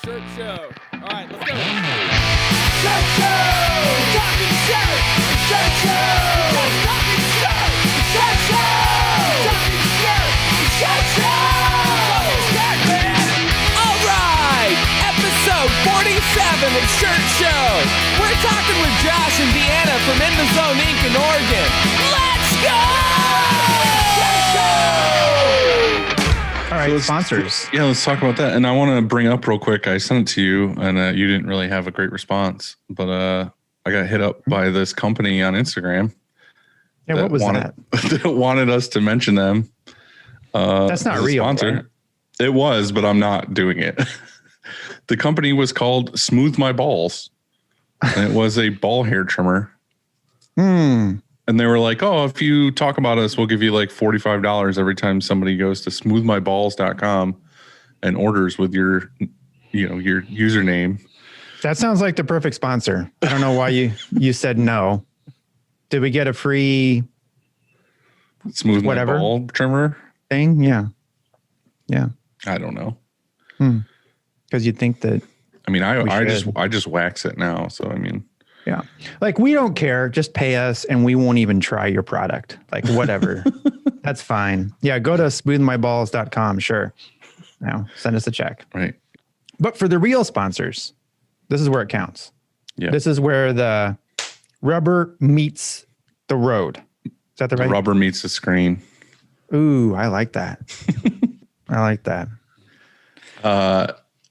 Shirt show. All right, let's go. Shirt show! Talking shirt! Shirt show! Just talking shirt! Shirt show! Talking shirt! Shirt show! Shirt, man! All right, episode 47 of Shirt Show. We're talking with Josh and Deanna from In the Zone Inc. in Oregon. Let's go! Shirt show! All right, sponsors. Yeah, let's talk about that. And I want to bring up real quick, I sent it to you and you didn't really have a great response, but I got hit up by this company on Instagram. Yeah, what was that? That wanted us to mention them. That's not real. Sponsor. Right? It was, but I'm not doing it. The company was called Smooth My Balls. And it was a ball hair trimmer. And they were like, oh, if you talk about us, we'll give you like $45 every time somebody goes to smoothmyballs.com and orders with your username. That sounds like the perfect sponsor. I don't know why you said no. Did we get a free Smooth whatever My Ball trimmer thing? Yeah. I don't know. Because you'd think that. I mean, I just wax it now. So, I mean. Yeah. Like, we don't care. Just pay us and we won't even try your product. Like, whatever. That's fine. Yeah. Go to smoothmyballs.com. Sure. Now send us a check. Right. But for the real sponsors, this is where it counts. Yeah. This is where the rubber meets the road. Is that the right? Rubber meets the screen. Ooh, I like that. I like that.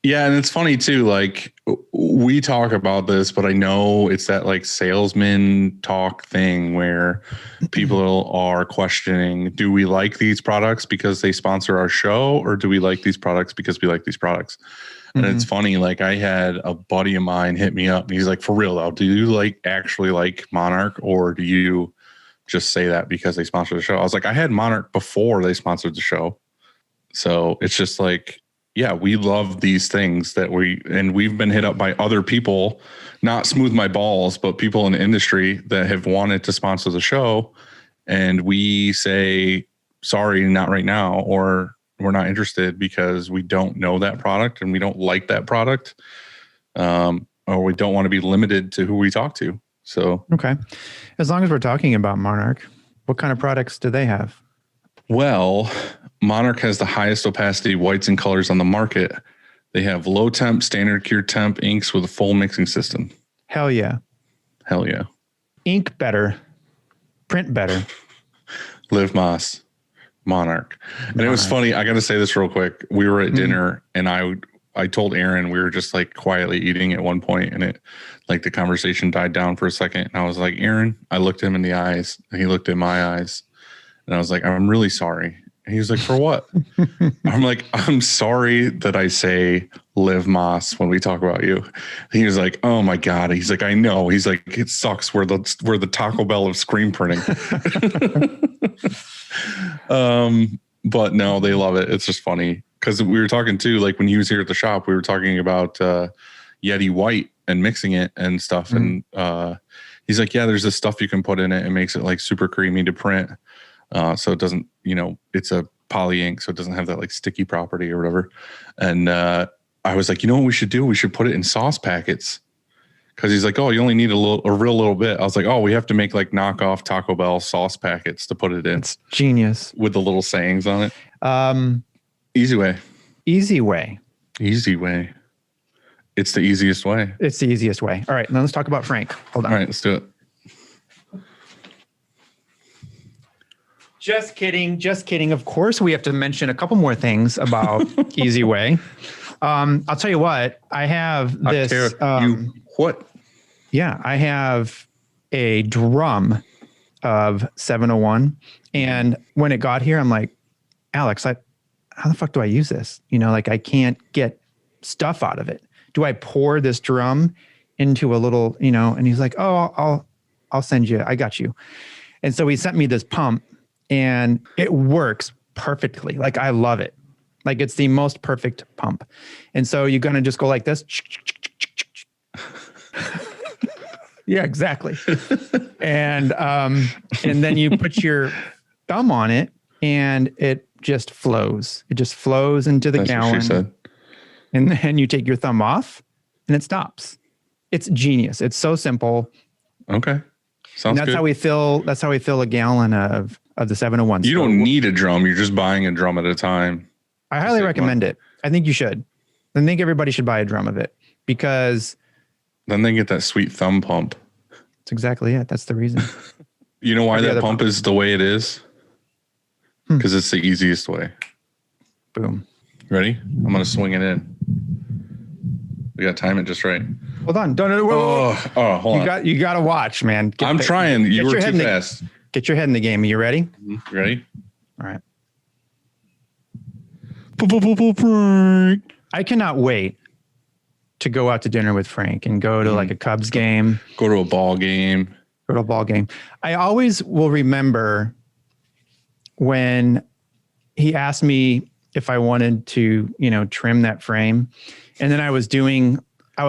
Yeah, and it's funny too, like we talk about this, but I know it's that like salesman talk thing where people are questioning, do we like these products because they sponsor our show, or do we like these products because we like these products? And it's funny, like I had a buddy of mine hit me up and he's like, for real though, do you like actually like Monarch, or do you just say that because they sponsor the show? I was like, I had Monarch before they sponsored the show. So it's just like, yeah, we love these things and we've been hit up by other people, not Smooth My Balls, but people in the industry that have wanted to sponsor the show. And we say, sorry, not right now, or we're not interested because we don't know that product and we don't like that product. Or we don't want to be limited to who we talk to. So, okay. As long as we're talking about Monarch, what kind of products do they have? Well, Monarch has the highest opacity whites and colors on the market. They have low temp, standard cure temp inks with a full mixing system. Hell yeah. Hell yeah. Ink better. Print better. Live Moss. Monarch. And it was funny. I got to say this real quick. We were at dinner and I told Aaron, we were just like quietly eating at one point, and it like the conversation died down for a second. And I was like, Aaron, I looked him in the eyes and he looked in my eyes. And I was like, I'm really sorry. And he was like, for what? I'm like, I'm sorry that I say Live Moss when we talk about you. And he was like, oh my God. He's like, I know. He's like, it sucks. We're the Taco Bell of screen printing. But no, they love it. It's just funny. Cause we were talking too, like when he was here at the shop, we were talking about Yeti White and mixing it and stuff. And he's like, yeah, there's this stuff you can put in it. It makes it like super creamy to print. So it doesn't, it's a poly ink, so it doesn't have that like sticky property or whatever. And I was like, you know what we should do? We should put it in sauce packets. Cause he's like, oh, you only need a real little bit. I was like, oh, we have to make like knockoff Taco Bell sauce packets to put it in. It's genius. With the little sayings on it. Easy way. Easy way. Easy way. It's the easiest way. It's the easiest way. All right. Now let's talk about Frank. Hold on. All right, let's do it. Just kidding. Just kidding. Of course, we have to mention a couple more things about Easy Way. I'll tell you what, I have this. What? Yeah, I have a drum of 701. And when it got here, I'm like, Alex, how the fuck do I use this? Like I can't get stuff out of it. Do I pour this drum into a little, and he's like, oh, I'll send you. I got you. And so he sent me this pump. And it works perfectly. Like, I love it. Like, it's the most perfect pump. And so you're going to just go like this. Yeah, exactly. And then you put your thumb on it and it just flows. It just flows into the gallon. What she said. and then you take your thumb off and it stops. It's genius. It's so simple. Okay. Sounds And that's good. That's how we fill a gallon of the 701. You So don't need a drum. You're just buying a drum at a time. I highly recommend it. I think you should. I think everybody should buy a drum of it because Then they get that sweet thumb pump. that's exactly it. That's the reason. You know why Every that other pump is the way it is? Because it's the easiest way. Boom. Ready? I'm going to swing it in. We got to time it just right. Hold on. Don't. Whoa. Hold on. You got to watch, man. I'm trying. You were too fast. Get your head in the game. Are you ready? You ready? All right. I cannot wait to go out to dinner with Frank and go to like a Cubs game. Go to a ball game. Go to a ball game. I always will remember when he asked me if I wanted to, trim that frame. And then I was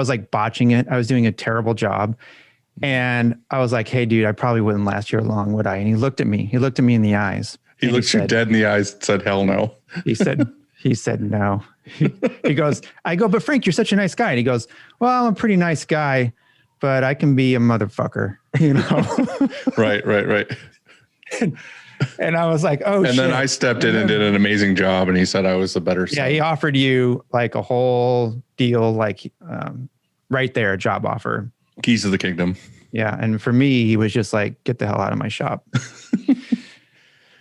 like botching it. I was doing a terrible job. And I was like, hey, dude, I probably wouldn't last you long, would I? And he looked at me. He looked at me in the eyes. He looked you dead in the eyes and said, hell no. He said no. He goes, but Frank, you're such a nice guy. And he goes, well, I'm a pretty nice guy, but I can be a motherfucker, Right. And I was like, oh, and then I stepped in and did an amazing job. And he said I was the better son. Yeah, he offered you like a whole deal, like right there, a job offer. Keys to the kingdom. Yeah. And for me, he was just like, get the hell out of my shop.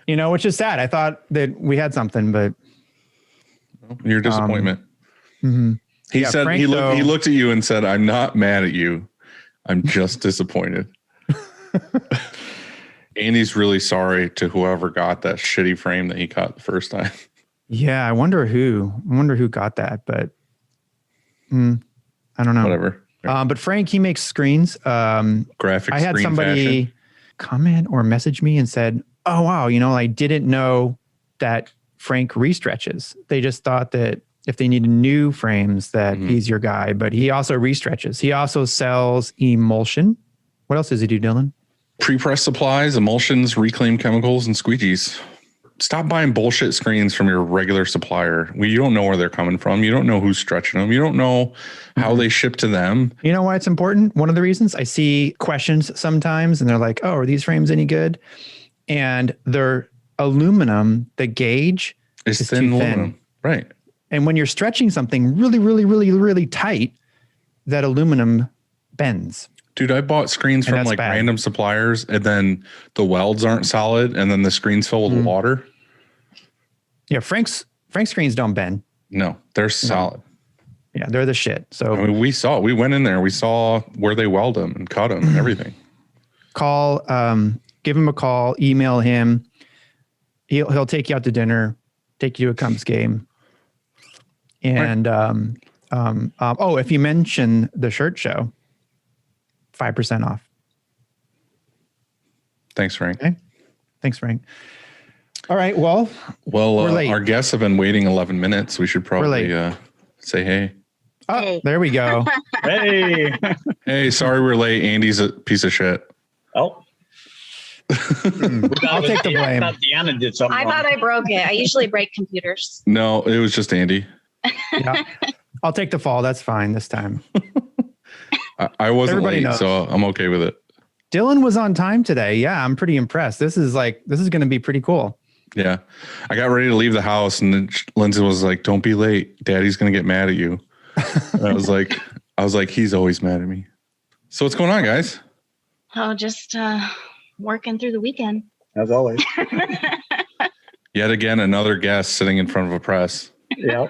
Which is sad. I thought that we had something, but Your disappointment. He said Frank, he looked at you and said, I'm not mad at you. I'm just disappointed. Andy's really sorry to whoever got that shitty frame that he caught the first time. Yeah, I wonder who got that, but I don't know. Whatever. But Frank, he makes screens. Graphic. I had screen somebody fashion. comment or message me and said, oh, wow, I didn't know that Frank restretches. They just thought that if they needed new frames that he's your guy, but he also restretches. He also sells emulsion. What else does he do, Dylan? Pre-press supplies, emulsions, reclaimed chemicals, and squeegees. Stop buying bullshit screens from your regular supplier. You don't know where they're coming from. You don't know who's stretching them. You don't know how they ship to them. You know why it's important? One of the reasons I see questions sometimes and they're like, oh, are these frames any good? And they're aluminum, the gauge is thin too aluminum. thin. Right. And when you're stretching something really, really, really, really tight, that aluminum bends. Dude, I bought screens from like random suppliers and then the welds aren't solid and then the screen's filled with water. Yeah, Frank's screens don't bend. No, they're solid. Yeah, they're the shit. So I mean, we went in there, we saw where they weld them and cut them and everything. Give him a call, email him. He'll take you out to dinner, take you to a Cubs game. And if you mention the shirt show, 5% off. Thanks, Frank. Okay. Thanks, Frank. All right. Well, we're late. Our guests have been waiting 11 minutes. We should probably say hey. Oh, there we go. Hey. Hey, sorry we're late. Andy's a piece of shit. Oh. I'll take the blame. I thought Deanna did something I wrong. thought I broke it. I usually break computers. No, it was just Andy. Yeah. I'll take the fall. That's fine this time. I wasn't Everybody late, knows. so I'm okay with it. Dylan was on time today. Yeah, I'm pretty impressed. This is going to be pretty cool. Yeah. I got ready to leave the house and then Lindsay was like, don't be late. Daddy's going to get mad at you. And I was like, he's always mad at me. So what's going on, guys? Oh, just working through the weekend. As always. Yet again, another guest sitting in front of a press. Yeah.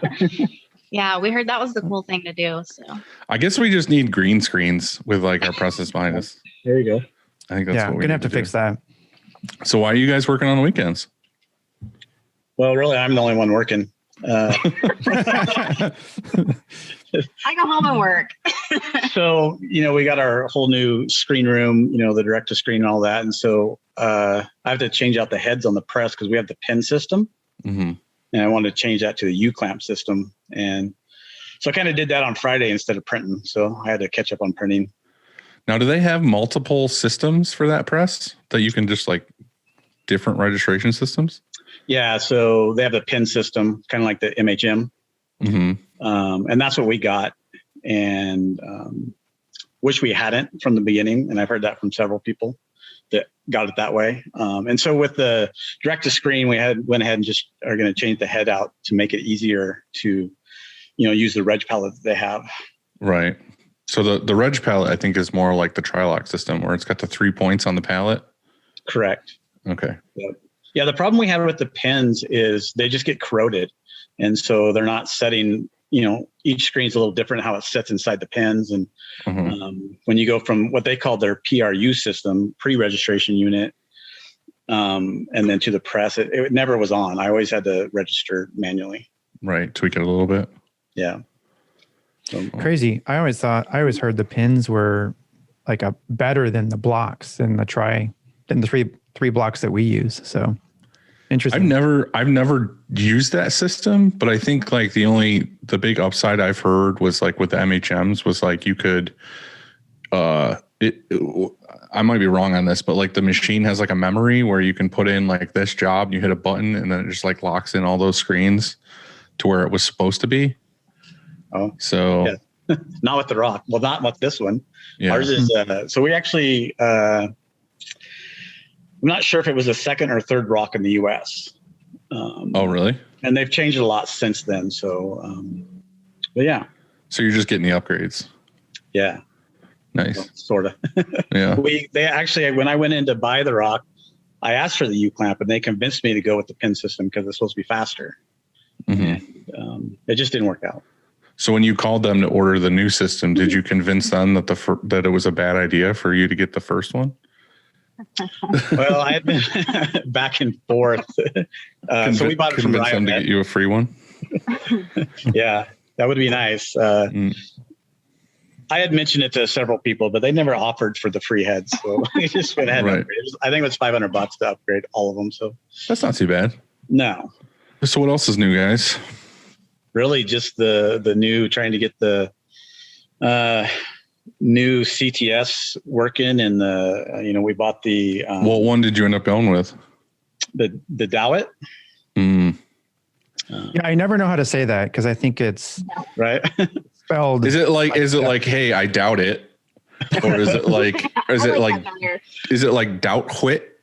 Yeah, we heard that was the cool thing to do. So I guess we just need green screens with like our presses behind us. There you go. I think that's Yeah, what we're we going to need have to fix that. So why are you guys working on the weekends? Well, really, I'm the only one working. I go home and work. So, we got our whole new screen room, the direct to screen and all that. And so I have to change out the heads on the press because we have the pin system. Mm-hmm. And I wanted to change that to the U-clamp system. And so I kind of did that on Friday instead of printing. So I had to catch up on printing. Now, do they have multiple systems for that press that you can just like different registration systems? Yeah. So they have the pin system, kind of like the MHM. And that's what we got. And wish we hadn't from the beginning. And I've heard that from several people that got it that way. And so with the direct to screen, we went ahead and just are going to change the head out to make it easier to, use the reg pallet that they have. Right. So the reg pallet, I think, is more like the Trilock system where it's got the 3 points on the pallet. Correct. Okay. Yeah. The problem we have with the pins is they just get corroded. And so they're not setting, each screen's a little different how it sits inside the pins. And when you go from what they call their PRU system, pre-registration unit, and then to the press, it never was on. I always had to register manually. Right. Tweak it a little bit. Yeah. Crazy. I always heard the pins were like better than the blocks than the three blocks that we use. So interesting. I've never used that system, but I think like the big upside I've heard was like with the MHMs was like you could, I might be wrong on this, but like the machine has like a memory where you can put in like this job and you hit a button and then it just like locks in all those screens to where it was supposed to be. Oh, so yeah. Not with the Rock. Well, not with this one. Yeah. Ours is, so we actually, I'm not sure if it was the second or third Rock in the US. Oh, really? And they've changed a lot since then. So, but yeah. So you're just getting the upgrades. Yeah. Nice. Well, sort of. Yeah. They actually, when I went in to buy the Rock, I asked for the U-clamp and they convinced me to go with the pin system because it's supposed to be faster. And, it just didn't work out. So when you called them to order the new system, did you convince them that that it was a bad idea for you to get the first one? Well, I had been back and forth. So we bought it from Convince them to get you a free one? Yeah, that would be nice. I had mentioned it to several people, but they never offered for the free heads. So we just went ahead and upgraded. I think it was $500 to upgrade all of them. So that's not too bad. No. So what else is new, guys? Really just the new, trying to get the new CTS working, and we bought the what one did you end up going with? The Dowit. Yeah, I never know how to say that because I think it's right spelled. Is it like hey, I doubt it, or is it like is it like doubt quit?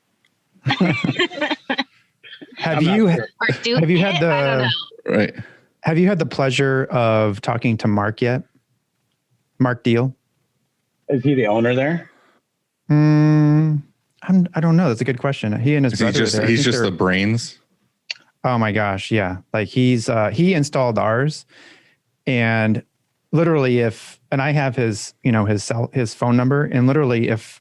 Have you had the right? Have you had the pleasure of talking to Mark yet? Mark Deal? Is he the owner there? I don't know. That's a good question. He and his brother. He's just the brains. Oh my gosh. Yeah. Like he installed ours, and literally and I have his phone number, and literally if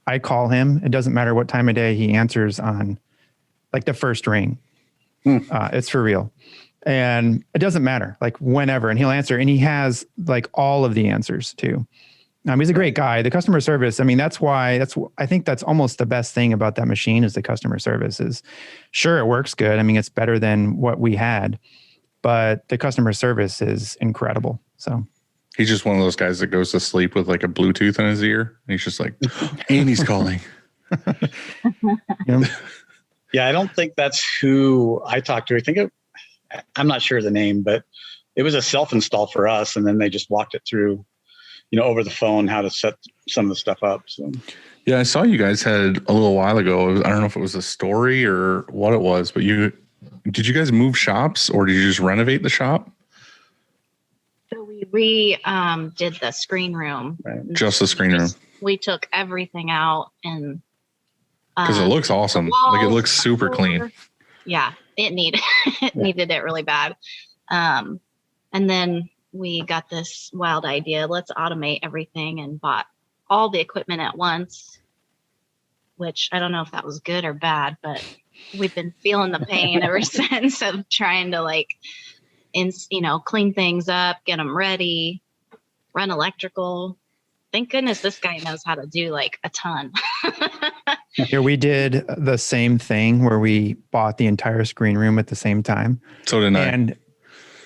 I call him, it doesn't matter what time of day, he answers on like the first ring. It's for real. And it doesn't matter, like whenever, and he'll answer, and he has like all of the answers too. He's a great guy. The customer service, I think that's almost the best thing about that machine is the customer service is sure it works good. I mean, it's better than what we had, but the customer service is incredible. So he's just one of those guys that goes to sleep with like a Bluetooth in his ear. And he's just like, Andy's calling. Yeah. I don't think that's who I talked to. I'm not sure of the name, but it was a self-install for us. And then they just walked it through, over the phone, how to set some of the stuff up. So, yeah, I saw you guys had a little while ago. I don't know if it was a story or what it was, but did you guys move shops or did you just renovate the shop? So we did the screen room. Right. Just the screen room. We took everything out and because it looks awesome. Like it looks super clean. Yeah, it needed it really bad. And then we got this wild idea. Let's automate everything, and bought all the equipment at once, which I don't know if that was good or bad, but we've been feeling the pain ever since of trying to clean things up, get them ready, run electrical. Thank goodness this guy knows how to do like a ton. Yeah, we did the same thing where we bought the entire screen room at the same time. So did I.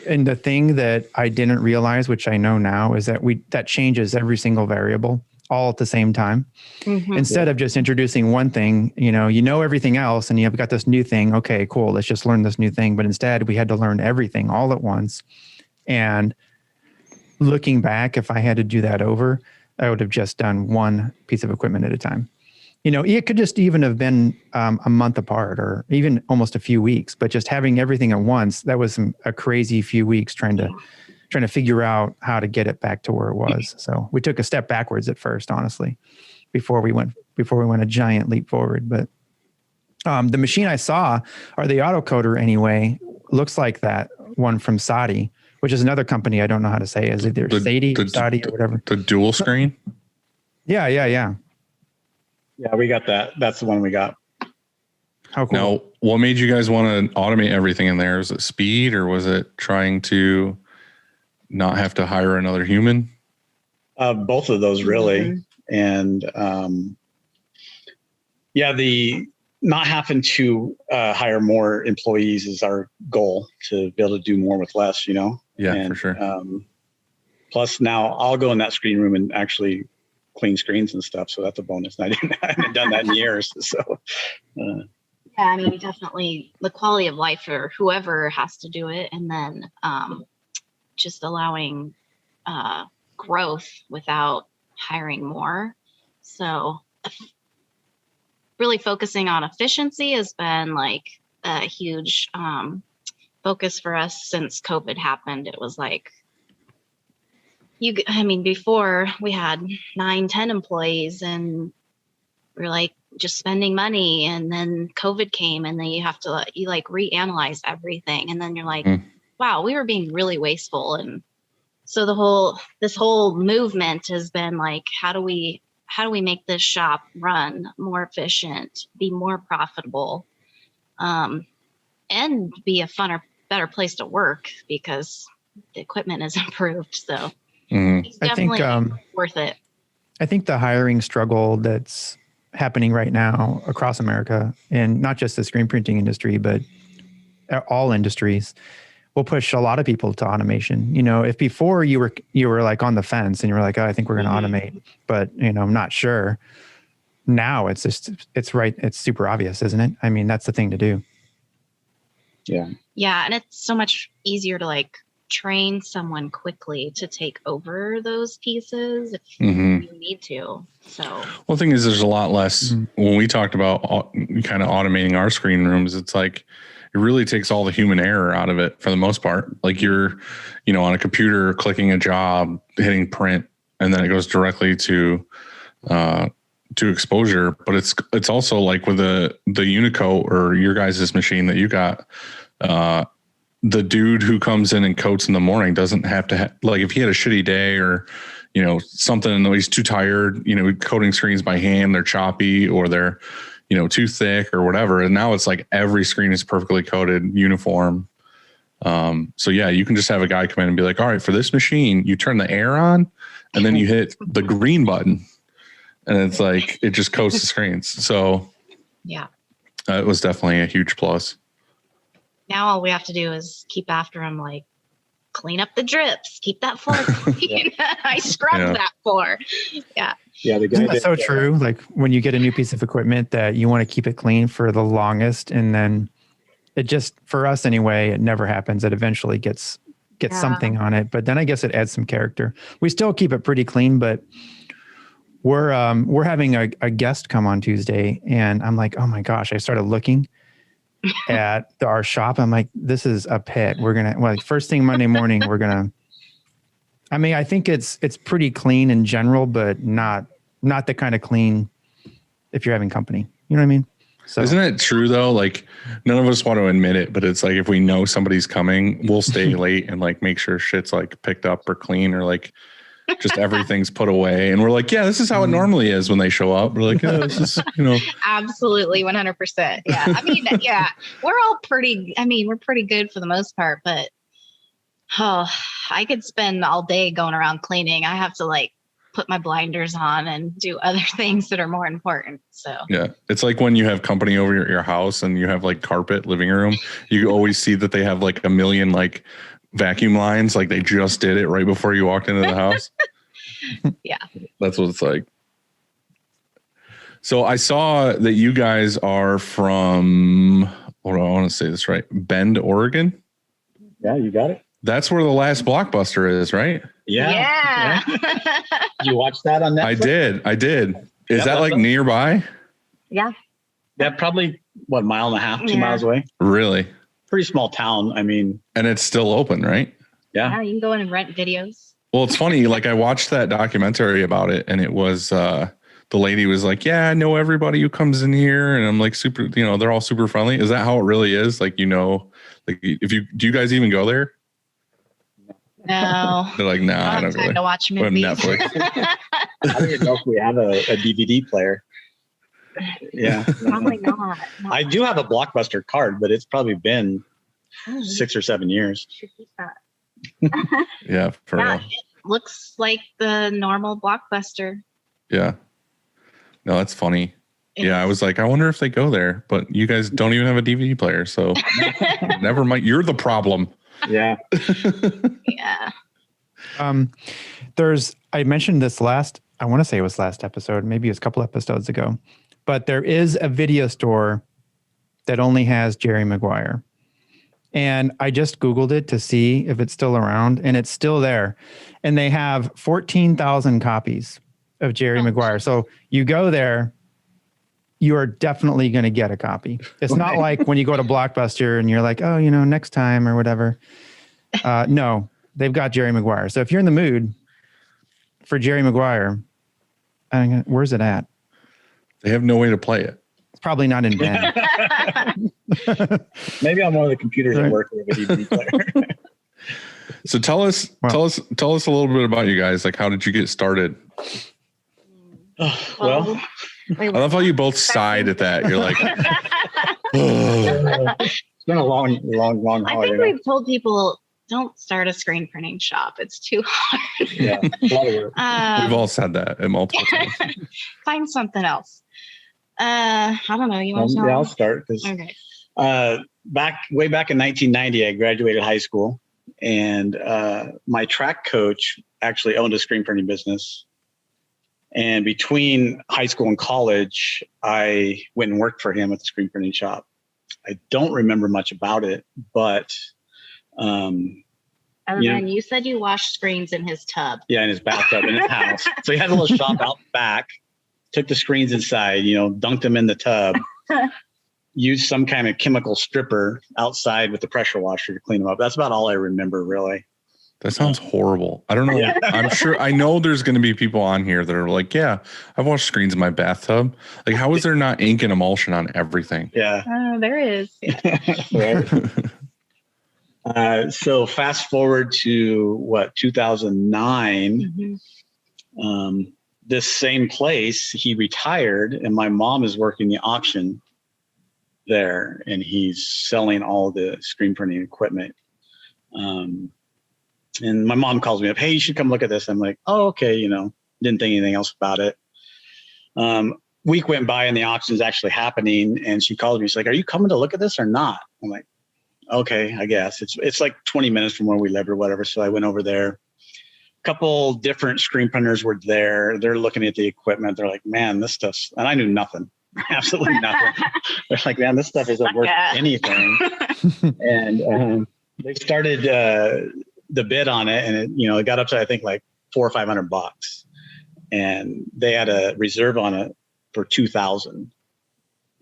And the thing that I didn't realize, which I know now, is that changes every single variable all at the same time. Mm-hmm. Instead of just introducing one thing, you know everything else, and you've got this new thing. Okay, cool. Let's just learn this new thing. But instead, we had to learn everything all at once. And looking back, if I had to do that over, I would have just done one piece of equipment at a time. You know, it could just even have been a month apart or even almost a few weeks, but just having everything at once, that was a crazy few weeks trying to figure out how to get it back to where it was. So we took a step backwards at first, honestly, before we went a giant leap forward. But the machine I saw, or the autocoder anyway, looks like that one from Saudi, which is another company I don't know how to say. Is it either Saudi or Saudi or whatever? The dual screen? Yeah. Yeah, we got that. That's the one we got. How cool. Now, what made you guys want to automate everything in there? Was it speed, or was it trying to not have to hire another human? Both of those really. And the not having to hire more employees is our goal, to be able to do more with less, you know? Yeah, for sure. Plus now I'll go in that screen room and actually clean screens and stuff. So that's a bonus. I haven't done that in years. So, yeah, I mean, definitely the quality of life for whoever has to do it. And then just allowing growth without hiring more. So really focusing on efficiency has been like a huge focus for us since COVID happened. It was like, before we had 9-10 employees and we're like just spending money, and then COVID came, and then you reanalyze everything. And then you're like, wow, we were being really wasteful. And so this whole movement has been like, how do we make this shop run more efficient, be more profitable, and be a funner, better place to work because the equipment is improved. So it's definitely worth it. I think the hiring struggle that's happening right now across America, and not just the screen printing industry, but all industries, will push a lot of people to automation. You know, if before you were like on the fence and you were like, oh, I think we're going to automate, but I'm not sure. Now it's super obvious, isn't it? I mean, that's the thing to do. Yeah. Yeah. And it's so much easier to train someone quickly to take over those pieces if you need to. So, well, the thing is, there's a lot less when we talked about kind of automating our screen rooms. It's like, it really takes all the human error out of it for the most part. Like you're, on a computer clicking a job, hitting print, and then it goes directly to exposure. But it's also like with the Unicoat or your guys' machine that you got, the dude who comes in and coats in the morning doesn't have to like, if he had a shitty day or, something and he's too tired, coating screens by hand, they're choppy or they're, too thick or whatever. And now it's like every screen is perfectly coated, uniform. So yeah, you can just have a guy come in and be like, all right, for this machine, you turn the air on and then you hit the green button and it's like, it just coats the screens. So yeah, it was definitely a huge plus. Now all we have to do is keep after him, like clean up the drips, keep that floor clean. I scrubbed that floor. Yeah. Yeah, that's so true. Like when you get a new piece of equipment that you want to keep it clean for the longest, and then it just, for us anyway, it never happens. It eventually gets something on it, but then I guess it adds some character. We still keep it pretty clean, but we're having a guest come on Tuesday, and I'm like, oh my gosh! I started looking at our shop. I'm like, this is a pit. First thing Monday morning, I think it's pretty clean in general, but not the kind of clean if you're having company. You know what I mean? So isn't it true though? Like none of us want to admit it, but it's like if we know somebody's coming, we'll stay late and like make sure shit's like picked up or clean or like just everything's put away. And we're like, yeah, this is how it normally is when they show up. We're like, yeah, this is, Absolutely. 100%. Yeah. I mean, yeah, we're pretty good for the most part, but I could spend all day going around cleaning. I have to like put my blinders on and do other things that are more important. So yeah, it's like when you have company over your house and you have like carpet living room, you always see that they have like a million like vacuum lines, like they just did it right before you walked into the house. Yeah, that's what it's like. So I saw that you guys are from, I want to say this right, Bend, Oregon. Yeah, you got it. That's where the Last Blockbuster is, right? Yeah. Did you watch that on Netflix? I did. Is Yeah, that like nearby? Yeah. Yeah, probably what, mile and a half, 2 miles away. Really? Pretty small town. I mean, And it's still open, right? yeah. You can go in and rent videos. Well, it's funny. Like I watched that documentary about it, and it was the lady was like, "Yeah, I know everybody who comes in here," and I'm like, "Super, you know, they're all super friendly." Is that how it really is? Like, you know, like if you do, you guys even go there? No. They're like, "Nah, I don't time really." to watch We have movies. Netflix. I don't even know if we have a DVD player. Yeah. Probably not. I do have a Blockbuster card, but it's probably been Oh, 6 or 7 years. should keep that. Yeah, for Yeah, real. it looks like the normal Blockbuster. Yeah. No, that's funny. Yeah, I was like, I wonder if they go there, but you guys don't even have a DVD player, so never mind. You're the problem. Yeah. Yeah. I mentioned this I want to say it was last episode, maybe it was a couple episodes ago, but there is a video store that only has Jerry Maguire. And I just Googled it to see if it's still around, and it's still there. And they have 14,000 copies of Jerry Maguire. So you go there, you are definitely going to get a copy. It's not like when you go to Blockbuster and you're like, oh, you know, next time or whatever. No, they've got Jerry Maguire. So if you're in the mood for Jerry Maguire, where's it at? They have no way to play it. It's probably not in Bend. Maybe on one of the computers at work with a DVD player. So tell us a little bit about you guys. Like, how did you get started? Well, I love how you both sighed at that. You're like, it's been a long I haul. think we've told people, don't start a screen printing shop. It's too hard. Yeah, a lot of work. we've all said that at multiple times. Find something else. I don't know. You want to tell Yeah, I'll me? start. Okay. Way back in 1990, I graduated high school, and my track coach actually owned a screen printing business. And between high school and college, I went and worked for him at the screen printing shop. I don't remember much about it, but Other than you said you washed screens in his tub. yeah, in his bathtub in his house. So he had a little shop out back, took the screens inside, dunked them in the tub, used some kind of chemical stripper outside with the pressure washer to clean them up. That's about all I remember, really. That sounds horrible. I don't know. I know there's going to be people on here that are like, yeah, I've washed screens in my bathtub. Like, how is there not ink and emulsion on everything? Yeah. There is. Right. So fast forward to 2009, this same place, he retired, and my mom is working the auction there, and he's selling all the screen printing equipment. And my mom calls me up, hey, you should come look at this. I'm like, oh, okay. Didn't think anything else about it. Week went by and the auction is actually happening. And she calls me. She's like, are you coming to look at this or not? I'm like, okay, I guess it's like 20 minutes from where we live or whatever. So I went over there. A couple different screen printers were there. They're looking at the equipment. They're like, man, this stuff's, and I knew nothing, absolutely nothing. They're like, man, this stuff isn't worth anything. And they started the bid on it, and it got up to, I think, like $400 or $500, and they had a reserve on it for $2,000. And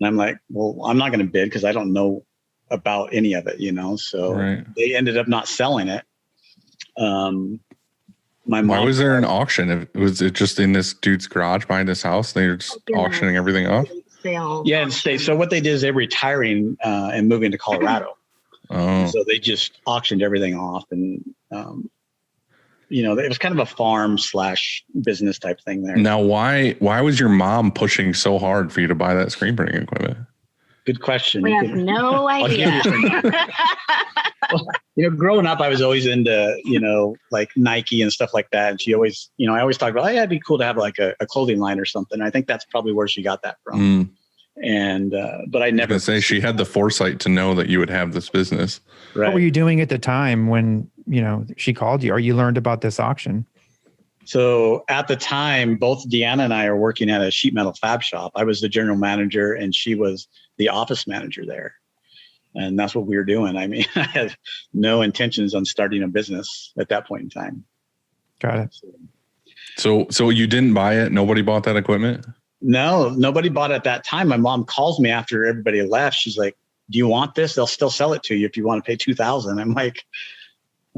I'm like, well, I'm not going to bid because I don't know about any of it, So Right. They ended up not selling it. My mom, Why was there an auction? Was it just in this dude's garage behind his house? They were just auctioning everything off? Sale. Yeah, and so what they did is they're retiring and moving to Colorado. Oh, So they just auctioned everything off, and it was kind of a farm / business type thing there. now why was your mom pushing so hard for you to buy that screen printing equipment? Good question. We have no idea. Growing up, I was always into, like Nike and stuff like that. And she always, I always talked about, hey, it'd be cool to have like a clothing line or something. I think that's probably where she got that from. And, but I never say she had the foresight to know that you would have this business. Right. What were you doing at the time when, she called you or you learned about this auction? So at the time, both Deanna and I are working at a sheet metal fab shop. I was the general manager and she was the office manager there. And that's what we were doing. I mean, I had no intentions on starting a business at that point in time. Got it. So you didn't buy it? Nobody bought that equipment? No, nobody bought it at that time. My mom calls me after everybody left. She's like, do you want this? They'll still sell it to you if you want to pay $2,000.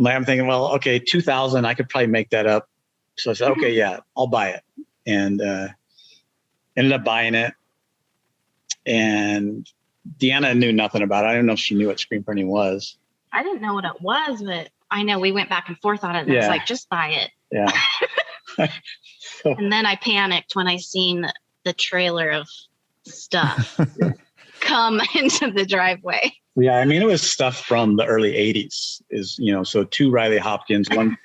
I'm thinking, well, okay, $2,000, I could probably make that up. So I said, okay, yeah, I'll buy it. And ended up buying it. And Deanna knew nothing about it. I don't know if she knew what screen printing was. I didn't know what it was, but I know we went back and forth on it. And I was like, just buy it. Yeah. And then I panicked when I seen the trailer of stuff come into the driveway. Yeah, I mean, it was stuff from the early 80s. So 2 Riley Hopkins, one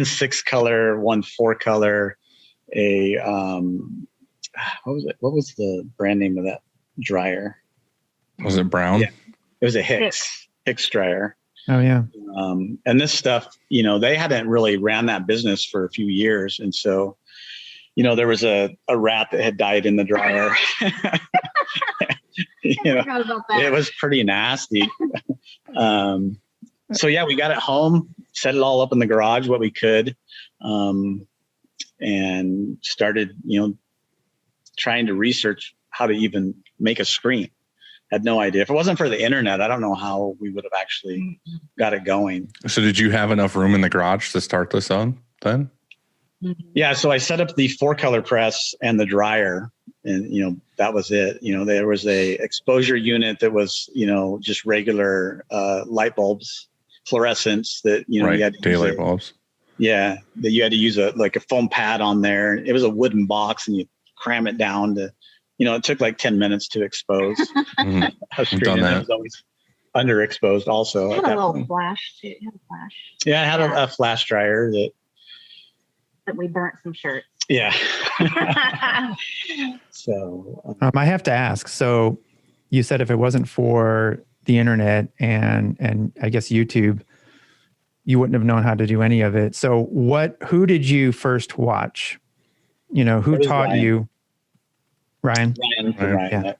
6-color, 1 4-color, a what was it? What was the brand name of that dryer? Was it Brown? Yeah, it was a Hicks dryer. Oh yeah. And this stuff, they hadn't really ran that business for a few years, and so, there was a rat that had died in the dryer. It was pretty nasty. So yeah, we got it home, set it all up in the garage, what we could, and started, trying to research how to even make a screen. Had no idea. If it wasn't for the internet, I don't know how we would have actually got it going. So did you have enough room in the garage to start this on then? Yeah. So I set up the 4-color press and the dryer, and, that was it. There was a exposure unit that was, just regular light bulbs, fluorescents that, right. You had to daylight bulbs. Yeah. That you had to use a foam pad on there. It was a wooden box, and you cram it down to, it took like 10 minutes to expose. Mm-hmm. I've done that. It was always underexposed also. It had a little flash too. It had a flash. Yeah, it had a flash dryer that we burnt some shirts. Yeah. So I have to ask. So you said if it wasn't for the internet and I guess YouTube, you wouldn't have known how to do any of it. So who did you first watch? Who taught Ryan. you? Ryan. Yeah.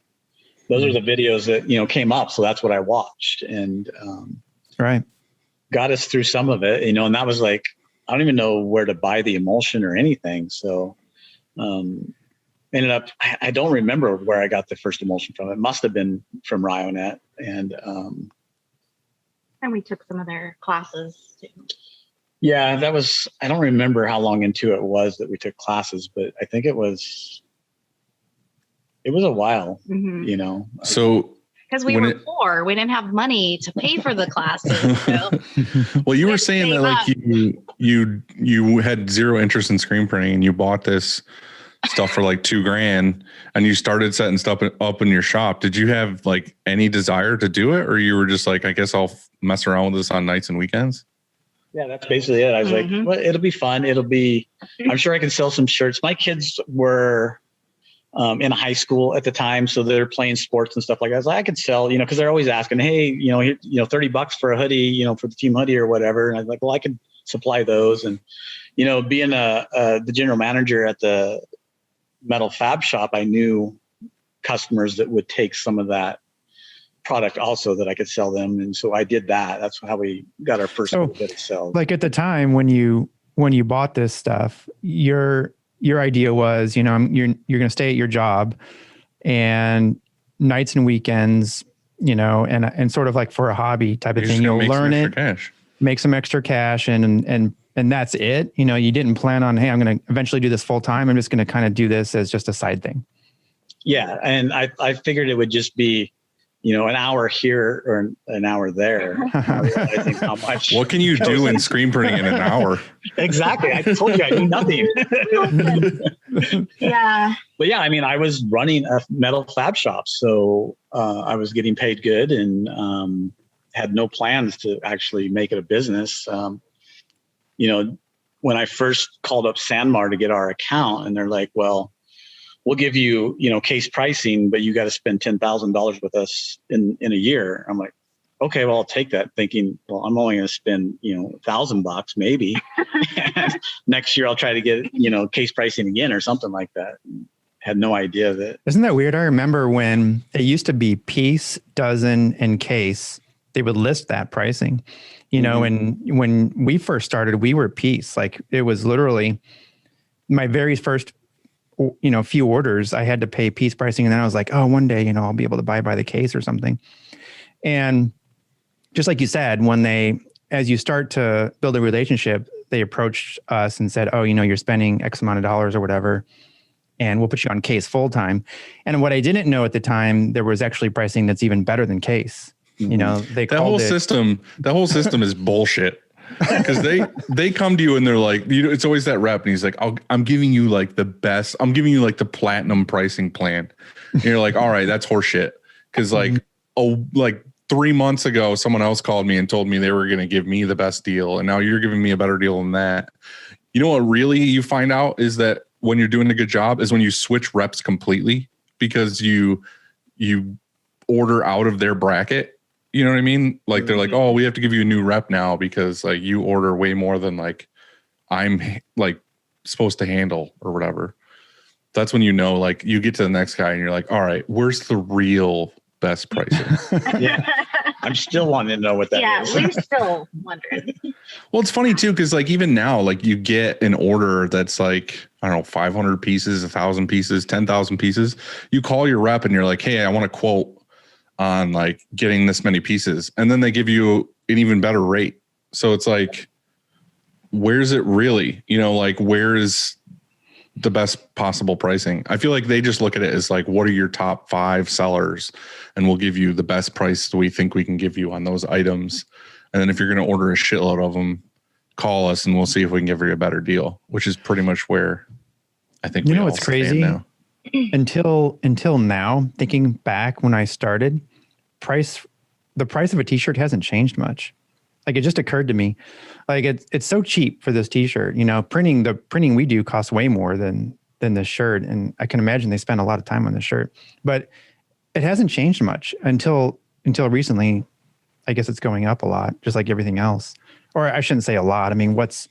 Those are the videos that, came up. So that's what I watched, and right. got us through some of it, and that was like, I don't even know where to buy the emulsion or anything. So ended up, I don't remember where I got the first emulsion from. It must have been from Ryonet. And we took some of their classes too. Yeah, I don't remember how long into it was that we took classes, but I think it was a while, So because we were poor, we didn't have money to pay for the classes. So. Well, you were saying that like you had zero interest in screen printing, and you bought this stuff for like $2,000, and you started setting stuff up in your shop. Did you have like any desire to do it, or you were just like, I guess I'll mess around with this on nights and weekends? Yeah, that's basically it. I was like, well, it'll be fun. I'm sure I can sell some shirts. My kids were in high school at the time, so they're playing sports and stuff like that. I was like, I could sell, because they're always asking, hey, $30 for a hoodie, for the team hoodie or whatever. And I was like, well, I could supply those. And, being the general manager at the metal fab shop, I knew customers that would take some of that product also that I could sell them. And so I did that. That's how we got our first little bit of sales. Like at the time when you bought this stuff, your idea was, you're going to stay at your job, and nights and weekends, and sort of like for a hobby type of thing, you'll learn it, make some extra cash, and that's it. You didn't plan on, hey, I'm going to eventually do this full time. I'm just going to kind of do this as just a side thing. Yeah. And I figured it would just be, an hour here or an hour there. Realizing how much. What can you do in screen printing in an hour? Exactly. I told you I knew nothing. Yeah. But yeah, I was running a metal fab shop, so I was getting paid good, and had no plans to actually make it a business. When I first called up Sanmar to get our account, and they're like, well, we'll give you, case pricing, but you got to spend $10,000 with us in a year. I'm like, okay, well, I'll take that, thinking, well, I'm only going to spend, $1,000 maybe. Next year I'll try to get, case pricing again or something like that. had no idea that. Isn't that weird? I remember when it used to be piece, dozen, and case. They would list that pricing, you know, and when we first started, we were piece. Like it was literally my very first, you know, few orders, I had to pay piece pricing. And then I was like, oh, one day, you know, I'll be able to buy by the case or something. And just like you said, as you start to build a relationship, they approached us and said, oh, you know, you're spending X amount of dollars or whatever, and we'll put you on case full time. And what I didn't know at the time, there was actually pricing that's even better than case. You know, that whole system is bullshit. Because they come to you and they're like, you know, it's always that rep, and he's like, I'm giving you like the best. I'm giving you like the platinum pricing plan. And you're like, all right, that's horseshit. Because like 3 months ago, someone else called me and told me they were going to give me the best deal, and now you're giving me a better deal than that. You know what? Really, you find out is that when you're doing a good job is when you switch reps completely, because you order out of their bracket. You know what I mean? Like they're like, oh, we have to give you a new rep now because like you order way more than like I'm like supposed to handle or whatever. That's when, you know, like you get to the next guy and you're like, all right, where's the real best pricing? Yeah. I'm still wanting to know what that is. Yeah, we're still wondering. Well, it's funny too, because like even now, like you get an order that's like, I don't know, 500 pieces, 1,000 pieces, 10,000 pieces. You call your rep and you're like, hey, I want to quote on like getting this many pieces, and then they give you an even better rate. So it's like, where's it really, you know, like where is the best possible pricing? I feel like they just look at it as like, what are your top 5 sellers, and we'll give you the best price we think we can give you on those items. And then if you're going to order a shitload of them, call us and we'll see if we can give you a better deal, which is pretty much where I think, you know, what's crazy now. Until now, thinking back when I started, the price of a t-shirt hasn't changed much. Like it just occurred to me, like it's so cheap for this t-shirt. You know, the printing we do costs way more than the shirt, and I can imagine they spend a lot of time on the shirt. But it hasn't changed much until recently. I guess it's going up a lot, just like everything else. Or I shouldn't say a lot. I mean, what's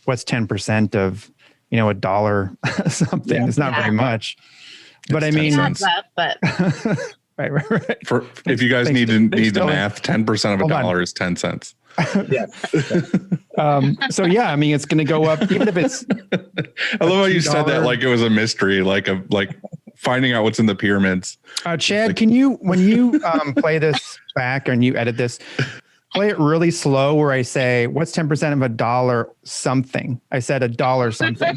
10% of, you know, $1 something? Yeah. It's not very much. But it's I mean, but right. If you guys need the math, 10% of $1 is 10 cents. Yeah. So yeah, I mean, it's going to go up, even if it's. I love how you said that like it was a mystery, like finding out what's in the pyramids. Chad, like, can you, when you play this back and you edit this, play it really slow where I say, what's 10% of $1 something? I said $1 something.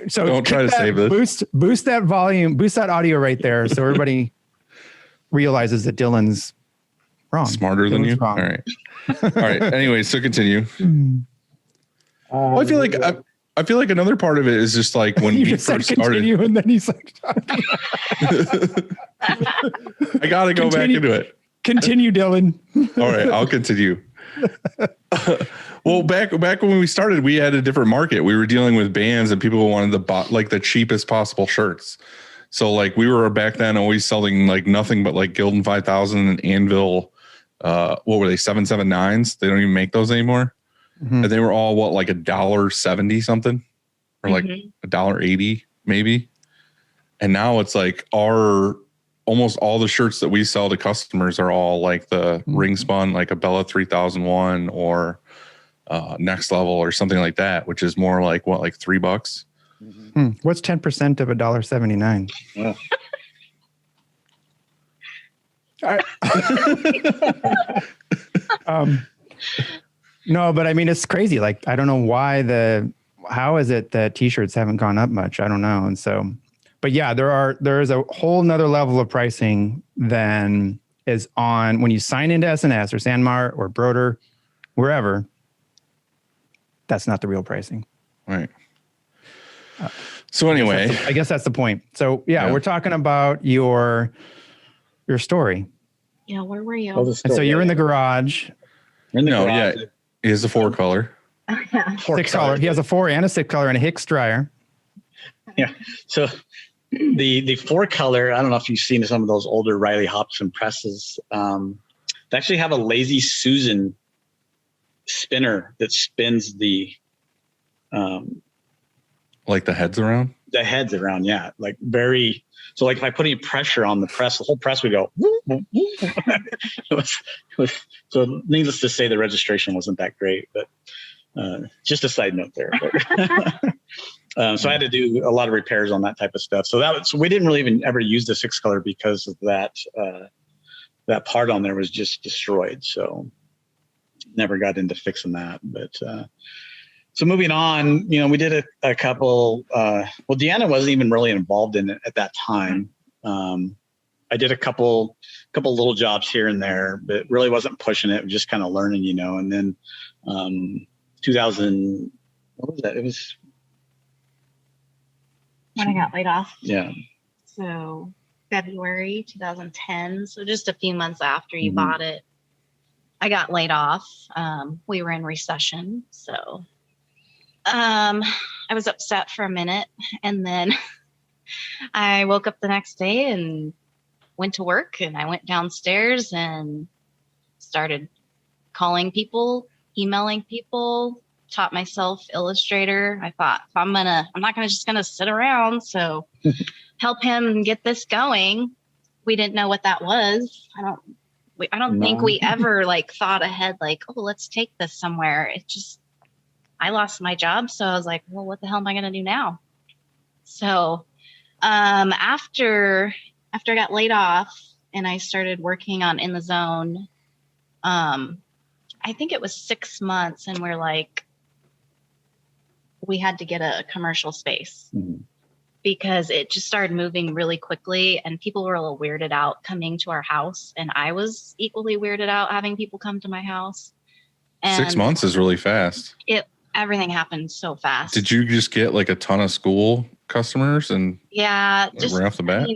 So don't try to save it. Boost that volume, boost that audio right there, so everybody realizes that Dylan's wrong. Smarter than you. Wrong. All right. Anyway, so continue. Well, I feel like another part of it is just like when we first started. And then he's like, I got to go back into it. Continue, Dylan. All right, I'll continue. Well, back when we started, we had a different market. We were dealing with bands and people wanted the cheapest possible shirts. So like we were back then always selling like nothing but like Gildan 5000 and Anvil. What were they? 779s. They don't even make those anymore. Mm-hmm. And they were all like $1.70 something, or like $1.80 maybe. And now it's like almost all the shirts that we sell to customers are all like the ring spun, like a Bella 3001 or Next Level or something like that, which is more like what, like $3. What's 10% of $1.79? Yeah. No, but I mean, it's crazy. Like, I don't know how is it that t-shirts haven't gone up much? I don't know. And so, but yeah, there is a whole nother level of pricing than is on when you sign into SNS or Sanmar or Broder, wherever. That's not the real pricing. Right. So anyway, I guess that's the point. So yeah, we're talking about your story. Yeah, where were you? And so you're in the garage. Yeah. He has a 4-color. Yeah. 6-color. He has a 4 and a 6-color and a Hicks dryer. Yeah. So the 4-color, I don't know if you've seen some of those older Riley Hobson presses. They actually have a Lazy Susan spinner that spins the like the heads around? The heads around, yeah, like very. So like if I put any pressure on the press, the whole press would go. it was, so needless to say, the registration wasn't that great, but just a side note there. So I had to do a lot of repairs on that type of stuff. So we didn't really even ever use the 6-color because of that. That part on there was just destroyed. So never got into fixing that. But so moving on, we did a couple. Well, Deanna wasn't even really involved in it at that time. I did a couple little jobs here and there, but really wasn't pushing it. Just kind of learning, And then 2000, what was that? It was when I got laid off. Yeah. So February 2010. So just a few months after you bought it, I got laid off. We were in recession. So I was upset for a minute, and then I woke up the next day and went to work, and I went downstairs and started calling people, emailing people, taught myself Illustrator. I thought, I'm not just gonna sit around. So help him get this going. We didn't know what that was. I don't think we ever thought ahead, let's take this somewhere. I lost my job. So I was like, well, what the hell am I going to do now? So after I got laid off and I started working on In the Zone, I think it was 6 months, and we had to get a commercial space because it just started moving really quickly, and people were a little weirded out coming to our house. And I was equally weirded out having people come to my house. And 6 months is really fast. Everything happened so fast. Did you just get a ton of school customers and just right off the bat?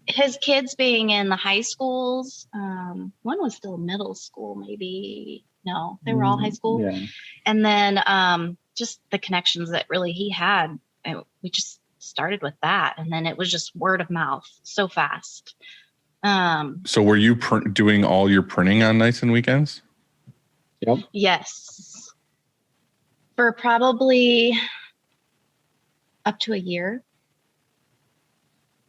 His kids being in the high schools, one was still middle school, maybe. No, they were all high school. Yeah. And then just the connections that really he had, we just started with that. And then it was just word of mouth so fast. So were you doing all your printing on nights and weekends? Yep. Yes. For probably up to a year.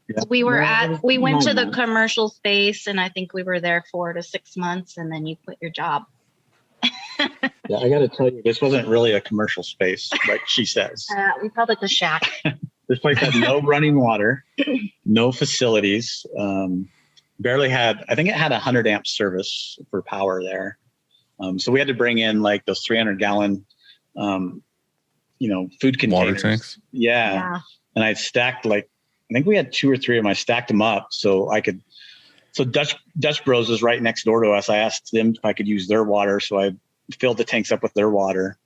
Yeah. We went to the commercial space, and I think we were there 4 to 6 months, and then you quit your job. Yeah, I got to tell you, this wasn't really a commercial space, like she says. We called it the shack. This place had no running water, no facilities, barely had, I think it had 100 amp service for power there. So we had to bring in those 300-gallon, food containers. Water tanks. Yeah. And I stacked I think we had 2 or 3 of them. I stacked them up so I could. So Dutch Bros is right next door to us. I asked them if I could use their water, so I filled the tanks up with their water,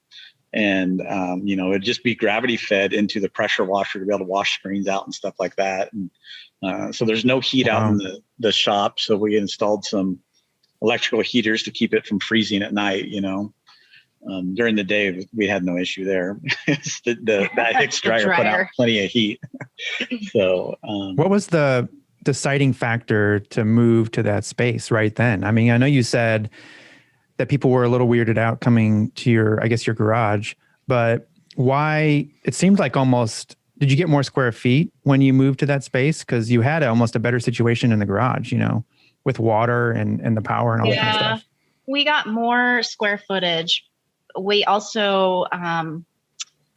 and it'd just be gravity fed into the pressure washer to be able to wash screens out and stuff like that. And so there's no heat out in the shop, so we installed some electrical heaters to keep it from freezing at night. During the day we had no issue there. That Hicks dryer put out plenty of heat. So what was the deciding factor to move to that space right then? I mean, I know you said that people were a little weirded out coming to your garage, but why? It seemed like did you get more square feet when you moved to that space? Because you had almost a better situation in the garage, with water and the power and all that kind of stuff. We got more square footage. We also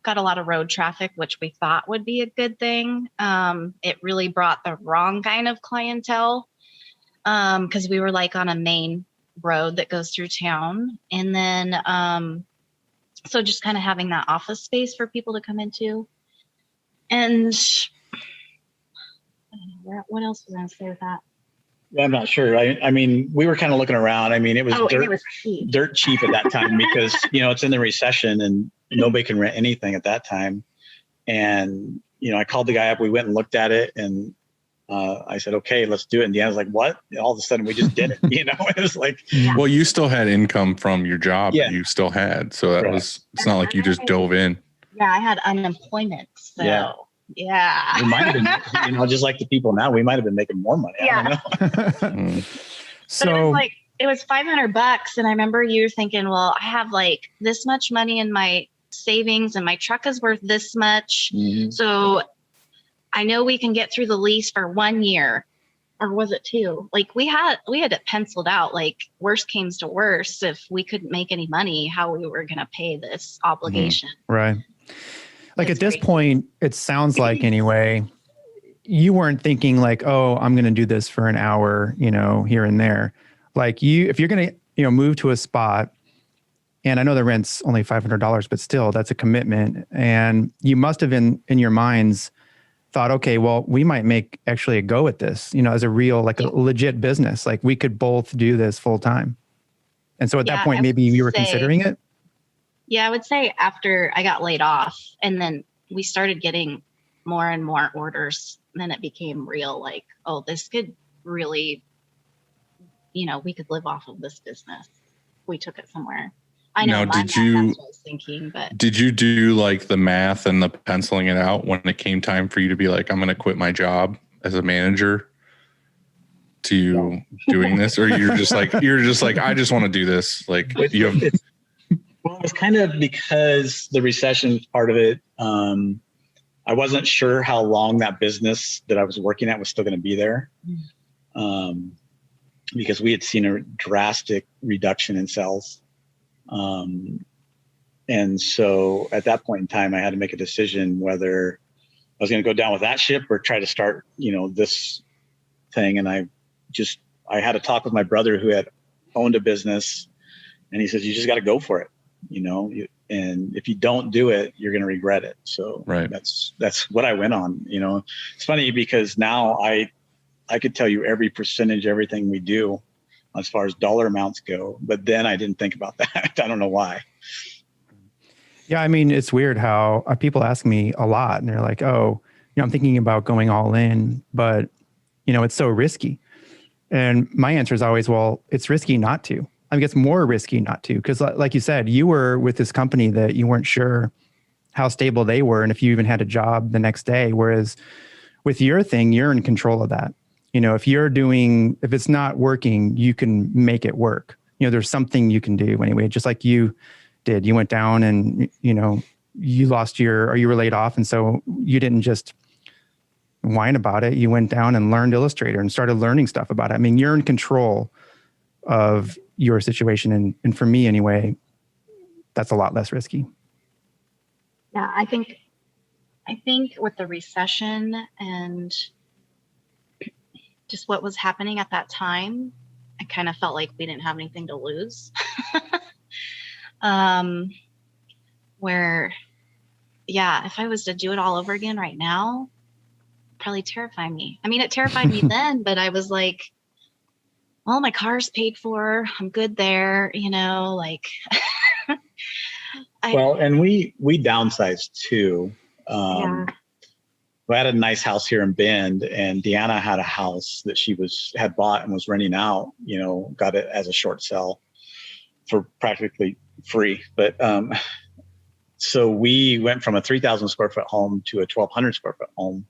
got a lot of road traffic, which we thought would be a good thing. It really brought the wrong kind of clientele because we were on a main road that goes through town. And then, so just kind of having that office space for people to come into. And I don't know, what else was I going to say with that? Yeah, I'm not sure. I mean, we were kind of looking around. I mean, it was dirt cheap at that time because, it's in the recession and nobody can rent anything at that time. And, I called the guy up, we went and looked at it, and I said, okay, let's do it. And Deanna's like, what? And all of a sudden we just did it. It was well, you still had income from your job that you still had. So that was, it's not like you just dove in. Yeah, I had unemployment. So yeah. We might have been, just like the people now, we might have been making more money. Yeah. I don't know. So it was $500. And I remember you thinking, well, I have this much money in my savings and my truck is worth this much. Mm-hmm. So I know we can get through the lease for 1 year, or was it 2? Like we had it penciled out, like worst came to worst, if we couldn't make any money, how we were going to pay this obligation. Right. Like It's at this crazy. point, it sounds like anyway, you weren't thinking like, oh, I'm going to do this for an hour, here and there. Like if you're going to, move to a spot, and I know the rent's only $500, but still that's a commitment. And you must have in your minds thought, okay, well, we might make actually a go at this, as a real, like a legit business. Like we could both do this full time. And so at that point, maybe you were considering it. Yeah, I would say after I got laid off, and then we started getting more and more orders, then it became real, like, oh, this could really, we could live off of this business. We took it somewhere. I know. Now, that's what I was thinking, but did you do like the math and the penciling it out when it came time for you to be like, I'm going to quit my job as a manager to doing this? Or you're just like, I just want to do this. Like you have. Well, it's kind of because the recession part of it. I wasn't sure how long that business that I was working at was still going to be there. Because we had seen a drastic reduction in sales. And so at that point in time, I had to make a decision whether I was going to go down with that ship or try to start, this thing. And I had a talk with my brother who had owned a business, and he says, you just got to go for it, and if you don't do it, you're going to regret it. So right. That's what I went on. It's funny because now I could tell you every percentage, everything we do as far as dollar amounts go, but then I didn't think about that. I don't know why. Yeah. I mean, it's weird how people ask me a lot and they're like, oh, I'm thinking about going all in, but it's so risky. And my answer is always, well, it's risky not to. I think it's more risky not to, because like you said, you were with this company that you weren't sure how stable they were. And if you even had a job the next day, whereas with your thing, you're in control of that. If it's not working, you can make it work. There's something you can do anyway, just like you did. You went down and, you were laid off. And so you didn't just whine about it. You went down and learned Illustrator and started learning stuff about it. I mean, you're in control of your situation. And for me anyway, that's a lot less risky. Yeah, I think with the recession and just what was happening at that time, I kind of felt like we didn't have anything to lose. If I was to do it all over again right now, it'd probably terrify me. I mean, it terrified me then, but I was like, well, my car's paid for. I'm good there, like. And we downsized too. Yeah. We had a nice house here in Bend, and Deanna had a house that she had bought and was renting out, got it as a short sale for practically free. But so we went from a 3,000 square foot home to a 1,200 square foot home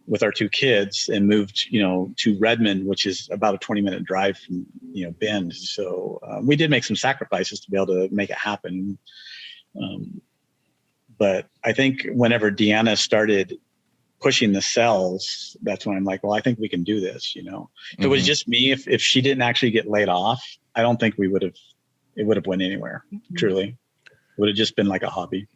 with our 2 kids, and moved, to Redmond, which is about a 20-minute drive from, Bend. So we did make some sacrifices to be able to make it happen. But I think whenever Deanna started pushing the sales, that's when I'm like, well, I think we can do this. If it was just me, if she didn't actually get laid off, I don't think it would have went anywhere. Truly, it would have just been like a hobby.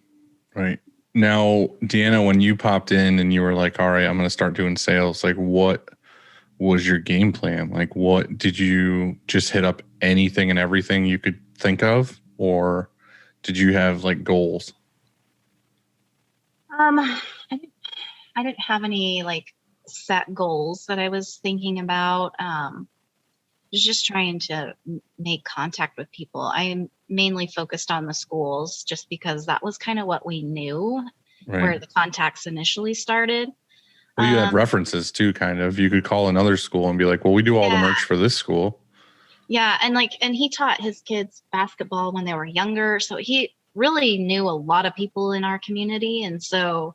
Right. Now, Deanna, when you popped in and you were like, all right, I'm going to start doing sales, like what was your game plan? Like, what did you just hit up anything and everything you could think of, or did you have like goals? I didn't have any like set goals that I was thinking about. Was just trying to make contact with people. I mainly focused on the schools just because that was kind of what we knew, right, where the contacts initially started. Well, you had references too, kind of. You could call another school and be like, well, we do all the merch for this school. Yeah. And he taught his kids basketball when they were younger. So he really knew a lot of people in our community. And so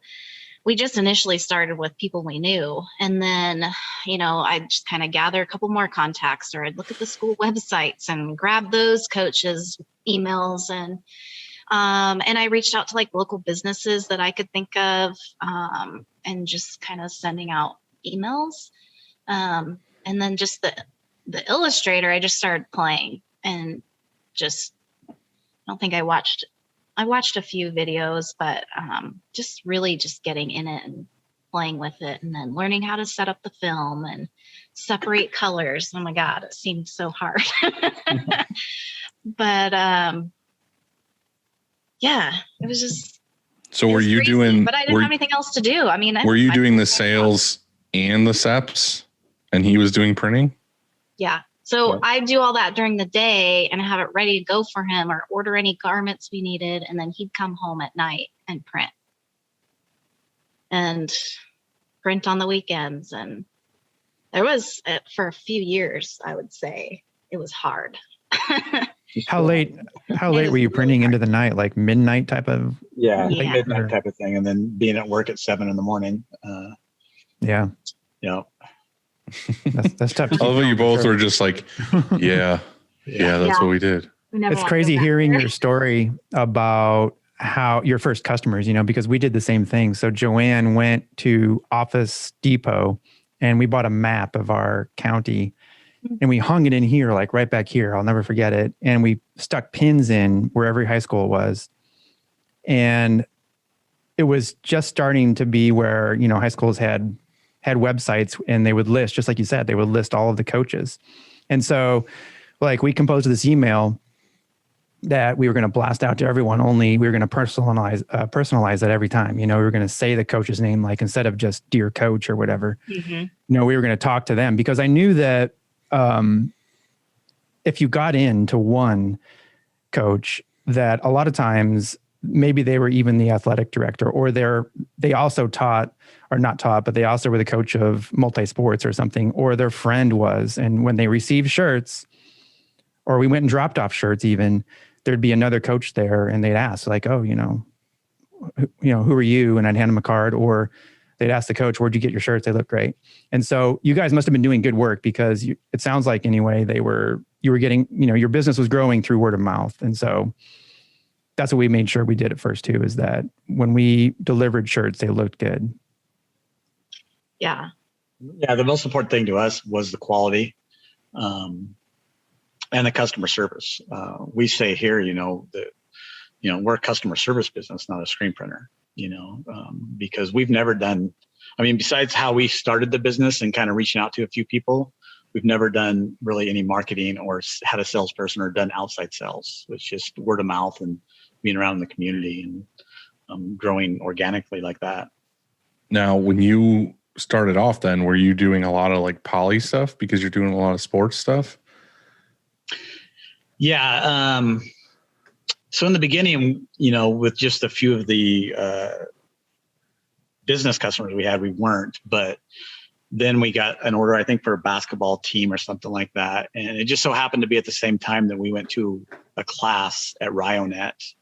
we just initially started with people we knew. And then, I'd just kind of gather a couple more contacts, or I'd look at the school websites and grab those coaches' emails. And And I reached out to like local businesses that I could think of, and just kind of sending out emails. And then just the Illustrator, I just started playing and just, I don't think I watched a few videos, but just really just getting in it and playing with it, and then learning how to set up the film and separate colors. Oh my God, it seemed so hard. But yeah, it was just. So were you doing? But I didn't have anything else to do. I mean, were you doing the sales and the SEPs, and he was doing printing? Yeah. So I do all that during the day and have it ready to go for him, or order any garments we needed, and then he'd come home at night and print. And print on the weekends. And there was, for a few years, I would say it was hard. How late were you printing into the night? Like midnight type of? Yeah. Like midnight type of thing. And then being at work at 7 a.m. Yeah. Yeah. That's tough. I love how you both were just like, yeah, that's what we did. It's crazy hearing your story about how your first customers, because we did the same thing. So Joanne went to Office Depot and we bought a map of our county and we hung it in here, like right back here. I'll never forget it. And we stuck pins in where every high school was. And it was just starting to be where, high schools had websites, and they would list, just like you said, they would list all of the coaches. And so like we composed this email that we were going to blast out to everyone, only we were going to personalize it every time. We were going to say the coach's name, like instead of just dear coach or whatever, we were going to talk to them, because I knew that if you got into one coach, that a lot of times maybe they were even the athletic director, or they also taught, or not taught, but they also were the coach of multi-sports or something, or their friend was. And when they received shirts, or we went and dropped off shirts even, there'd be another coach there and they'd ask like, oh, who are you? And I'd hand them a card, or they'd ask the coach, where'd you get your shirts? They look great. And so you guys must've been doing good work, because it sounds like anyway, you were getting, your business was growing through word of mouth. And so that's what we made sure we did at first too, is that when we delivered shirts, they looked good. Yeah. Yeah. The most important thing to us was the quality, and the customer service. We say here, that, we're a customer service business, not a screen printer, because we've never done, besides how we started the business and kind of reaching out to a few people, we've never done really any marketing or had a salesperson or done outside sales. It's just word of mouth and being around in the community and growing organically like that. Now, when you started off then, were you doing a lot of like poly stuff because you're doing a lot of sports stuff? Yeah. So in the beginning, with just a few of the business customers we had, we weren't, but then we got an order, I think, for a basketball team or something like that. And it just so happened to be at the same time that we went to a class at RioNet,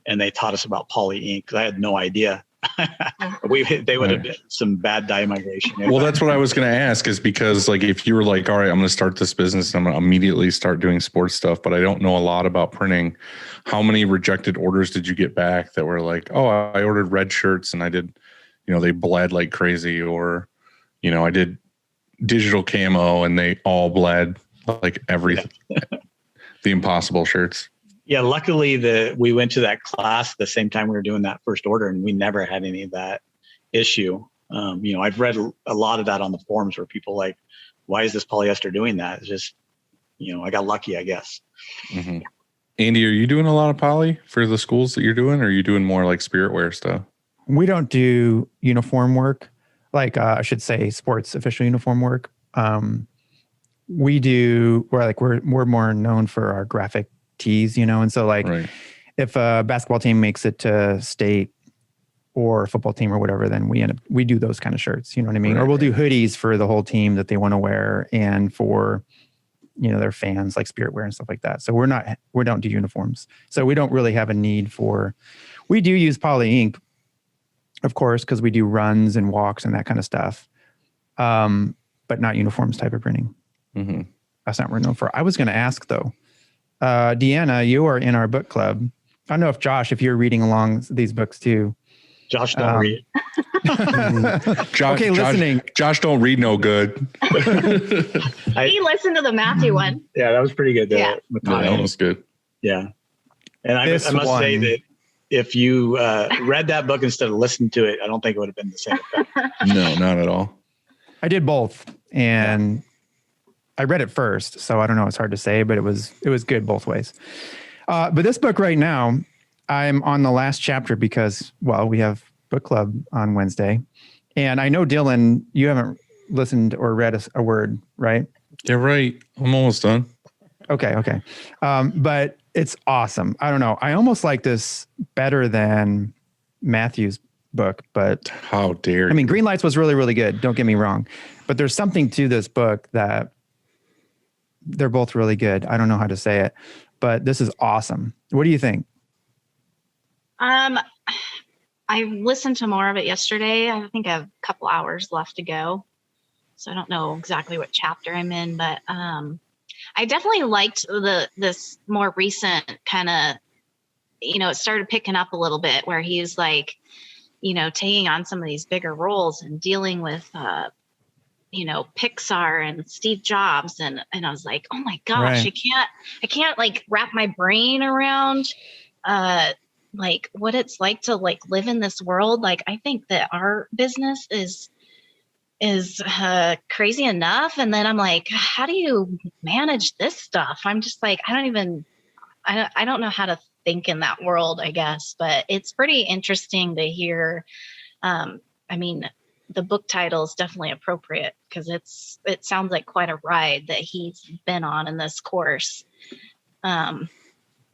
and they taught us about poly ink, because I had no idea. They would have been some bad dye migration. Well, that's what I was going to ask, is because like, if you were like, all right, I'm going to start this business and I'm going to immediately start doing sports stuff, but I don't know a lot about printing. How many rejected orders did you get back that were like, oh, I ordered red shirts and I did, they bled like crazy, or, I did digital camo and they all bled like everything, the Impossible shirts. Yeah, luckily we went to that class at the same time we were doing that first order, and we never had any of that issue. I've read a lot of that on the forums where people like, why is this polyester doing that? It's just, I got lucky, I guess. Mm-hmm. Andy, are you doing a lot of poly for the schools that you're doing, or are you doing more like spirit wear stuff? We don't do uniform work, like I should say sports official uniform work. We're more known for our graphic tees, and so like if a basketball team makes it to state, or a football team or whatever, then we do those kind of shirts, you know what I mean? Or we'll do hoodies for the whole team that they want to wear, and for, their fans, like spirit wear and stuff like that. So we don't do uniforms. So we don't really have a need we do use poly ink, of course, because we do runs and walks and that kind of stuff. But not uniforms type of printing. Mm-hmm. That's not what we're known for. I was going to ask though, Deanna, you are in our book club. I don't know if Josh, if you're reading along these books too. Josh, don't read. Okay, listening. Josh don't read no good. He listened to the Matthew one. Yeah, that was pretty good. Yeah. That was good. Yeah. And I must say that if you read that book instead of listened to it, I don't think it would have been the same effect. No, not at all. I did both, and I read it first, so I don't know. It's hard to say, but it was good both ways. But this book right now, I'm on the last chapter because, well, we have book club on Wednesday, and I know Dylan, you haven't listened or read a word, right? Yeah, right. I'm almost done. Okay. But it's awesome. I don't know. I almost like this better than Matthew's book, but how dare you? I mean, Green Lights was really, really good. Don't get me wrong, but there's something to this book that they're both really good. I don't know how to say it, but this is awesome. What do you think? I listened to more of it yesterday. I think I have a couple hours left to go, so I don't know exactly what chapter I'm in, but I definitely liked this more recent kind of, it started picking up a little bit where he's like, taking on some of these bigger roles and dealing with, Pixar and Steve Jobs. And I was like, oh my gosh, right. I can't like wrap my brain around, like what it's like to like live in this world. Like, I think that our business is crazy enough. And then I'm like, how do you manage this stuff? I'm just like, I don't know how to think in that world, I guess, but it's pretty interesting to hear. I mean, the book title is definitely appropriate because it sounds like quite a ride that he's been on in this course.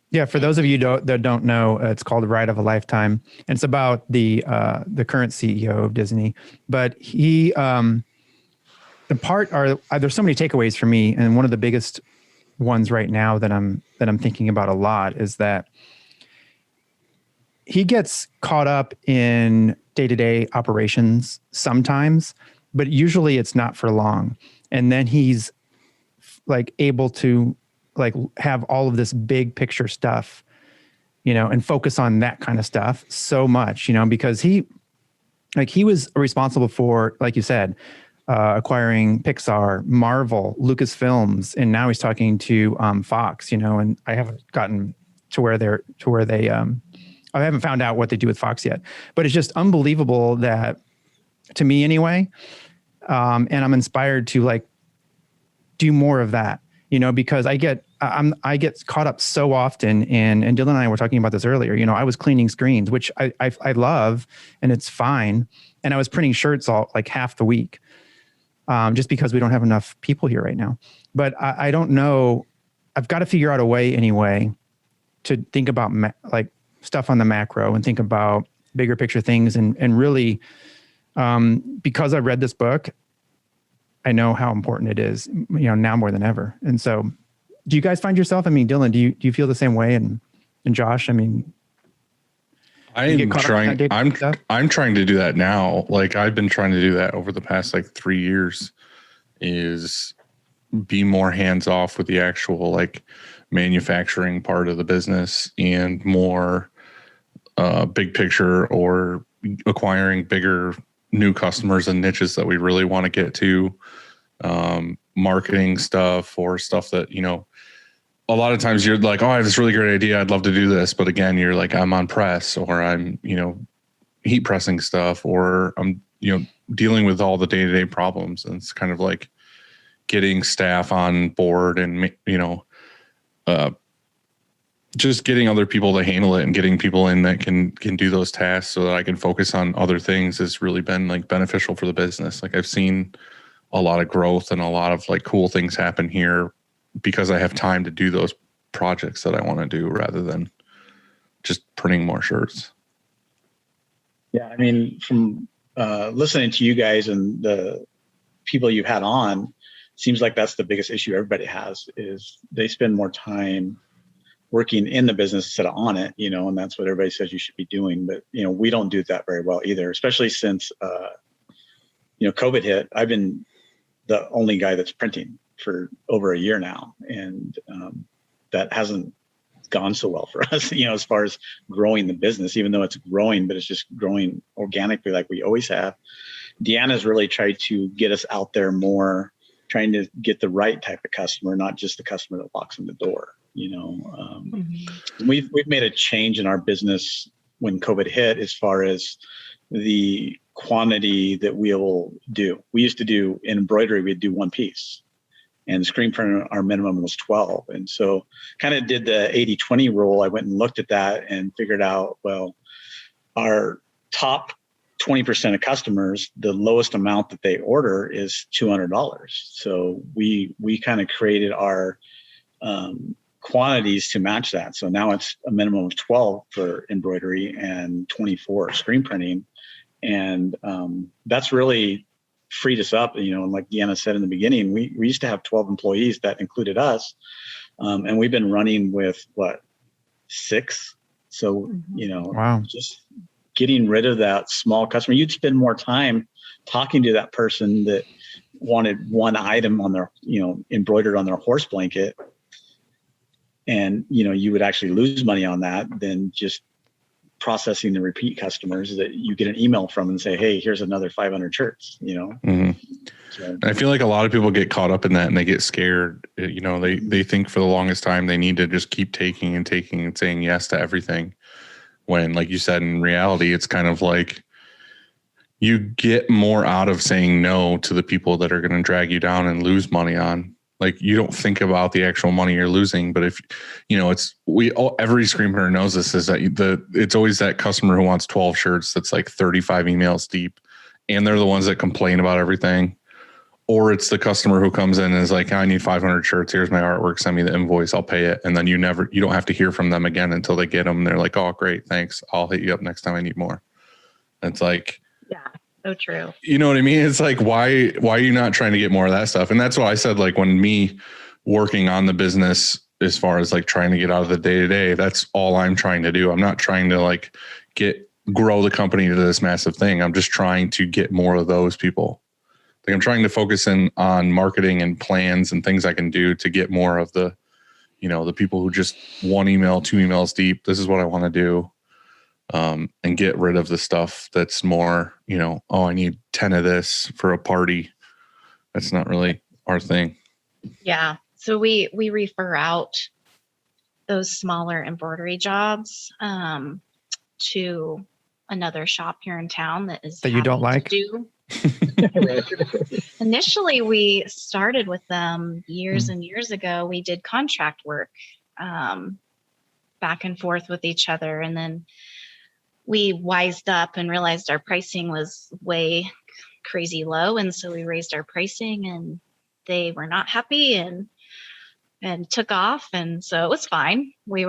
Yeah, for those of you that don't know, it's called Ride of a Lifetime. And it's about the current CEO of Disney. But he, there's so many takeaways for me, and one of the biggest ones right now that I'm thinking about a lot is that he gets caught up in day-to-day operations sometimes, but usually it's not for long. And then he's like able to like have all of this big picture stuff, and focus on that kind of stuff so much, because he was responsible for, like you said, acquiring Pixar, Marvel, Lucasfilms, and now he's talking to Fox, and I haven't gotten to where they I haven't found out what they do with Fox yet, but it's just unbelievable that, to me anyway, and I'm inspired to like do more of that, because I get caught up so often and Dylan and I were talking about this earlier. I was cleaning screens, which I love, and it's fine. And I was printing shirts all like half the week, just because we don't have enough people here right now. But I don't know. I've got to figure out a way anyway to think about like stuff on the macro and think about bigger picture things. And really, because I read this book, I know how important it is, now more than ever. And so, do you guys find yourself? I mean, Dylan, do you feel the same way? And Josh, I mean, I'm trying to do that now. Like, I've been trying to do that over the past like 3 years, is be more hands off with the actual like manufacturing part of the business and more big picture, or acquiring bigger new customers and niches that we really want to get to, marketing stuff or stuff that, a lot of times you're like, oh, I have this really great idea, I'd love to do this. But again, you're like, I'm on press, or I'm, heat pressing stuff, or I'm, dealing with all the day-to-day problems. And it's kind of like getting staff on board and, just getting other people to handle it and getting people in that can do those tasks so that I can focus on other things has really been like beneficial for the business. Like, I've seen a lot of growth and a lot of like cool things happen here because I have time to do those projects that I want to do rather than just printing more shirts. Yeah. I mean, from listening to you guys and the people you've had on, seems like that's the biggest issue everybody has, is they spend more time working in the business instead of on it, and that's what everybody says you should be doing. But, we don't do that very well either, especially since, COVID hit. I've been the only guy that's printing for over a year now. And that hasn't gone so well for us, as far as growing the business, even though it's growing, but it's just growing organically like we always have. Deanna's really tried to get us out there more, trying to get the right type of customer, not just the customer that walks in the door. We've made a change in our business when COVID hit, as far as the quantity that we'll do. We used to do in embroidery, we'd do one piece. And screen print, our minimum was 12. And so kind of did the 80-20 rule. I went and looked at that and figured out, well, our top 20% of customers, the lowest amount that they order is $200. So we kind of created our quantities to match that. So now it's a minimum of 12 for embroidery and 24 screen printing. And that's really freed us up. And like Deanna said in the beginning, we used to have 12 employees that included us. And we've been running with 6. So, wow. Just getting rid of that small customer. You'd spend more time talking to that person that wanted one item on their, embroidered on their horse blanket. And, you would actually lose money on that than just processing the repeat customers that you get an email from and say, hey, here's another 500 shirts, Mm-hmm. So, I feel like a lot of people get caught up in that and they get scared. They think for the longest time they need to just keep taking and saying yes to everything. When, like you said, in reality, it's kind of like you get more out of saying no to the people that are going to drag you down and lose money on. Like, you don't think about the actual money you're losing, but if every screen printer knows this, is that it's always that customer who wants 12 shirts that's like 35 emails deep, and they're the ones that complain about everything. Or it's the customer who comes in and is like, I need 500 shirts. Here's my artwork. Send me the invoice. I'll pay it. And then you don't have to hear from them again until they get them. They're like, oh, great. Thanks. I'll hit you up next time I need more. And it's like, Yeah, so true. You know what I mean? It's like, why are you not trying to get more of that stuff? And that's what I said, like, when me working on the business, as far as like trying to get out of the day to day, that's all I'm trying to do. I'm not trying to like grow the company to this massive thing. I'm just trying to get more of those people. Like, I'm trying to focus in on marketing and plans and things I can do to get more of the, the people who just 1 email, 2 emails deep. This is what I want to do. And get rid of the stuff that's more, I need 10 of this for a party. That's not really our thing. Yeah. So we refer out those smaller embroidery jobs to another shop here in town that you don't like. Initially, we started with them years and years ago. We did contract work back and forth with each other, and then we wised up and realized our pricing was way crazy low, and so we raised our pricing, and they were not happy and took off, and so it was fine. We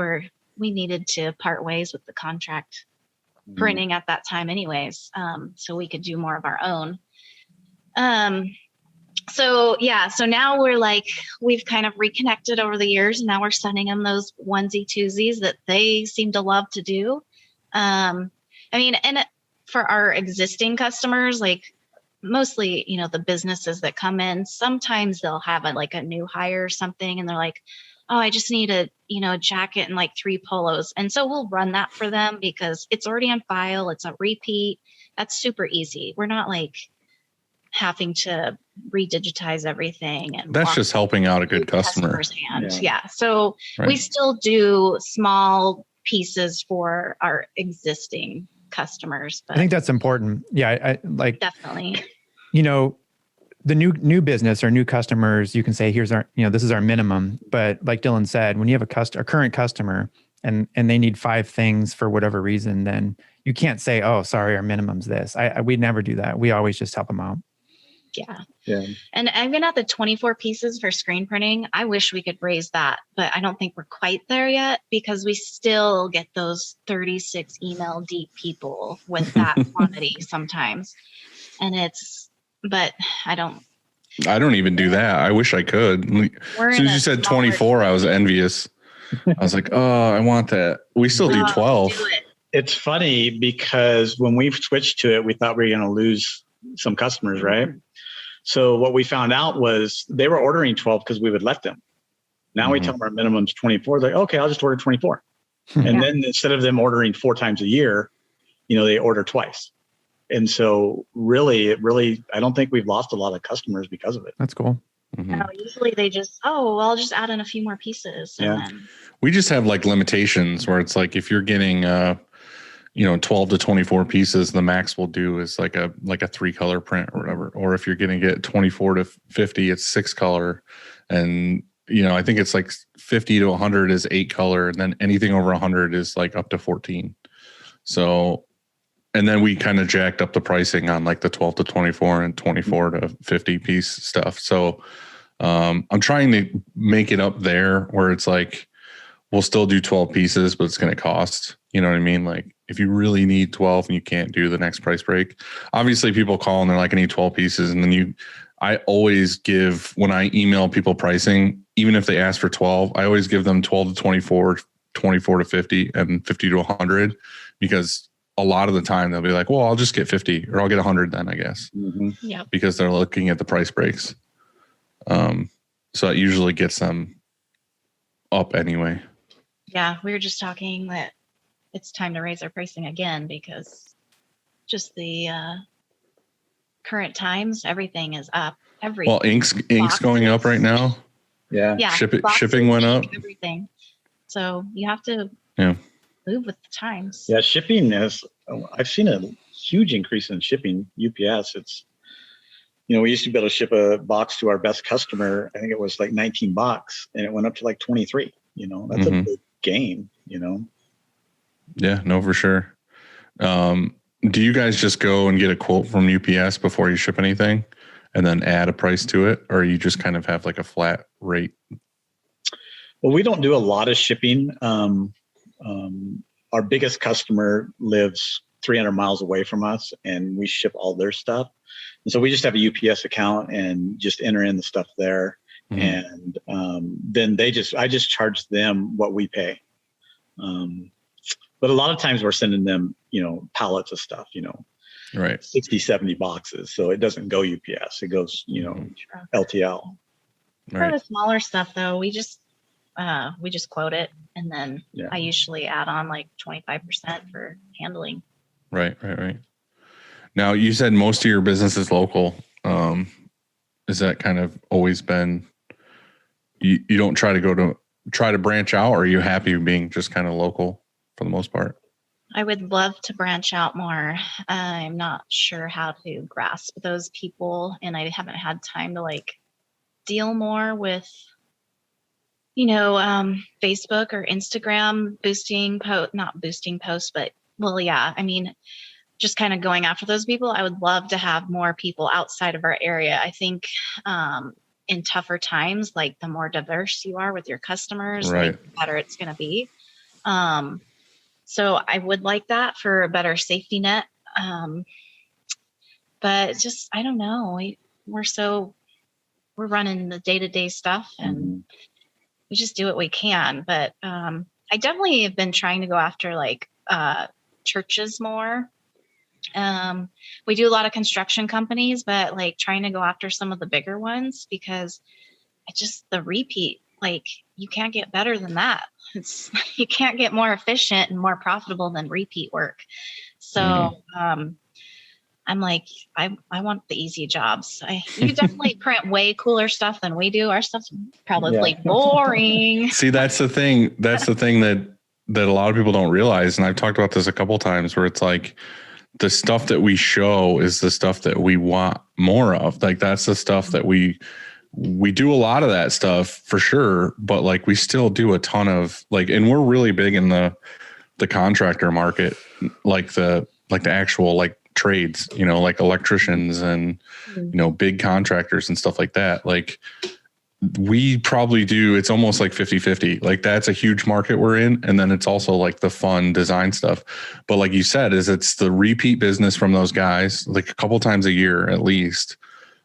needed to part ways with the contract printing at that time anyways, so we could do more of our own. So now we've kind of reconnected over the years, and now we're sending them those onesie twosies that they seem to love to do. And for our existing customers, like mostly, the businesses that come in, sometimes they'll have a new hire or something, and they're like, oh, I just need a jacket and like 3 polos. And so we'll run that for them because it's already on file. It's a repeat. That's super easy. We're not like having to redigitize everything. And that's just helping out a good customer. Yeah. So we still do small pieces for our existing customers. But I think that's important. Yeah. I definitely, the new business or new customers, you can say, here's our, this is our minimum. But like Dylan said, when you have a current customer and they need 5 things for whatever reason, then you can't say, oh, sorry, our minimum's this. We'd never do that. We always just help them out. Yeah. And even at the 24 pieces for screen printing, I wish we could raise that, but I don't think we're quite there yet because we still get those 36 email deep people with that quantity sometimes. And but I don't even do that. I wish I could. As soon as you said 24, I was envious. I was like, oh, I want that. We still do 12. Do it. It's funny because when we switched to it, we thought we were going to lose some customers, right? So what we found out was they were ordering 12 because we would let them. Now we tell them our minimum's 24. They're like, okay, I'll just order 24. And then instead of them ordering 4 times a year, they order twice. And so really, I don't think we've lost a lot of customers because of it. That's cool. No, usually they just, I'll just add in a few more pieces. And then We just have like limitations where it's like, if you're getting, 12 to 24 pieces, the max we'll do is like a 3-color print or whatever. Or if you're going to get 24 to 50, it's 6-color. And, I think it's like 50 to 100 is 8-color. And then anything over 100 is like up to 14. So, and then we kind of jacked up the pricing on like the 12 to 24 and 24 to 50 piece stuff. So I'm trying to make it up there where it's like, we'll still do 12 pieces, but it's going to cost, you know what I mean? Like if you really need 12 and you can't do the next price break, obviously people call and they're like, I need 12 pieces. And then I always give, when I email people pricing, even if they ask for 12, I always give them 12 to 24, 24 to 50 and 50 to 100, because a lot of the time they'll be like, well, I'll just get 50 or I'll get 100 then, I guess. Yeah. Because they're looking at the price breaks. So it usually gets them up anyway. Yeah, we were just talking that it's time to raise our pricing again because just the current times, everying is up. Well, ink's going up right now. Yeah. Yeah. Shipping went up. Everything. So you have to move with the times. Yeah, shipping I've seen a huge increase in shipping. UPS, it's, we used to be able to ship a box to our best customer. I think it was like 19 bucks and it went up to like 23, that's a big gain, Yeah, no, for sure. Do you guys just go and get a quote from UPS before you ship anything and then add a price to it? Or you just kind of have like a flat rate? Well, we don't do a lot of shipping. Our biggest customer lives 300 miles away from us and we ship all their stuff. And so we just have a UPS account and just enter in the stuff there. And then I just charge them what we pay. But a lot of times we're sending them, pallets of stuff, right, 60, 70 boxes. So it doesn't go UPS. It goes, LTL. For the smaller stuff though, we just quote it and then I usually add on like 25% for handling. Right. Now you said most of your business is local. Is that kind of always been, you don't try to branch out, or are you happy being just kind of local for the most part? I would love to branch out more. I'm not sure how to grasp those people and I haven't had time to like deal more with, Facebook or Instagram not boosting posts, but just kind of going after those people. I would love to have more people outside of our area. I think in tougher times, like the more diverse you are with your customers, right, like, the better it's going to be. So I would like that for a better safety net. But just, I don't know. We're running the day-to-day stuff and we just do what we can. But I definitely have been trying to go after like churches more. We do a lot of construction companies, but like trying to go after some of the bigger ones because the repeat, like you can't get better than that. You can't get more efficient and more profitable than repeat work. So I'm like, I want the easy jobs. You definitely print way cooler stuff than we do. Our stuff's probably boring. See, that's the thing. That's the thing that a lot of people don't realize. And I've talked about this a couple of times where it's like the stuff that we show is the stuff that we want more of. Like that's the stuff that we do a lot of that stuff for sure. But like we still do a ton of like, and we're really big in the contractor market, like the actual like trades, like electricians and, big contractors and stuff like that. Like we probably do, it's almost like 50-50. Like that's a huge market we're in. And then it's also like the fun design stuff. But like you said, it's the repeat business from those guys, like a couple times a year at least.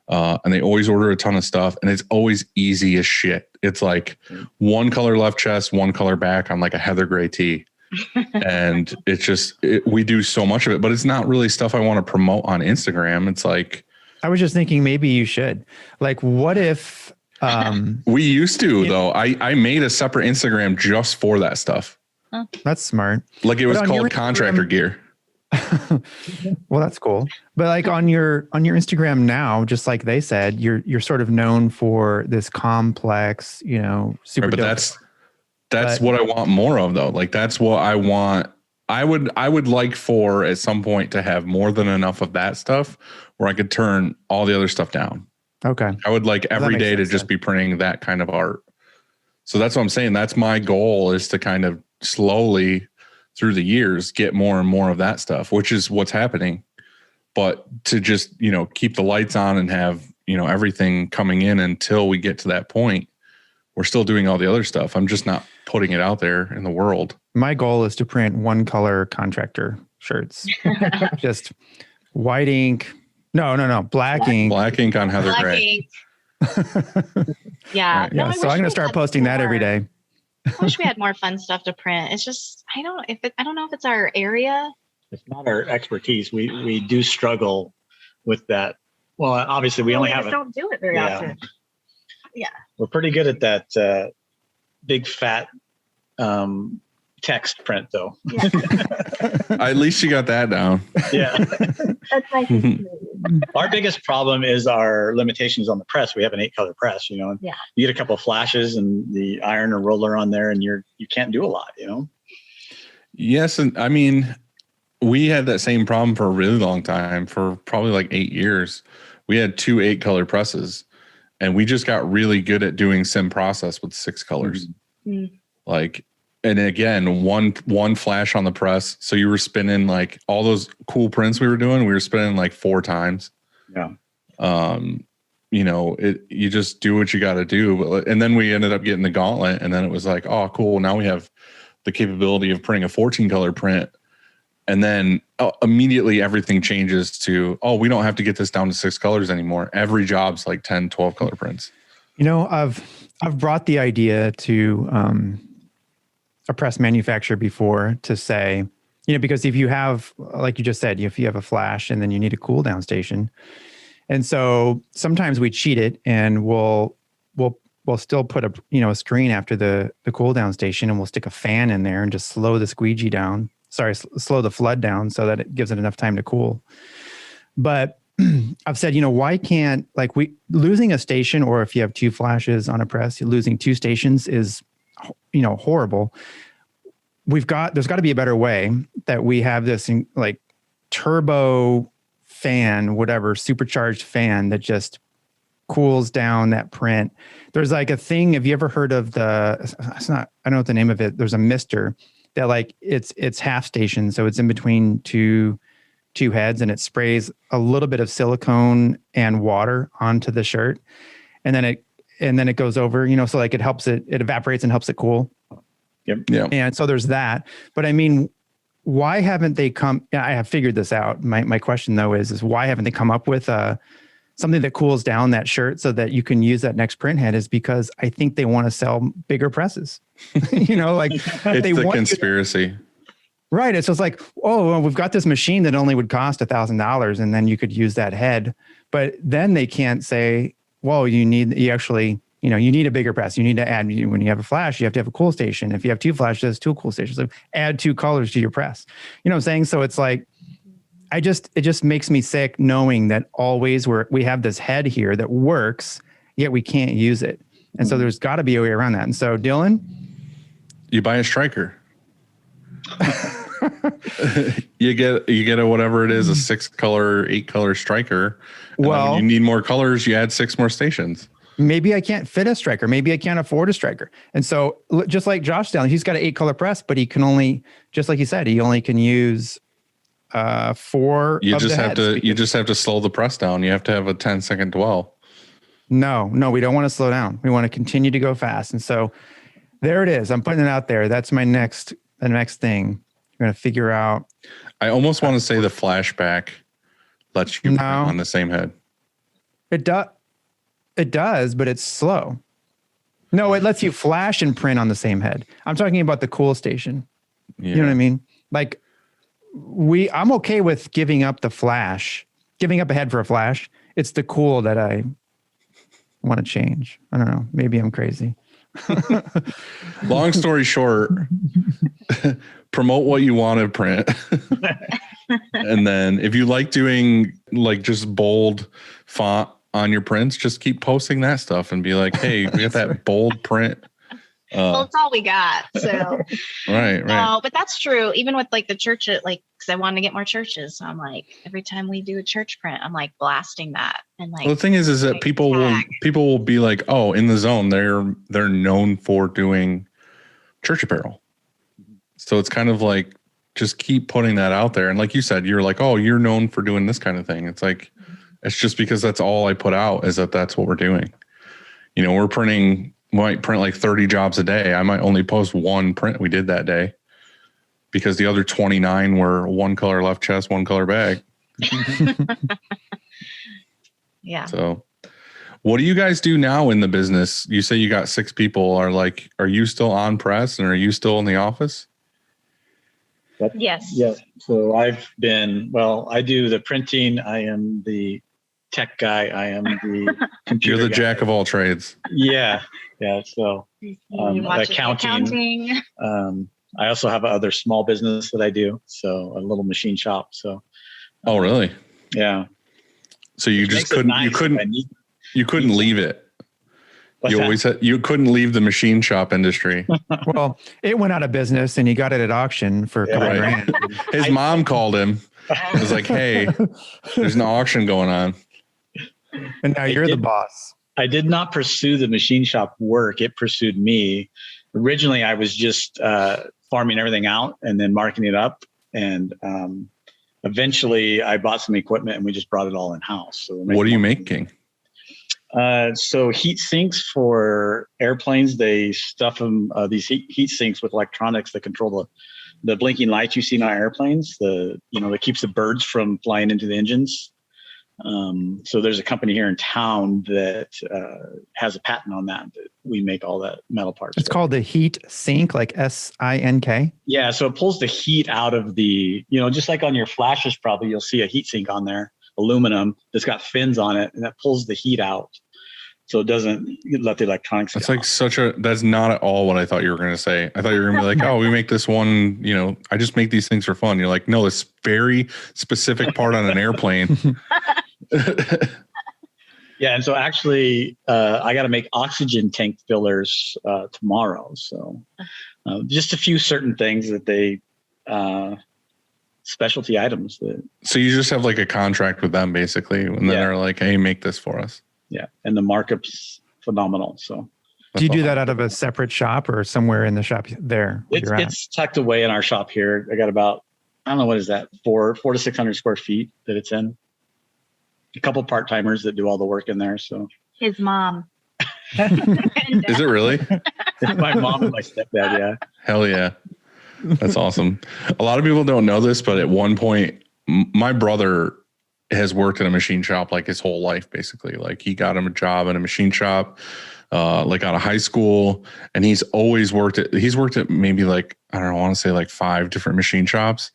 And they always order a ton of stuff and it's always easy as shit. It's like one color left chest, one color back on like a heather gray tee. And it's just, we do so much of it, but it's not really stuff I want to promote on Instagram. It's like, I was just thinking maybe you should. Like, what if We used to though. I made a separate Instagram just for that stuff. That's smart. Like it was called Contractor Gear. Well, that's cool. But like on your Instagram now, just like they said, you're sort of known for this complex, super. Right, but that's what I want more of though. Like that's what I want. I would like for at some point to have more than enough of that stuff where I could turn all the other stuff down. Okay. I would like every day to just be printing that kind of art. So that's what I'm saying. That's my goal, is to kind of slowly through the years get more and more of that stuff, which is what's happening. But to just, keep the lights on and have, everything coming in until we get to that point, we're still doing all the other stuff. I'm just not putting it out there in the world. My goal is to print one color contractor shirts. Just white ink. No. Black ink. Black ink on Heather Gray. Yeah. Right. No, so I'm going to start posting that every day. I wish we had more fun stuff to print. It's just, I don't know if it's our area. It's not our expertise. We do struggle with that. Well, obviously we only don't do it very often. Yeah. We're pretty good at that big fat text print though. Yeah. At least you got that down. Yeah. That's nice. Our biggest problem is our limitations on the press. We have an 8-color press, and yeah. You get a couple of flashes and the iron or roller on there and you can't do a lot, Yes. And I mean, we had that same problem for a really long time, for probably like 8 years. We had 2 8-color presses and we just got really good at doing sim process with 6 colors. Mm-hmm. Like, and again, one flash on the press. So you were spinning like all those cool prints we were doing. We were spinning like 4 times. Yeah. You just do what you got to do. And then we ended up getting the gauntlet, and then it was like, oh, cool. Now we have the capability of printing a 14-color print. And then immediately everything changes to, oh, we don't have to get this down to 6 colors anymore. Every job's like 10, 12 color prints. I've brought the idea to a press manufacturer before to say, because if you have, like you just said, if you have a flash and then you need a cool down station. And so sometimes we cheat it and we'll still put a screen after the cool down station, and we'll stick a fan in there and just slow the squeegee down. Slow the flood down so that it gives it enough time to cool. But I've said, why can't, losing a station, or if you have 2 flashes on a press, losing 2 stations is, horrible. There's got to be a better way that we have this like turbo fan, whatever, supercharged fan that just cools down that print. There's like a thing. Have you ever heard of I don't know what the name of it. There's a mister that like it's half station. So it's in between two heads, and it sprays a little bit of silicone and water onto the shirt. And then it goes over, so like it evaporates and helps it cool. Yep. Yeah. And so there's that. But I mean, why haven't they I have figured this out. My question though is why haven't they come up with something that cools down that shirt so that you can use that next print head? Is because I think they want to sell bigger presses. Like it's a conspiracy. Right. It's just like, oh, well, we've got this machine that only would cost $1,000 and then you could use that head. But then they can't say, well, you need a bigger press. You need to add, when you have a flash, you have to have a cool station. If you have 2 flashes, 2 cool stations. So add 2 colors to your press. You know what I'm saying? So it's like, it just makes me sick knowing that always we have this head here that works, yet we can't use it. And so there's got to be a way around that. And so Dylan, you buy a striker. you get a whatever it is, a 6-color, 8-color striker. Well, when you need more colors, you add 6 more stations. Maybe I can't fit a striker. Maybe I can't afford a striker. And so just like Josh down, he's got an 8-color press, but he can only, just like he said, he only can use 4. You just have to slow the press down. You have to have a 10-second dwell. No, we don't want to slow down. We want to continue to go fast. And so there it is. I'm putting it out there. That's the next thing. We're going to figure out. I almost want to say the flashback lets you print on the same head. It does, but it's slow. No, it lets you flash and print on the same head. I'm talking about the cool station. Yeah. You know what I mean? Like I'm okay with giving up the flash, giving up a head for a flash. It's the cool that want to change. I don't know. Maybe I'm crazy. Long story short, promote what you want to print. And then if you like doing like just bold font on your prints, just keep posting that stuff and be like, hey, we got that bold print. Well, it's all we got. So right. No, but that's true. Even with like the church, like, because I wanted to get more churches. So I'm like, every time we do a church print, I'm like blasting that. And like, Well, the thing is that people will be like, oh, in the zone, they're known for doing church apparel. So it's kind of like, just keep putting that out there. And like you said, you're like, oh, you're known for doing this kind of thing. It's like, it's just because that's all I put out is that's what we're doing. You know, might print like 30 jobs a day. I might only post one print we did that day because the other 29 were one color left chest, one color bag. Yeah. So what do you guys do now in the business? You say you got 6 people. Are you still on press and are you still in the office? Yes. Yeah. So I do the printing. I am the tech guy. I am the computer You're the guy. jack of all trades. Yeah. So accounting. I also have other small business that I do. So a little machine shop. So. Oh, really? Yeah. So you just couldn't leave it. You couldn't leave the machine shop industry. Well, it went out of business and you got it at auction for a couple grand. His mom called him. It was like, hey, there's an auction going on. And now you're the boss. I did not pursue the machine shop work. It pursued me. Originally, I was just farming everything out and then marking it up. And eventually I bought some equipment and we just brought it all in house. So what are you making? So heat sinks for airplanes, they stuff them, these heat sinks with electronics that control the blinking lights you see in our airplanes, that keeps the birds from flying into the engines. So there's a company here in town that has a patent on that we make all that metal parts. It's called the heat sink, like SINK. Yeah. So it pulls the heat out of the, just like on your flashes, probably you'll see a heat sink on there, aluminum that's got fins on it, and that pulls the heat out. So it doesn't let the electronics. That's like that's not at all what I thought you were going to say. I thought you were going to be like, oh, we make this one, I just make these things for fun. You're like, no, this very specific part on an airplane. Yeah. And so actually I got to make oxygen tank fillers tomorrow. So just a few certain things that they, specialty items. So you just have like a contract with them basically. And then they're like, hey, make this for us. Yeah. And the markup's phenomenal. So do you do that out of a separate shop or somewhere in the shop there? It's tucked away in our shop here. I got about, I don't know, what is that? 400 to 600 square feet that it's in. A couple part-timers that do all the work in there. So his mom. Is it really? My mom and my stepdad. Yeah. Hell yeah. That's awesome. A lot of people don't know this, but at one point, my brother has worked in a machine shop like his whole life, basically. Like he got him a job in a machine shop, like out of high school. And he's worked at maybe like, I don't know, I want to say like 5 different machine shops.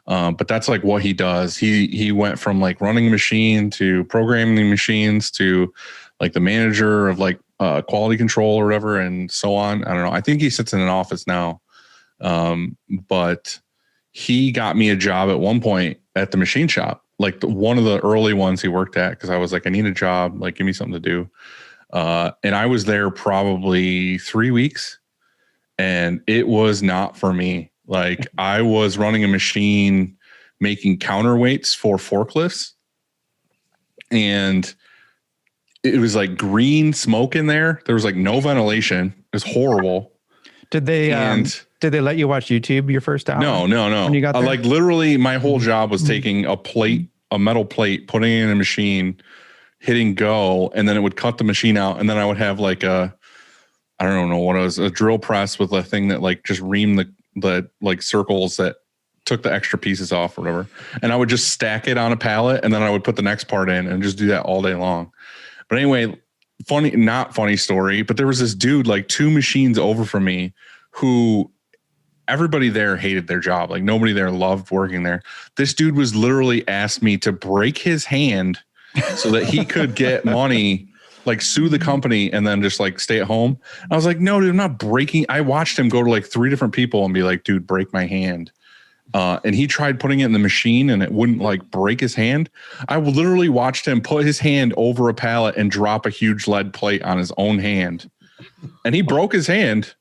But that's like what he does. He went from like running a machine to programming machines to like the manager of like quality control or whatever and so on. I don't know. I think he sits in an office now. But he got me a job at one point at the machine shop, like one of the early ones he worked at. Cause I was like, I need a job, like give me something to do. And I was there probably 3 weeks and it was not for me. Like I was running a machine making counterweights for forklifts and it was like green smoke in there. There was like no ventilation. It was horrible. Did they let you watch YouTube your first hour? No. When you got there? Like literally my whole job was taking a metal plate, putting it in a machine, hitting go, and then it would cut the machine out. And then I would have like I don't know what it was, a drill press with a thing that like just reamed the like circles that took the extra pieces off or whatever. And I would just stack it on a pallet and then I would put the next part in and just do that all day long. But anyway, not funny story, but there was this dude like 2 machines over from me who everybody there hated their job. Like nobody there loved working there. This dude was literally asked me to break his hand so that he could get money like sue the company and then just like stay at home. I was like, no, dude, I'm not breaking. I watched him go to like 3 different people and be like, dude, break my hand. And he tried putting it in the machine and it wouldn't like break his hand. I literally watched him put his hand over a pallet and drop a huge lead plate on his own hand. And he broke his hand.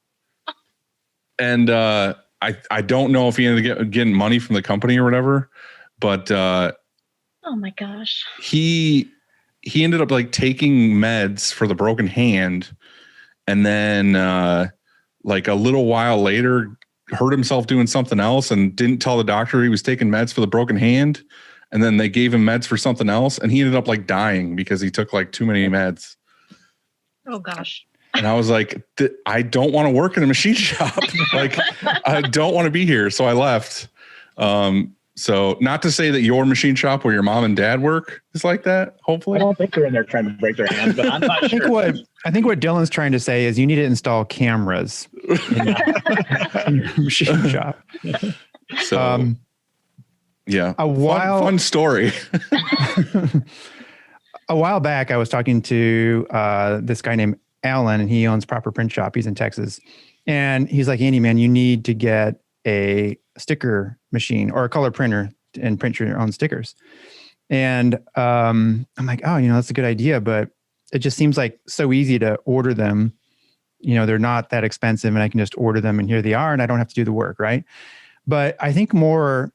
And I don't know if he ended up getting money from the company or whatever, but Oh my gosh. he ended up like taking meds for the broken hand, and then like a little while later hurt himself doing something else and didn't tell the doctor he was taking meds for the broken hand, and then they gave him meds for something else, and he ended up like dying because he took like too many meds. Oh gosh. And I was like, I don't want to work in a machine shop. Like, I don't want to be here. So I left. So not to say that your machine shop where your mom and dad work is like that, hopefully. I don't think they're in there trying to break their hands, but I'm not I think sure. I think what Dylan's trying to say is you need to install cameras in your machine shop. So yeah, fun story. A while back, I was talking to this guy named Alan, and he owns Proper Print Shop. He's in Texas. And he's like, Andy, man, you need to get a sticker machine or a color printer and print your own stickers. And I'm like, oh, that's a good idea, but it just seems like so easy to order them. They're not that expensive and I can just order them and here they are and I don't have to do the work, right? But I think I've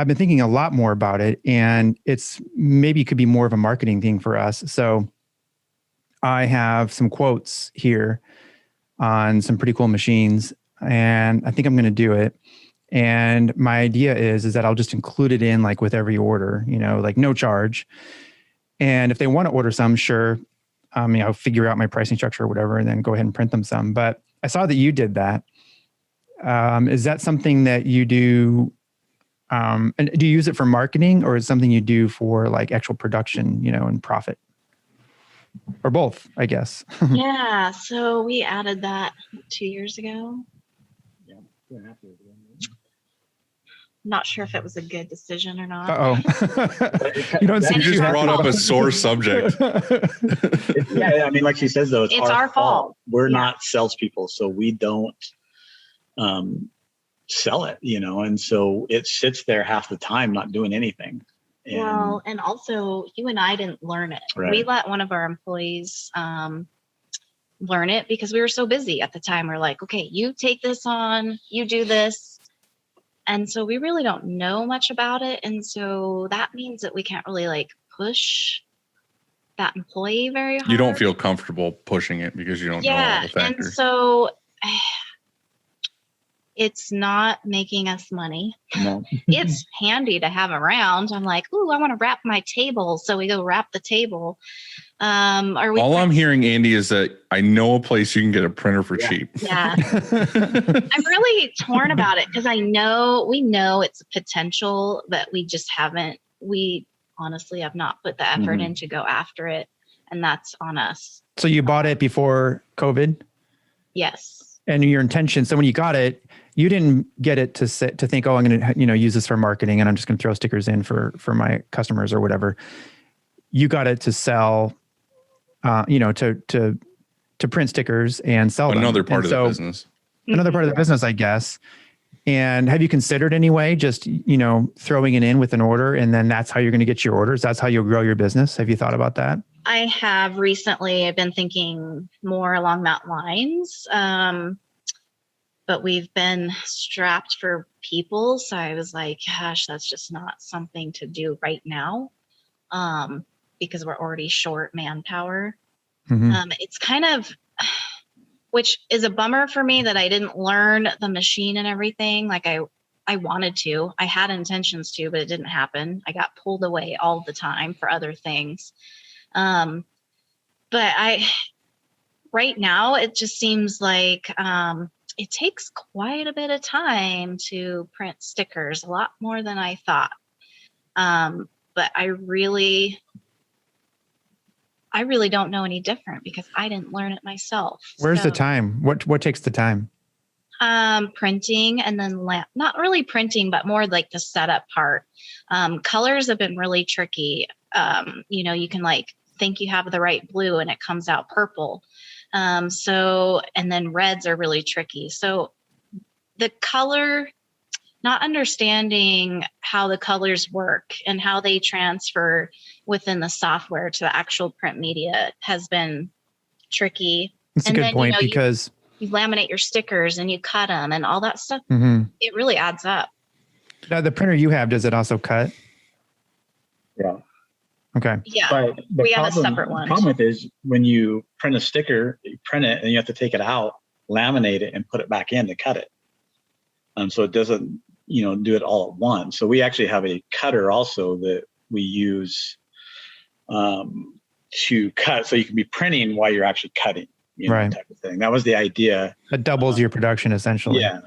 been thinking a lot more about it, and it could be more of a marketing thing for us. So I have some quotes here on some pretty cool machines, and I think I'm going to do it. And my idea is that I'll just include it in like with every order, like no charge. And if they want to order some, sure. I'll figure out my pricing structure or whatever, and then go ahead and print them some. But I saw that you did that. Is that something that you do? And do you use it for marketing, or is it something you do for like actual production, and profit? Or both, I guess. Yeah. So we added that 2 years ago. Yeah, 2.5 years ago. Not sure if it was a good decision or not. Uh-oh. You don't You seem just too happy. brought up a sore subject. Yeah, I mean, like she says, though, It's our fault. We're Yeah. not salespeople, so we don't sell it, and so it sits there half the time not doing anything. And Well, and also you and I didn't learn it. Right. We let one of our employees learn it because we were so busy at the time. We're like, okay, you take this on, you do this. And so we really don't know much about it. And so that means that we can't really like push that employee very hard. You don't feel comfortable pushing it because you don't know all the and factors. so it's not making us money. no. It's handy to have around. I'm like, ooh, I want to wrap my table. So we go wrap the table. All I'm hearing, Andy, is that I know a place you can get a printer for cheap. Yeah. I'm really torn about it because we know it's a potential, but we honestly have not put the effort in to go after it. And that's on us. So you bought it before COVID? Yes. And your intention, so when you got it, you didn't get it to think, oh, I'm going to, use this for marketing and I'm just going to throw stickers in for my customers or whatever. You got it to sell, to print stickers and sell them. Another part of the business. Another part of the business, I guess. And have you considered anyway, just, throwing it in with an order and then that's how you're going to get your orders? That's how you'll grow your business. Have you thought about that? I have recently. I've been thinking more along that lines. But we've been strapped for people. So I was like, gosh, that's just not something to do right now. Because we're already short manpower. Mm-hmm. It's kind of, which is a bummer for me that I didn't learn the machine and everything. Like I wanted to, I had intentions to, but it didn't happen. I got pulled away all the time for other things. But right now it just seems like, it takes quite a bit of time to print stickers, a lot more than I thought. But I really don't know any different because I didn't learn it myself. Where's the time? What takes the time? Printing and then not really printing, but more like the setup part. Colors have been really tricky. You can like think you have the right blue and it comes out purple. And then reds are really tricky. So the color, not understanding how the colors work and how they transfer within the software to the actual print media has been tricky. That's a good point, because you laminate your stickers and you cut them and all that stuff. It really adds up. Now, the printer you have, does it also cut? Yeah. Okay. Yeah. But We have a separate one. The problem with it is when you print a sticker, you print it and you have to take it out, laminate it, and put it back in to cut it. So it doesn't, do it all at once. So we actually have a cutter also that we use to cut, so you can be printing while you're actually cutting, right, type of thing. That was the idea. That doubles your production essentially. Yeah.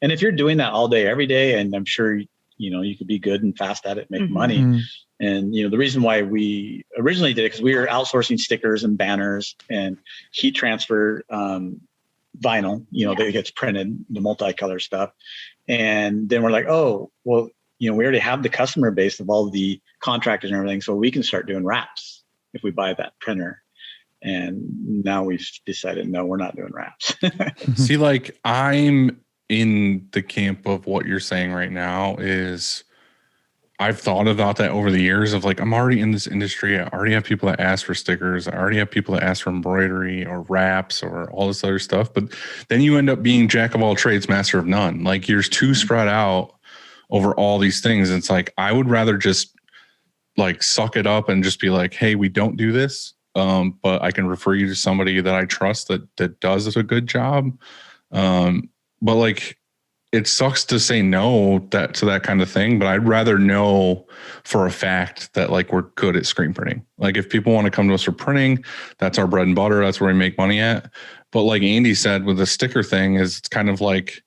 And if you're doing that all day, every day, and I'm sure, you could be good and fast at it, make money. And, the reason why we originally did it, because we were outsourcing stickers and banners and heat transfer vinyl, that gets printed, the multicolor stuff. And then we're like, oh, well, we already have the customer base of all the contractors and everything. So we can start doing wraps if we buy that printer. And now we've decided, no, we're not doing wraps. See, like, I'm in the camp of what you're saying right now is I've thought about that over the years of like, I'm already in this industry. I already have people that ask for stickers. I already have people that ask for embroidery or wraps or all this other stuff. But then you end up being jack of all trades, master of none. Like, you're too spread out over all these things. It's like, I would rather just like suck it up and just be like, hey, we don't do this. But I can refer you to somebody that I trust that does a good job. But like, it sucks to say no to that kind of thing, but I'd rather know for a fact that like we're good at screen printing. Like, if people want to come to us for printing, that's our bread and butter. That's where we make money at. But like Andy said, with the sticker thing, is it's kind of like,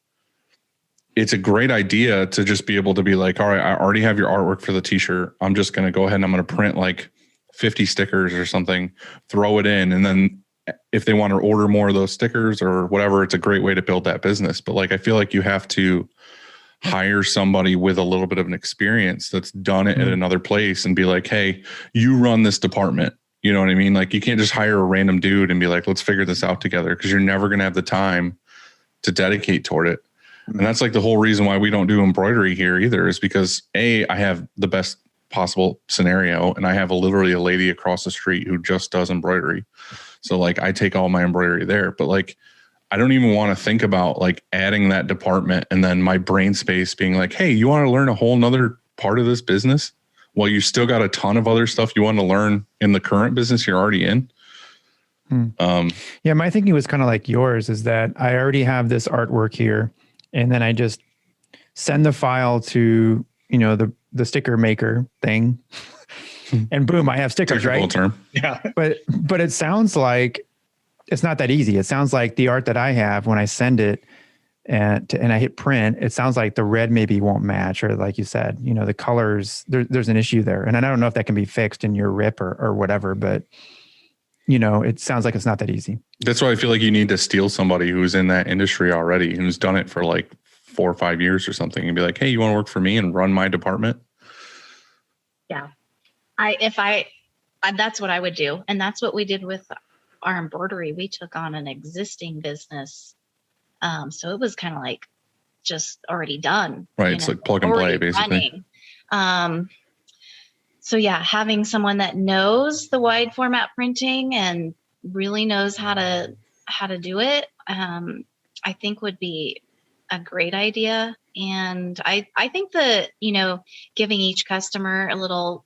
it's a great idea to just be able to be like, all right, I already have your artwork for the t-shirt. I'm just going to go ahead and I'm going to print like 50 stickers or something, throw it in. And then if they want to order more of those stickers or whatever, it's a great way to build that business. But like, I feel like you have to hire somebody with a little bit of an experience that's done it at another place and be like, hey, you run this department. You know what I mean? Like, you can't just hire a random dude and be like, let's figure this out together, because you're never going to have the time to dedicate toward it. And that's like the whole reason why we don't do embroidery here either, is because I have the best possible scenario, and I have literally a lady across the street who just does embroidery. So like, I take all my embroidery there, but like, I don't even want to think about like adding that department and then my brain space being like, hey, you want to learn a whole nother part of this business? Well, you still got a ton of other stuff you want to learn in the current business you're already in. Yeah. My thinking was kind of like yours, is that I already have this artwork here, and then I just send the file to, the sticker maker thing. And boom, I have stickers, Technical right? term. Yeah. But it sounds like it's not that easy. It sounds like the art that I have, when I send it and I hit print, it sounds like the red maybe won't match, or like you said, the colors, there's an issue there. And I don't know if that can be fixed in your RIP or whatever, but it sounds like it's not that easy. That's why I feel like you need to steal somebody who's in that industry already, who's done it for like 4 or 5 years or something, and be like, hey, you want to work for me and run my department? Yeah. That's what I would do. And that's what we did with our embroidery. We took on an existing business. So it was kind of like just already done. Right. It's like plug and play, basically. So yeah, having someone that knows the wide format printing and really knows how to do it, I think would be a great idea. And I think that, giving each customer a little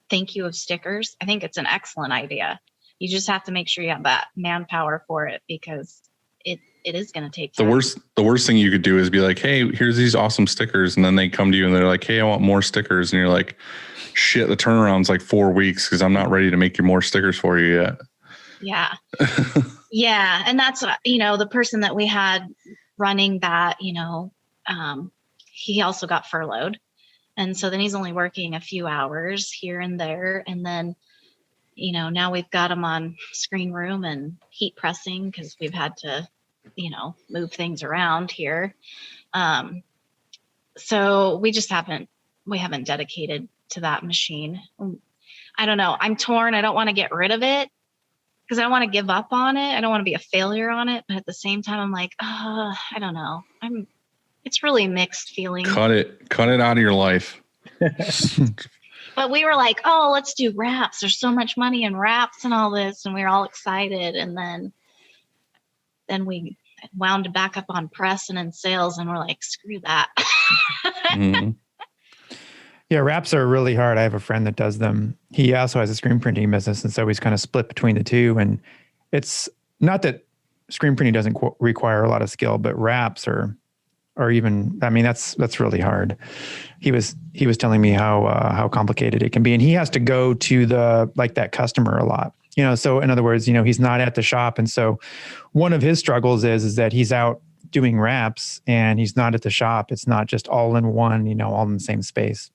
thank you of stickers, I think it's an excellent idea. You just have to make sure you have that manpower for it, because it is going to take time. The worst thing you could do is be like, hey, here's these awesome stickers. And then they come to you and they're like, hey, I want more stickers. And you're like, shit, the turnaround's like 4 weeks because I'm not ready to make you more stickers for you yet. Yeah. Yeah. And that's, the person that we had running that, he also got furloughed. And so then he's only working a few hours here and there. And then, now we've got him on screen room and heat pressing because we've had to, move things around here. So we haven't dedicated to that machine. I don't know. I'm torn. I don't want to get rid of it because I don't want to give up on it. I don't want to be a failure on it. But at the same time, I'm like, I don't know. It's really mixed feelings. Cut it out of your life. But we were like, oh, let's do wraps. There's so much money in wraps and all this. And we were all excited. And then we wound back up on press and in sales. And we're like, screw that. Mm-hmm. Yeah, wraps are really hard. I have a friend that does them. He also has a screen printing business. And so he's kind of split between the two. And it's not that screen printing doesn't require a lot of skill, but wraps are even, I mean, that's really hard. He was telling me how complicated it can be. And he has to go to that customer a lot, so in other words, he's not at the shop. And so one of his struggles is that he's out doing wraps and he's not at the shop. It's not just all in one, all in the same space.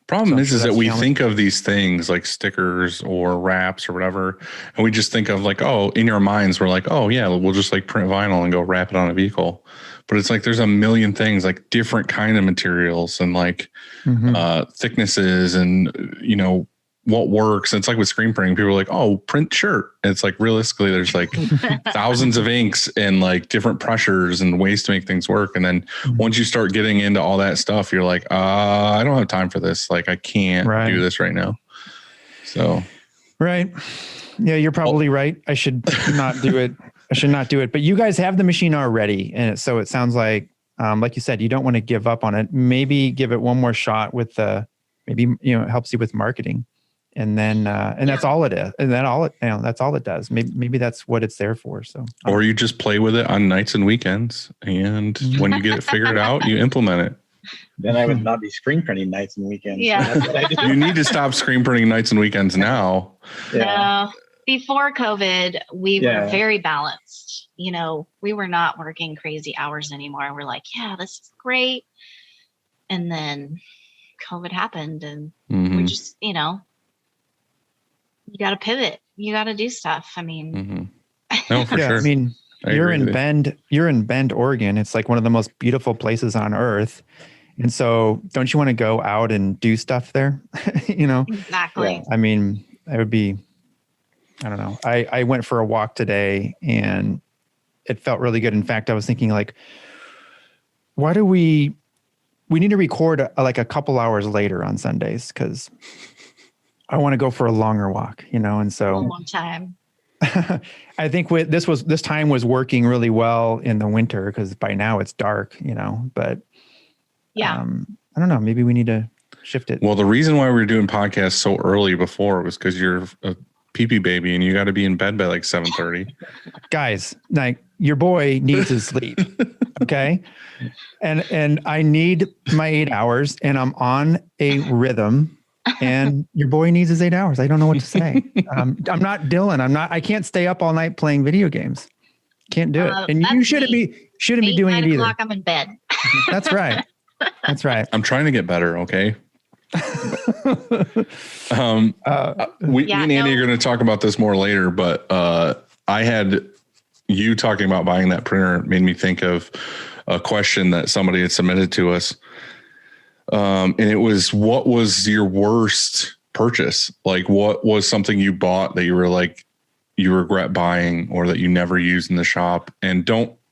Problem is that we think of these things like stickers or wraps or whatever, and we just think of like, oh, in our minds, we're like, oh yeah, we'll just like print vinyl and go wrap it on a vehicle. But it's like there's a million things, like different kind of materials and like thicknesses and what works. And it's like with screen printing, people are like, oh, print shirt. And it's like realistically, there's like thousands of inks and like different pressures and ways to make things work. And then once you start getting into all that stuff, you're like, I don't have time for this. Like I can't do this right now. So. Right. Yeah, you're probably right. I should not do it. But you guys have the machine already. And so it sounds like you said, you don't want to give up on it. Maybe give it one more shot with maybe, it helps you with marketing. And then, that's all it is. And that's all it does. Maybe that's what it's there for. So, or you just play with it on nights and weekends. And when you get it figured out, you implement it. Then I would not be screen printing nights and weekends. Yeah. So that's what I do. You need to stop screen printing nights and weekends now. Yeah. Before COVID, we were very balanced. We were not working crazy hours anymore. We're like, yeah, this is great. And then COVID happened and we just, you got to pivot. You got to do stuff. I mean, no, for sure. I mean, you're in Bend, Oregon. It's like one of the most beautiful places on earth. And so don't you want to go out and do stuff there? Exactly. Yeah. I mean, it would be, I don't know. I went for a walk today and it felt really good. In fact, I was thinking like, why do we need to record a couple hours later on Sundays? Cause I want to go for a longer walk, and so a long time. I think this time was working really well in the winter because by now it's dark, but yeah, I don't know. Maybe we need to shift it. Well, the reason why we were doing podcasts so early before was because you're a pee-pee baby and you got to be in bed by like 7:30. Guys, like your boy needs his sleep. Okay. And I need my 8 hours and I'm on a rhythm. And your boy needs his 8 hours. I don't know what to say. I'm not Dylan. I can't stay up all night playing video games. Can't do it. And you shouldn't be doing it either. 9 o'clock, I'm in bed. That's right. That's right. I'm trying to get better. Okay. Me and Andy are going to talk about this more later, but I had you talking about buying that printer made me think of a question that somebody had submitted to us. And it was, what was your worst purchase? Like what was something you bought that you were like, you regret buying or that you never used in the shop? And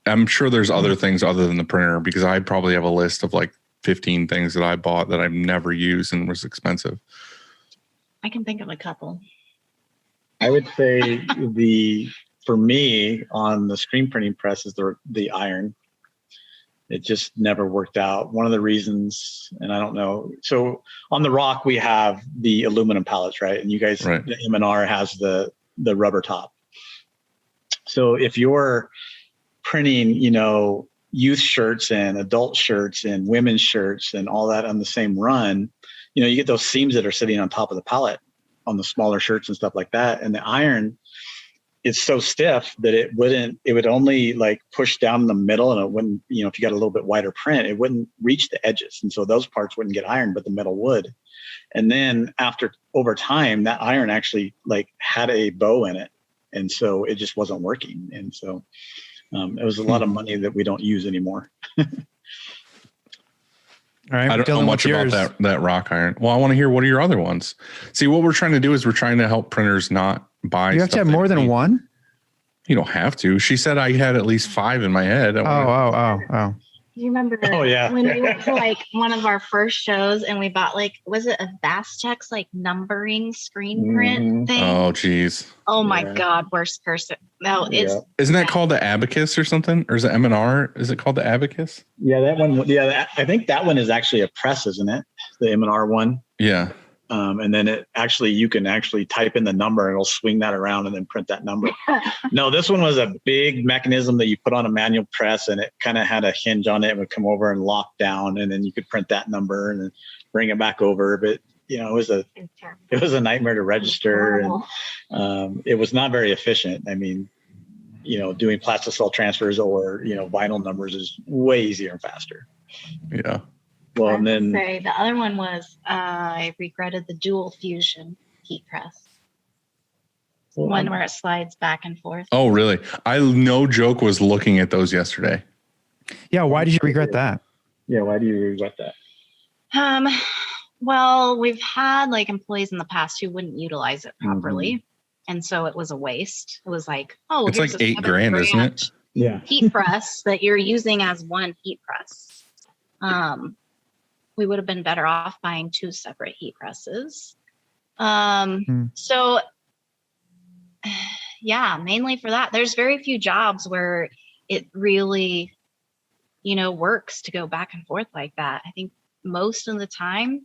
I'm sure there's other things other than the printer, because I probably have a list of like 15 things that I bought that I've never used and was expensive. I can think of a couple. I would say for me on the screen printing press is the iron. It just never worked out. One of the reasons, and I don't know. So on the Rock, we have the aluminum pallets, right? And you guys, the M&R has the rubber top. So if you're printing, youth shirts and adult shirts and women's shirts and all that on the same run, you get those seams that are sitting on top of the pallet on the smaller shirts and stuff like that. And the iron is so stiff that it would only like push down in the middle, and it wouldn't, if you got a little bit wider print, it wouldn't reach the edges. And so those parts wouldn't get ironed, but the metal would. And then over time, that iron actually like had a bow in it. And so it just wasn't working. And so it was a lot of money that we don't use anymore. All right. I don't know Dylan, much what's about yours? that rock iron. Well, I want to hear what are your other ones. See, what we're trying to do is we're trying to help printers not buy. You have to stuff have they more than need. one? You don't have to. She said I had at least 5 in my head. Oh. Do you remember Oh, yeah. when we went to like one of our first shows and we bought like, was it a Vastex like numbering screen print thing? Oh, geez. Oh my Yeah. God, worst person. No, it's Yeah. Isn't that called the abacus or something? Or is it M&R? Is it called the abacus? Yeah, that one. Yeah, I think that one is actually a press, isn't it? The M&R one. Yeah. And then you can actually type in the number and it'll swing that around and then print that number. No, this one was a big mechanism that you put on a manual press and it kind of had a hinge on it and would come over and lock down and then you could print that number and then bring it back over. But it was a nightmare to register and it was not very efficient. I mean, doing plasticell transfers or, vinyl numbers is way easier and faster. Yeah. Well, I and then say the other one was I regretted the dual fusion heat press. One where it slides back and forth. Oh, really? I, no joke, was looking at those yesterday. Yeah. Why did you regret that? yeah, why do you regret that? Well, we've had like employees in the past who wouldn't utilize it properly. And so it was a waste. It was like, oh, It's here's like a $8,000, isn't it? Yeah. heat press that you're using as one heat press. We would have been better off buying 2 separate heat presses. So yeah, mainly for that. There's very few jobs where it really, works to go back and forth like that. I think most of the time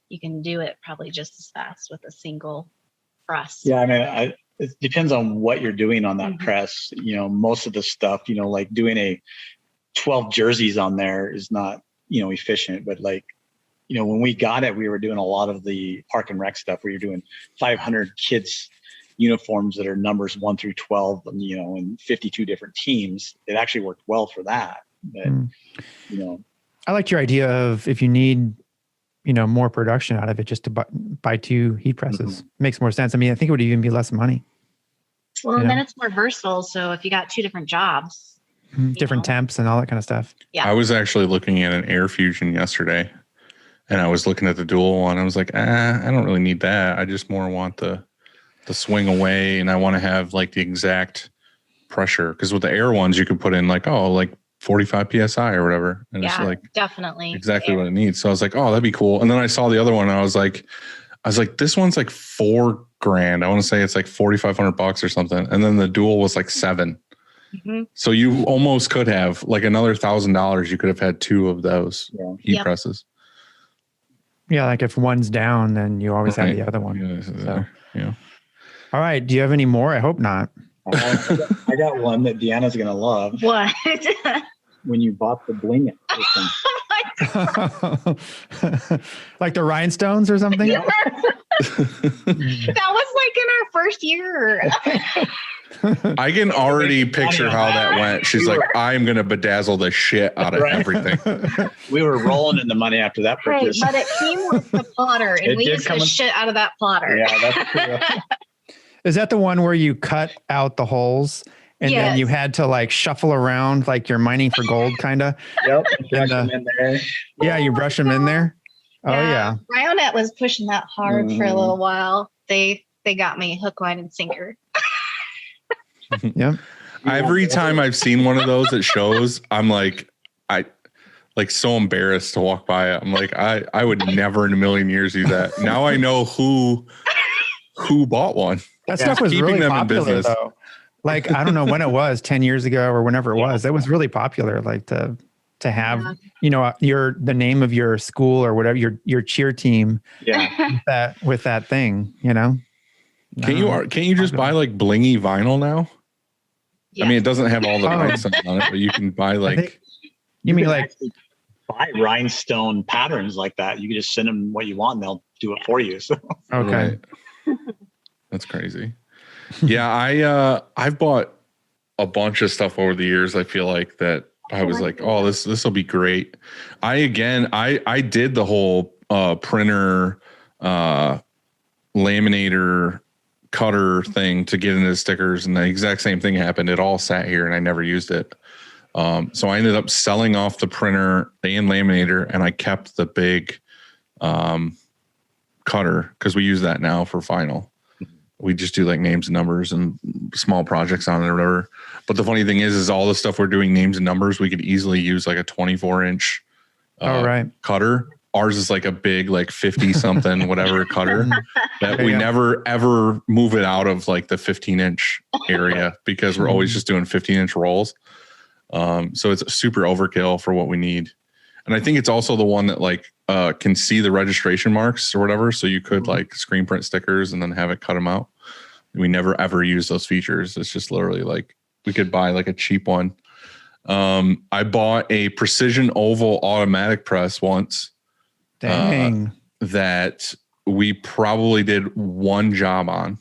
you can do it probably just as fast with a single press. Yeah, I mean, it depends on what you're doing on that press. Most of the stuff, like doing a 12 jerseys on there is not, efficient. But like, when we got it, we were doing a lot of the park and rec stuff where you're doing 500 kids uniforms that are numbers 1 through 12, and 52 different teams. It actually worked well for that. But, I liked your idea of if you need, more production out of it, just to buy 2 heat presses. Makes more sense. I mean, I think it would even be less money. Well, and then it's more versatile. So if you got 2 different jobs, different temps and all that kind of stuff. Yeah. I was actually looking at an air fusion yesterday and I was looking at the dual and I was like, I don't really need that. I just more want the swing away and I want to have like the exact pressure. Because with the air ones, you could put in like 45 PSI or whatever. And it's like definitely exactly what it needs. So I was like, oh, that'd be cool. And then I saw the other one and I was like, this one's like $4,000. I want to say it's like $4,500 or something. And then the dual was like $7,000. So you almost could have like another $1,000. You could have had 2 of those heat presses. Yeah. Like if one's down, then you always have the other one. Yeah. All right. Do you have any more? I hope not. I got one that Deanna's going to love. What? When you bought the bling Like the rhinestones or something? That was like in our first year. I can already picture how that went. She's like, I'm going to bedazzle the shit out of everything. We were rolling in the money after that Right, purchase. but it came with the plotter, and It we did used come the with- shit out of that plotter. Yeah, that's true. Is that the one where you cut out the holes and then you Yes. had to like shuffle around like you're mining for gold kind of? Yep. And, Them in there. Yeah, you brush them in there. Oh yeah. Ryonet was pushing that hard for a little while. They got me hook, line, and sinker. Yep. Every time I've seen one of those at shows, I'm like, so embarrassed to walk by it. I'm like, I would never in a million years do that. Now I know who bought one. That stuff was Keeping really them in popular business. though. Like, I don't know when it was, 10 years ago or whenever it was. That was really popular. Like to have, the name of your school or whatever, your cheer team Yeah. with that thing, Can't you just buy like blingy vinyl now? Yeah. I mean, it doesn't have all the rhinestones on it, but you can buy like, You mean can like, actually buy rhinestone patterns like that. You can just send them what you want and they'll do it for you. So okay. Right. That's crazy. Yeah. I've bought a bunch of stuff over the years. I feel like that I was like, oh, this will be great. I did the whole printer, laminator, cutter thing to get into the stickers, and the exact same thing happened. It all sat here and I never used it. So I ended up selling off the printer and laminator, and I kept the big cutter because we use that now for final. We just do like names and numbers and small projects on it or whatever. But the funny thing is all the stuff we're doing names and numbers, we could easily use like a 24-inch cutter. Ours is like a big, like 50 something, whatever cutter that we never ever move it out of like the 15-inch area because we're always just doing 15-inch rolls. So it's super overkill for what we need. And I think it's also the one that like can see the registration marks or whatever. So you could like screen print stickers and then have it cut them out. We never ever use those features. It's just literally like we could buy like a cheap one. I bought a precision oval automatic press once. Dang. That we probably did one job on.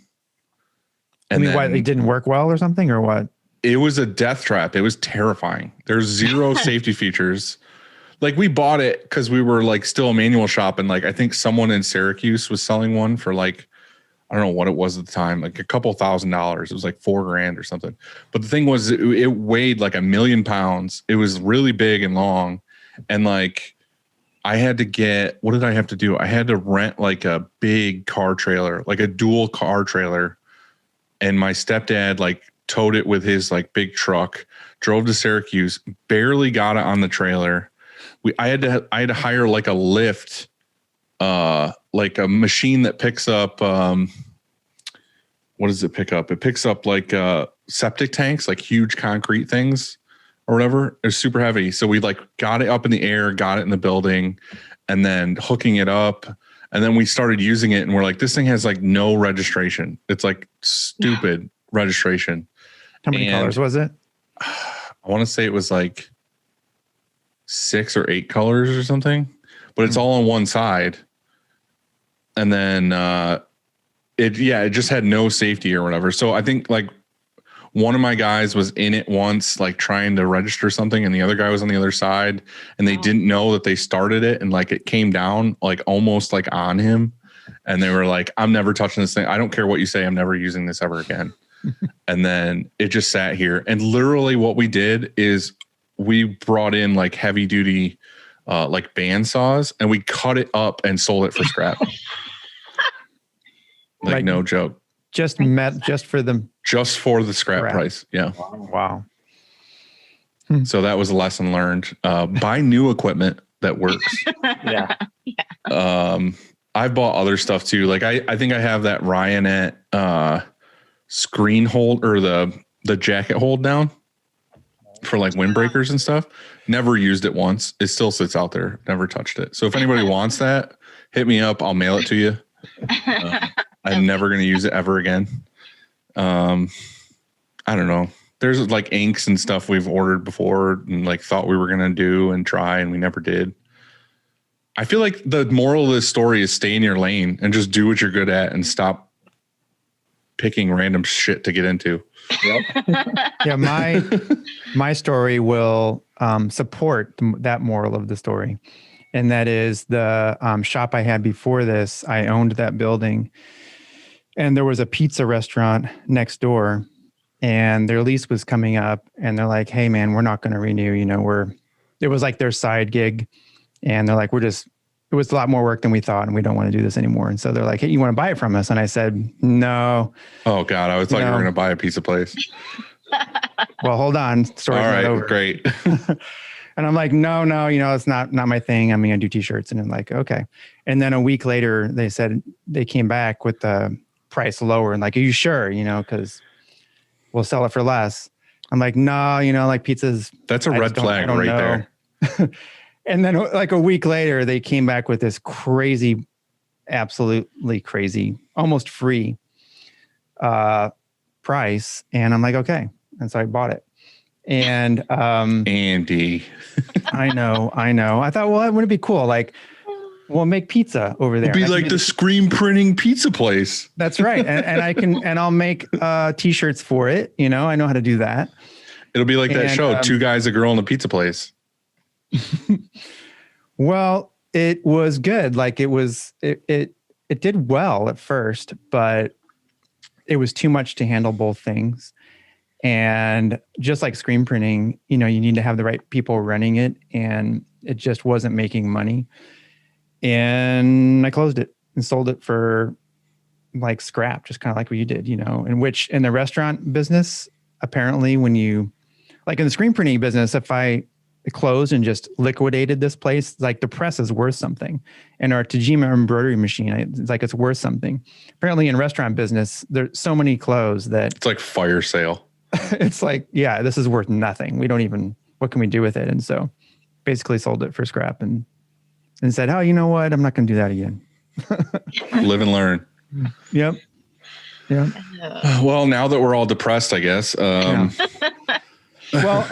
And why it didn't work well or something or what? It was a death trap. It was terrifying. There's zero safety features. Like we bought it because we were like still a manual shop. And like, I think someone in Syracuse was selling one for like, I don't know what it was at the time, like a couple $1,000. It was like $4,000 or something. But the thing was it weighed like 1,000,000 pounds. It was really big and long. And like, I had to get, what did I have to do? I had to rent like a big car trailer, like a dual car trailer. And my stepdad like towed it with his like big truck, drove to Syracuse, barely got it on the trailer. I had to hire like a lift, like a machine that picks up, what does it pick up? It picks up like septic tanks, like huge concrete things or whatever. It was super heavy. So we like got it up in the air, got it in the building, and then hooking it up. And then we started using it and we're like, this thing has like no registration. It's like stupid registration. How many colors was it? I want to say it was like 6 or 8 colors or something, but it's all on one side. And then it just had no safety or whatever. So I think like one of my guys was in it once, like trying to register something, and the other guy was on the other side, and they didn't know that they started it, and like it came down like almost like on him, and they were like, I'm never touching this thing. I don't care what you say. I'm never using this ever again. And then it just sat here. And literally what we did is we brought in like heavy duty like band saws, and we cut it up and sold it for scrap. Like no joke. Just for the scrap price. Yeah. Wow. So that was a lesson learned. Buy new equipment that works. Yeah. I've bought other stuff too. Like I think I have that Ryonet screen hold or the jacket hold down for like windbreakers and stuff. Never used it once. It still sits out there. Never touched it. So if anybody wants that, hit me up. I'll mail it to you. I'm never going to use it ever again. I don't know. There's like inks and stuff we've ordered before and like thought we were going to do and try, and we never did. I feel like the moral of this story is stay in your lane and just do what you're good at and stop picking random shit to get into. Yep. Yeah. My story will support that moral of the story. And that is the shop I had before this. I owned that building, and there was a pizza restaurant next door, and their lease was coming up, and they're like, hey man, we're not going to renew. You know, it was like their side gig, and they're like, it was a lot more work than we thought, and we don't want to do this anymore. And so they're like, hey, you want to buy it from us? And I said, no. Oh God. I was like, we're going to buy a pizza place. Well, hold on. Story's all right, not over. Great. And I'm like, no, it's not my thing. I'm going to do t-shirts. And I'm like, okay. And then a week later, they said they came back with the price lower and like, are you sure? Because we'll sell it for less. I'm like, no, like pizzas. That's a red flag right there. And then like a week later, they came back with this crazy, absolutely crazy, almost free price. And I'm like, okay. And so I bought it. And Andy, I know. I thought, well, wouldn't it be cool? Like, we'll make pizza over there. It'd be like the screen printing pizza place. That's right. And I'll make t-shirts for it. I know how to do that. It'll be like that show, Two Guys, a Girl in a Pizza Place. Well, it was good. Like it did well at first, but it was too much to handle both things. And just like screen printing, you need to have the right people running it, and it just wasn't making money. And I closed it and sold it for like scrap, just kind of like what you did, in which in the restaurant business, apparently when you, like in the screen printing business, if I closed and just liquidated this place, like the press is worth something. And our Tajima embroidery machine, it's like it's worth something. Apparently in restaurant business, there's so many clothes that It's like fire sale. it's like, yeah, this is worth nothing. We don't even, what can we do with it? And so basically sold it for scrap and said, oh, you know what? I'm not going to do that again. Live and learn. Yep. Yeah. Well, now that we're all depressed, I guess. Yeah. Well,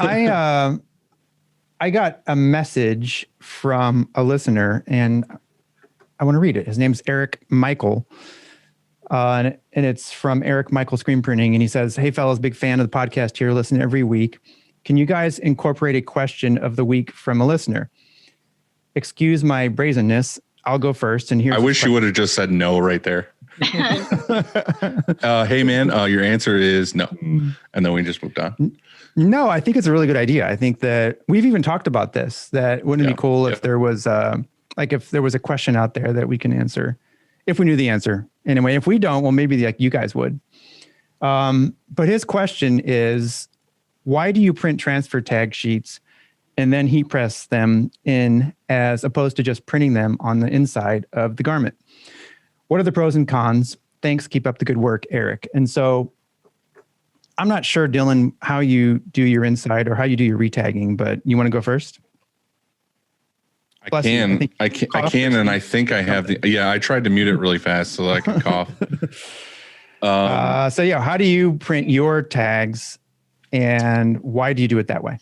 I got a message from a listener, and I want to read it. His name's Eric Michael. And it's from Eric Michael Screen Printing. And he says, hey, fellas, big fan of the podcast here. Listen every week. Can you guys incorporate a question of the week from a listener? Excuse my brazenness. I'll go first. And here's I wish you would have just said no right there. Hey, man, your answer is no. And then we just moved on. No, I think it's a really good idea. I think that we've even talked about this, that wouldn't it be cool if there was if there was a question out there that we can answer, if we knew the answer. Anyway, if we don't, well, maybe like you guys would. But his question is, why do you print transfer tag sheets and then heat press them in as opposed to just printing them on the inside of the garment? What are the pros and cons? Thanks. Keep up the good work, Eric. And so I'm not sure, Dylan, how you do your inside or how you do your retagging, but you want to go first? I can, and I think I have I tried to mute it really fast so that I could cough. How do you print your tags and why do you do it that way?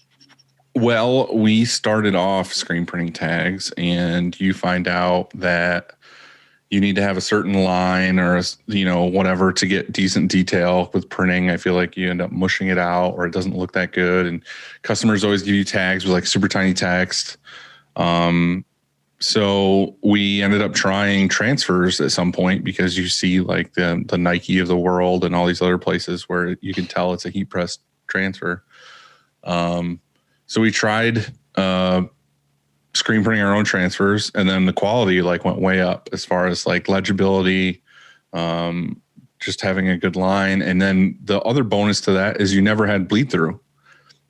Well, we started off screen printing tags, and you find out that you need to have a certain line or, whatever to get decent detail with printing. I feel like you end up mushing it out or it doesn't look that good. And customers always give you tags with like super tiny text. So we ended up trying transfers at some point because you see like the Nike of the world and all these other places where you can tell it's a heat press transfer. So we tried screen printing our own transfers, and then the quality went way up as far as legibility, just having a good line. And then the other bonus to that is you never had bleed through.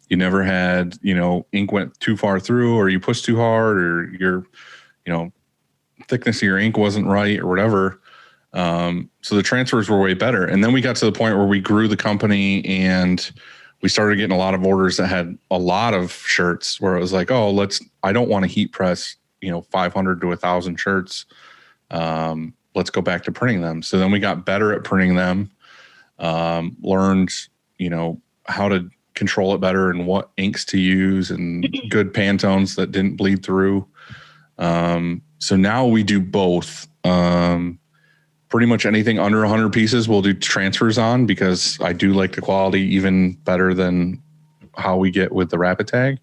You never had, ink went too far through, or you pushed too hard, or your, thickness of your ink wasn't right or whatever. So the transfers were way better. And then we got to the point where we grew the company and we started getting a lot of orders that had a lot of shirts where it was like, oh, I don't want to heat press, 500 to 1,000 shirts. Let's go back to printing them. So then we got better at printing them, learned, how to control it better and what inks to use and good Pantones that didn't bleed through. So now we do both. Pretty much anything under 100 pieces we'll do transfers on, because I do like the quality even better than how we get with the Rapid Tag.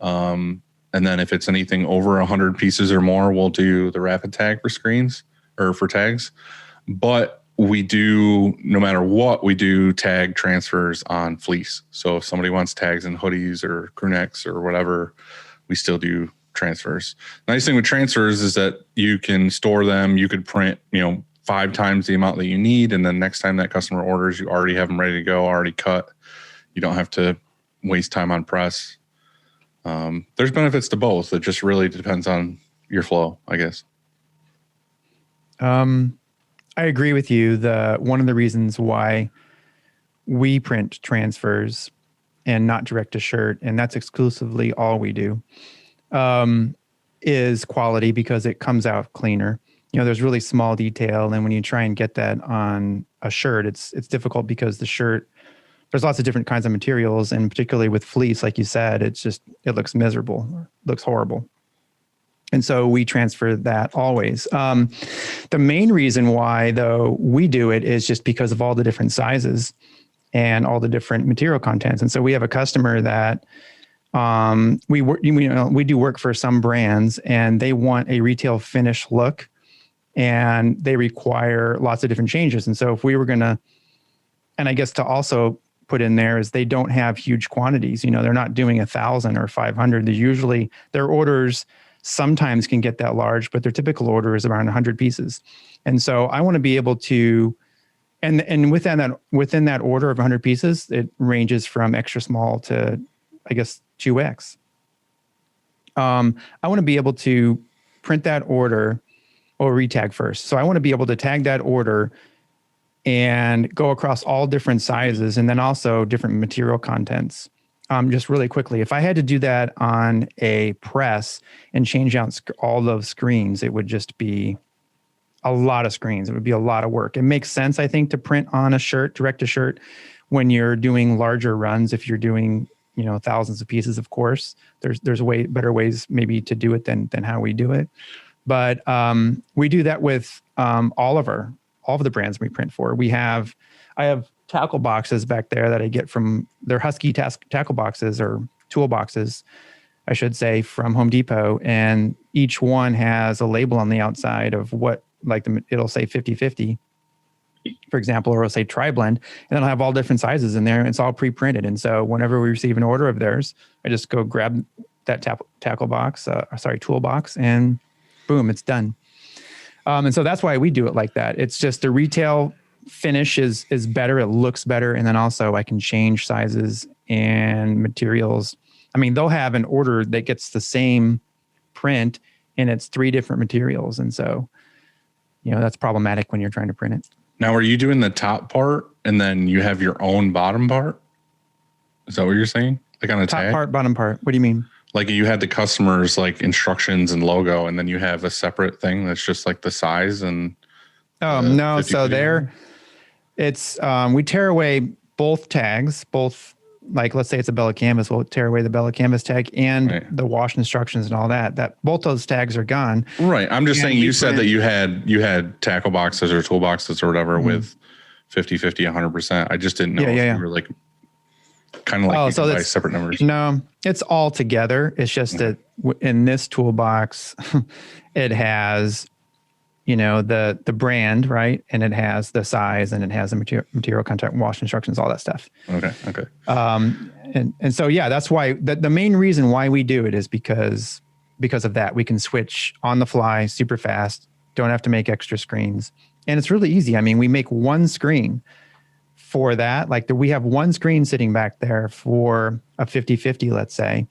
And then if it's anything over 100 pieces or more, we'll do the Rapid Tag for screens or for tags. But we do, no matter what, we do tag transfers on fleece. So if somebody wants tags in hoodies or crew necks or whatever, we still do transfers. Nice thing with transfers is that you can store them. You could print, 5 times the amount that you need. And then next time that customer orders, you already have them ready to go, already cut. You don't have to waste time on press. There's benefits to both. It just really depends on your flow, I guess. I agree with you. One of the reasons why we print transfers and not direct to shirt, and that's exclusively all we do, is quality, because it comes out cleaner. There's really small detail, and when you try and get that on a shirt, it's difficult because the shirt, there's lots of different kinds of materials, and particularly with fleece, like you said, it looks miserable, looks horrible. And so we transfer that always. The main reason why, though, we do it is just because of all the different sizes and all the different material contents. And so we have a customer that we do work for some brands, and they want a retail finish look, and they require lots of different changes. And so if we were going to, and I guess to also put in there is they don't have huge quantities. You know, they're not doing 1,000 or 500. They usually, their orders sometimes can get that large, but their typical order is around 100 pieces. And so I want to be able to, and within that order of 100 pieces, it ranges from extra small to, I guess, 2X. I want to be able to print that order or retag first. So I want to be able to tag that order and go across all different sizes and then also different material contents. Just really quickly, if I had to do that on a press and change out all those screens, it would just be a lot of screens. It would be a lot of work. It makes sense, I think, to print on a shirt, direct to shirt, when you're doing larger runs. If you're doing, you know, thousands of pieces, of course, there's way better ways maybe to do it than how we do it. But we do that with all of the brands we print for. I have tackle boxes back there that I get from, they're Husky tackle boxes or toolboxes, I should say, from Home Depot. And each one has a label on the outside of what, like it'll say 50/50, for example, or it'll say tri-blend, and it'll have all different sizes in there. And it's all pre-printed. And so whenever we receive an order of theirs, I just go grab that toolbox, and boom, it's done. And so that's why we do it like that. It's just the retail finish is better. It looks better. And then also I can change sizes and materials. I mean, they'll have an order that gets the same print and it's 3 different materials. And so, you know, that's problematic when you're trying to print it. Now, are you doing the top part and then you have your own bottom part? Is that what you're saying? Like on a top tag? Part, bottom part. What do you mean? Like you had the customer's like instructions and logo, and then you have a separate thing that's just like the size and. Oh, no. So we tear away both tags, like, let's say it's a Bella canvas, we'll tear away the Bella canvas tag and the wash instructions and all that both those tags are gone. Right. I'm just saying, you said that you had tackle boxes or toolboxes or whatever with 50/50, 100%. I just didn't know if you were like kind of like you buy separate numbers. No, it's all together. It's just that in this toolbox, it has, you know, the brand, right? And it has the size and it has the material content, wash instructions, all that stuff. Okay. And so, yeah, that's why the main reason why we do it is because of that. We can switch on the fly super fast, don't have to make extra screens. And it's really easy. I mean, we make one screen for that. Like we have one screen sitting back there for a 50/50, let's say,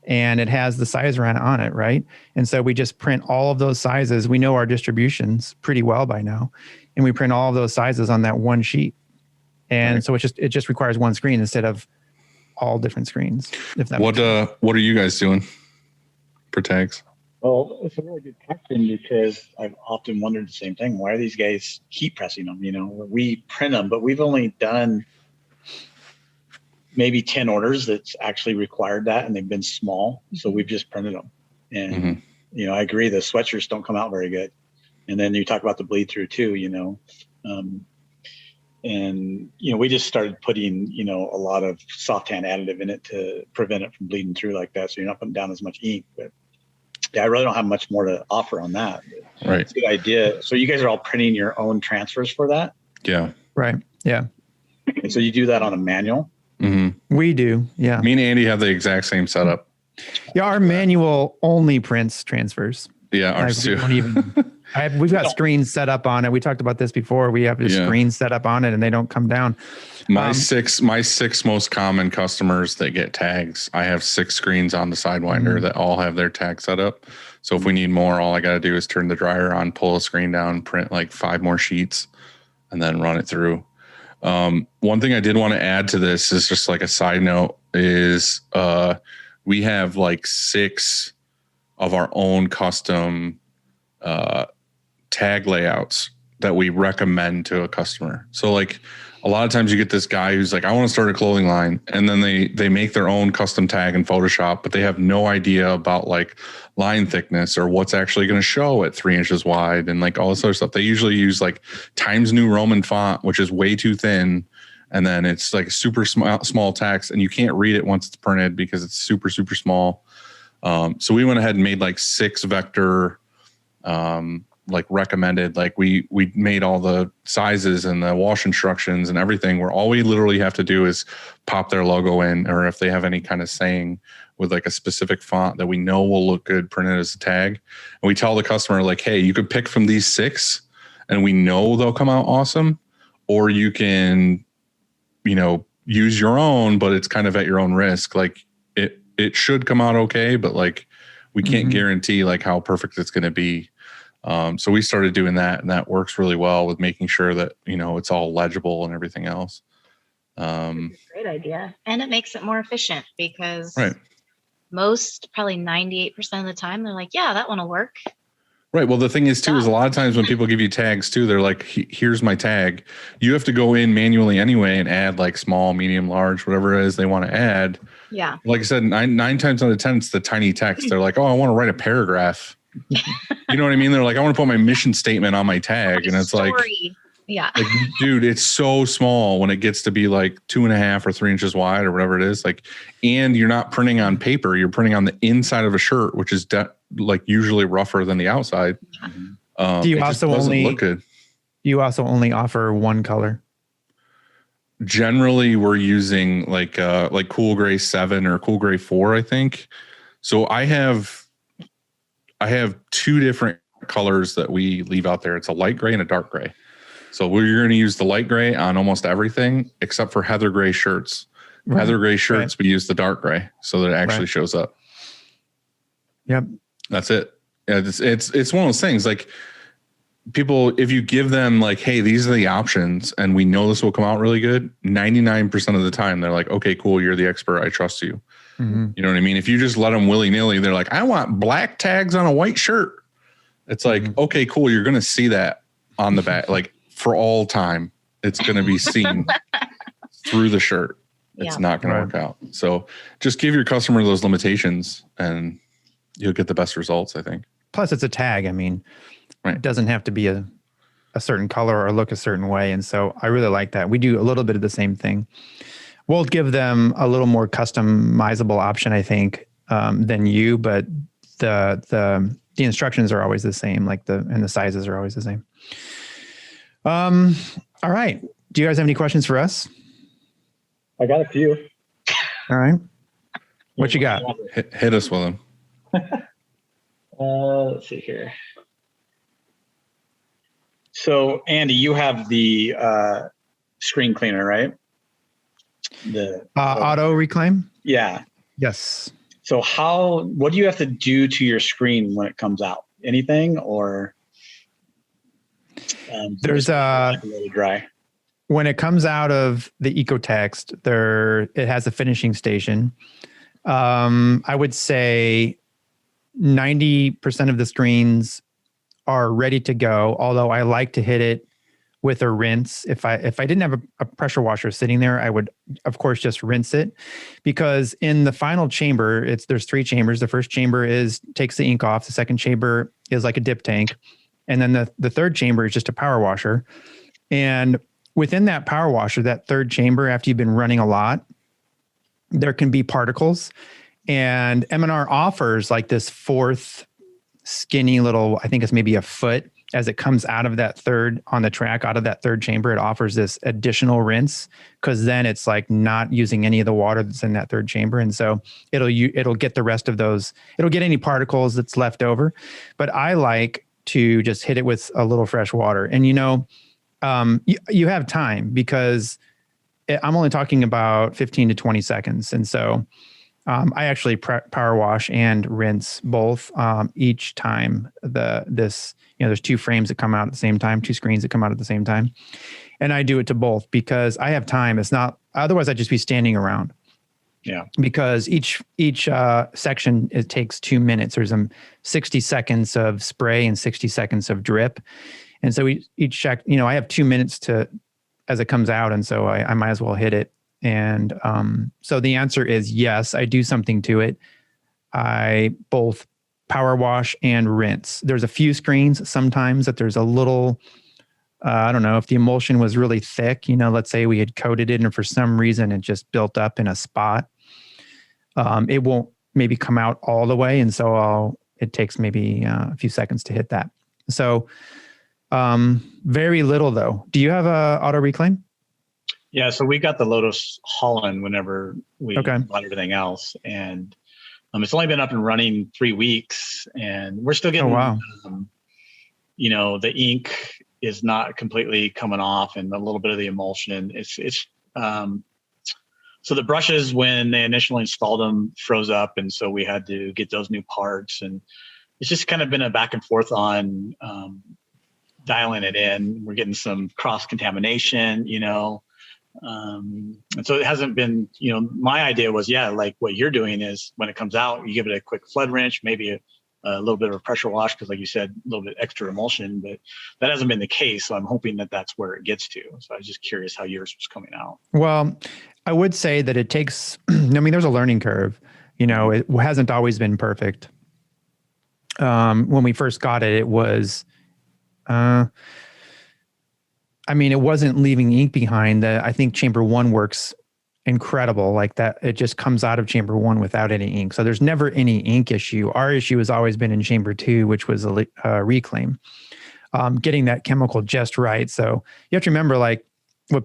and it has the size on it, right? And so we just print all of those sizes. We know our distributions pretty well by now, and we print all of those sizes on that one sheet. And so it just requires one screen instead of all different screens. If that what are you guys doing for tags? Well, it's a really good question, because I've often wondered the same thing. Why are these guys keep pressing them? You know, we print them, but we've only done maybe 10 orders that's actually required that, and they've been small. So we've just printed them. And, you know, I agree, the sweatshirts don't come out very good. And then you talk about the bleed through too, you know. And, you know, we just started putting, you know, a lot of soft hand additive in it to prevent it from bleeding through like that. So you're not putting down as much ink. But yeah, I really don't have much more to offer on that. Right. It's a good idea. So you guys are all printing your own transfers for that? Yeah. Right. Yeah. And so you do that on a manual? We do. Yeah. Me and Andy have the exact same setup. Yeah. Our manual only prints transfers. Yeah. Ours too. We've got screens set up on it. We talked about this before. We have screens set up on it and they don't come down. My six most common customers that get tags, I have 6 screens on the Sidewinder that all have their tag set up. So if we need more, all I got to do is turn the dryer on, pull a screen down, print like 5 more sheets, and then run it through. One thing I did want to add to this is just like a side note is we have like 6 of our own custom tag layouts that we recommend to a customer. So like a lot of times you get this guy who's like, I want to start a clothing line, and then they make their own custom tag in Photoshop, but they have no idea about like line thickness or what's actually going to show at 3 inches wide and like all this other stuff. They usually use like Times New Roman font, which is way too thin. And then it's like super small text, and you can't read it once it's printed because it's super, super small. So we went ahead and made like 6 vector like recommended. Like we made all the sizes and the wash instructions and everything, where all we literally have to do is pop their logo in, or if they have any kind of saying with like a specific font that we know will look good printed as a tag. And we tell the customer like, hey, you could pick from these 6 and we know they'll come out awesome, or you can, use your own, but it's kind of at your own risk. Like it should come out okay, but like we can't guarantee like how perfect it's going to be. So we started doing that, and that works really well with making sure that, it's all legible and everything else. Great idea. And it makes it more efficient because right. most, probably 98% of the time, they're like, yeah, that one will work. Right. Well, the thing is too, is a lot of times when people give you tags too, they're like, here's my tag. You have to go in manually anyway and add like small, medium, large, whatever it is they want to add. Yeah. Like I said, nine times out of 10, it's the tiny text. They're like, oh, I want to write a paragraph. You know what I mean? They're like, I want to put my mission statement on my tag. And it's like, yeah, like, dude, it's so small when it gets to be like 2.5 or 3 inches wide or whatever it is. Like, and you're not printing on paper, you're printing on the inside of a shirt, which is like usually rougher than the outside. Do you also look good. You also only offer one color? Generally, we're using like Cool Gray 7 or Cool Gray 4, I think. So I have 2 different colors that we leave out there. It's a light gray and a dark gray. So we're going to use the light gray on almost everything except for heather gray shirts. Right. Heather gray shirts, we use the dark gray so that it actually shows up. Yep. That's it. Yeah, it's one of those things like people, if you give them like, hey, these are the options and we know this will come out really good, 99% of the time they're like, okay, cool, you're the expert, I trust you. Mm-hmm. You know what I mean? If you just let them willy-nilly, they're like, I want black tags on a white shirt. It's like, okay, cool, you're going to see that on the back, like for all time. It's going to be seen through the shirt. It's not going to work out. So just give your customer those limitations and you'll get the best results, I think. Plus it's a tag. I mean, it doesn't have to be a certain color or look a certain way. And so I really like that. We do a little bit of the same thing. We'll give them a little more customizable option, I think, than you, but the instructions are always the same, and the sizes are always the same. All right. Do you guys have any questions for us? I got a few. All right. What you got? Hit us with them. Let's see here. So, Andy, you have the screen cleaner, right? The auto reclaim? Yeah. Yes. So what do you have to do to your screen when it comes out? Anything or? There's really dry. When it comes out of the EcoText, it has a finishing station. I would say 90% of the screens are ready to go. Although I like to hit it with a rinse. If I didn't have a pressure washer sitting there, I would of course just rinse it, because in the final chamber, there's 3 chambers. The first chamber takes the ink off. The second chamber is like a dip tank. And then the third chamber is just a power washer. And within that power washer, that third chamber, after you've been running a lot, there can be particles. And M&R offers like this 4th skinny little, I think it's maybe a foot, as it comes out of that third on the track, out of that third chamber, it offers this additional rinse, because then it's like not using any of the water that's in that third chamber. And so it'll get the rest of those, it'll get any particles that's left over. But I like to just hit it with a little fresh water. And you have time, because I'm only talking about 15 to 20 seconds. And so I actually power wash and rinse both each time. There's 2 frames that come out at the same time, 2 screens that come out at the same time. And I do it to both because I have time. It's not, otherwise I'd just be standing around. Yeah. Because each section, it takes 2 minutes. There's 60 seconds of spray and 60 seconds of drip. And so each check, I have 2 minutes as it comes out. And so I might as well hit it. And so the answer is yes, I do something to it. I both power wash and rinse. There's a few screens sometimes that there's a little, I don't know, if the emulsion was really thick, let's say we had coated it and for some reason it just built up in a spot. It won't maybe come out all the way. And so it takes maybe a few seconds to hit that. So very little though. Do you have a auto reclaim? Yeah, so we got the Lotus Holland whenever we Okay. bought everything else, and it's only been up and running 3 weeks, and we're still getting, wow. The ink is not completely coming off, and a little bit of the emulsion. So the brushes, when they initially installed them, froze up, and so we had to get those new parts, and it's just kind of been a back and forth on dialing it in. We're getting some cross contamination, and so it hasn't been, my idea was, like what you're doing is when it comes out, you give it a quick flood rinse, maybe a little bit of a pressure wash, because like you said, a little bit extra emulsion, but that hasn't been the case. So I'm hoping that that's where it gets to. So I was just curious how yours was coming out. Well, I would say that it takes, there's a learning curve, it hasn't always been perfect. When we first got it, it was, it wasn't leaving ink behind. I think chamber 1 works incredible like that. It just comes out of chamber 1 without any ink. So there's never any ink issue. Our issue has always been in chamber 2, which was a reclaim, getting that chemical just right. So you have to remember, like what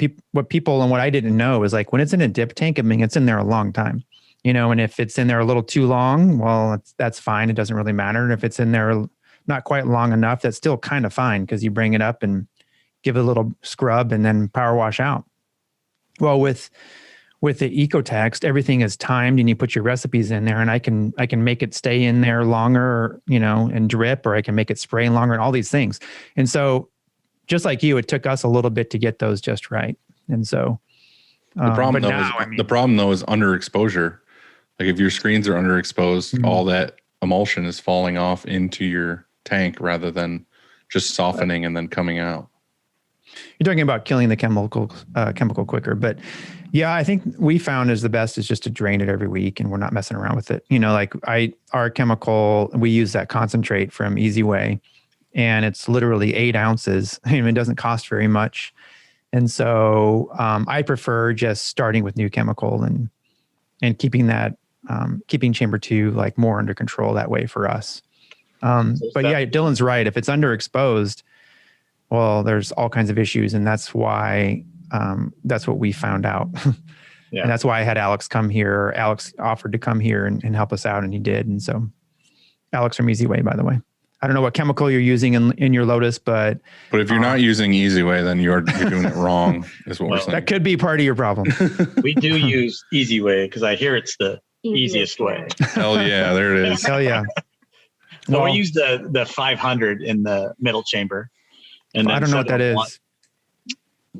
people and what I didn't know is, like, when it's in a dip tank, it's in there a long time, and if it's in there a little too long, well, that's fine. It doesn't really matter. And if it's in there not quite long enough, that's still kind of fine, because you bring it up and give it a little scrub and then power wash out. Well, with the EcoText, everything is timed, and you put your recipes in there, and I can make it stay in there longer, and drip, or I can make it spray longer, and all these things. And so, just like you, it took us a little bit to get those just right. And so, the problem though is underexposure. Like if your screens are underexposed, all that emulsion is falling off into your tank rather than just softening and then coming out. You're talking about killing the chemical quicker, but yeah, I think we found is the best is just to drain it every week, and we're not messing around with it. Like our chemical, we use that concentrate from Easy Way, and it's literally 8 ounces. It doesn't cost very much. And so I prefer just starting with new chemical and keeping that, keeping chamber 2 like more under control that way for us. But yeah, Dylan's right. If it's underexposed, well, there's all kinds of issues, and that's why, that's what we found out. Yeah. And that's why I had Alex come here. Alex offered to come here and help us out, and he did. And so Alex from Easy Way, by the way. I don't know what chemical you're using in your Lotus, but if you're not using Easy Way, then you're doing it wrong, is what we're saying. That could be part of your problem. We do use Easy Way because I hear it's the easiest way. Hell yeah, there it is. Hell yeah. So we use the 500 in the middle chamber. And I don't know what that is.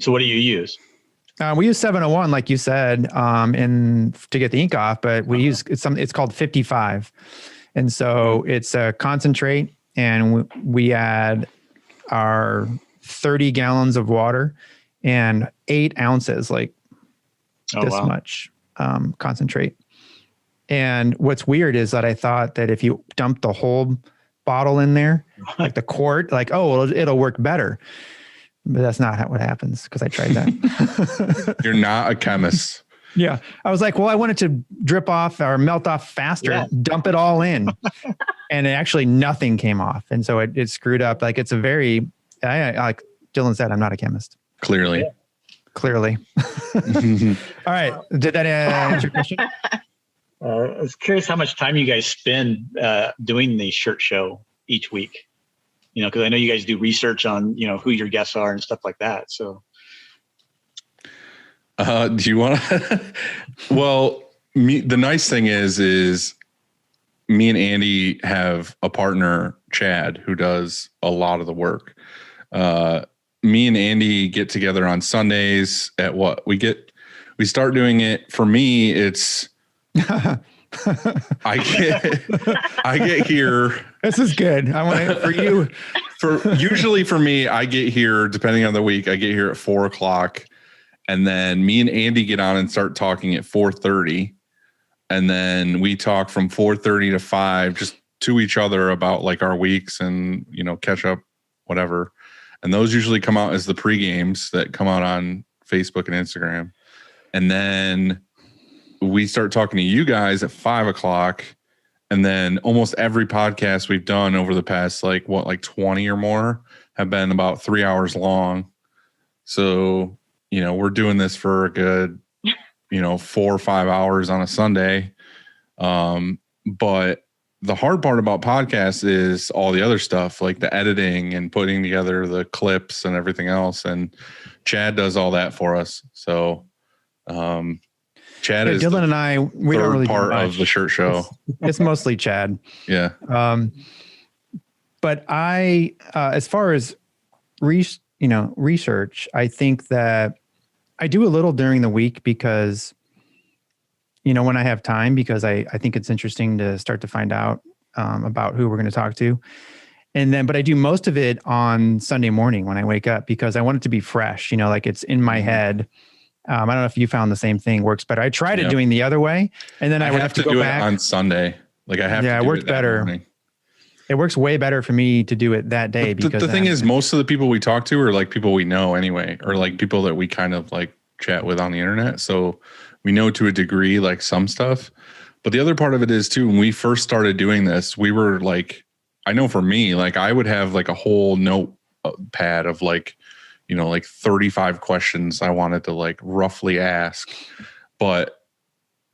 So what do you use? We use 701, like you said, to get the ink off, but we use it's called 55. And so it's a concentrate, and we add our 30 gallons of water and 8 ounces, like much concentrate. And what's weird is that I thought that if you dump the whole bottle in there, like the quart, like, it'll work better. But that's not what happens, because I tried that. You're not a chemist. Yeah. I was like, well, I want it to drip off or melt off faster. Yeah. Dump it all in. And actually nothing came off. And so it screwed up. Like, it's a very, like Dylan said, I'm not a chemist. Clearly. Yeah. Clearly. All right. Did that answer your question? I was curious how much time you guys spend doing the shirt show each week. Because I know you guys do research on, who your guests are and stuff like that. So, do you want to? Well, the nice thing is me and Andy have a partner, Chad, who does a lot of the work. Me and Andy get together on Sundays at what we start doing it. For me, it's I get here. This is good. I want it for you. Usually for me, I get here, depending on the week, I get here at 4:00, and then me and Andy get on and start talking at 4:30. And then we talk from 4:30 to 5, just to each other about like our weeks and, catch up, whatever. And those usually come out as the pre-games that come out on Facebook and Instagram. And then we start talking to you guys at 5:00, And then almost every podcast we've done over the past, like 20 or more have been about 3 hours long. So, we're doing this for a good, 4 or 5 hours on a Sunday. But the hard part about podcasts is all the other stuff, like the editing and putting together the clips and everything else. And Chad does all that for us. So, Chad is Dylan and I, we don't really part do much of the shirt show. It's mostly Chad. Yeah. But I, as far as research, I think that I do a little during the week because, when I have time, because I think it's interesting to start to find out about who we're going to talk to. But I do most of it on Sunday morning when I wake up because I want it to be fresh, like it's in my head. I don't know if you found the same thing works better. I tried it doing the other way, and then I would have to go do back it on Sunday. Like I have to. It worked better. Morning. It works way better for me to do it that day because the thing is, most of the people we talk to are like people we know anyway, or like people that we kind of like chat with on the internet. So we know to a degree like some stuff. But the other part of it is too, when we first started doing this, we were like, I know for me, like I would have like a whole notepad of like 35 questions I wanted to like roughly ask, but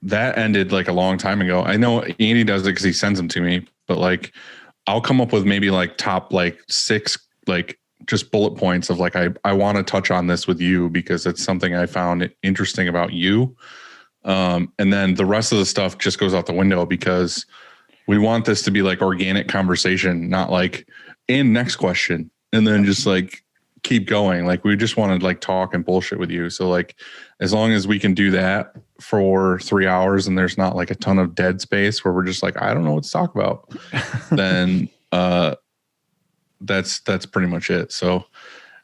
that ended like a long time ago. I know Andy does it because he sends them to me, but like I'll come up with maybe like top like 6 like just bullet points of like I want to touch on this with you because it's something I found interesting about you. And then the rest of the stuff just goes out the window because we want this to be like organic conversation, not like and next question and then just like keep going. Like we just want to like talk and bullshit with you. So like as long as we can do that for 3 hours and there's not like a ton of dead space where we're just like, I don't know what to talk about, then that's pretty much it. So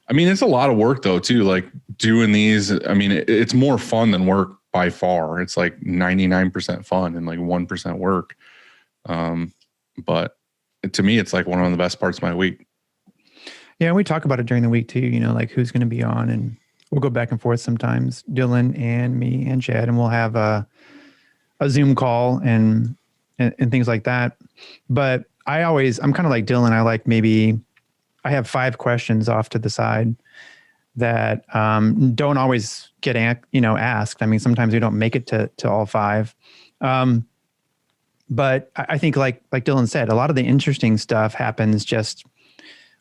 I mean it's a lot of work though too, like doing these. I mean it's more fun than work by far. It's like 99% fun and like 1% work. But to me it's like one of the best parts of my week. Yeah, we talk about it during the week too, like who's going to be on, and we'll go back and forth sometimes, Dylan and me and Chad, and we'll have a Zoom call and things like that. But I'm kind of like Dylan. I have 5 questions off to the side that don't always get asked. I mean, sometimes we don't make it to all 5. But I think like Dylan said, a lot of the interesting stuff happens just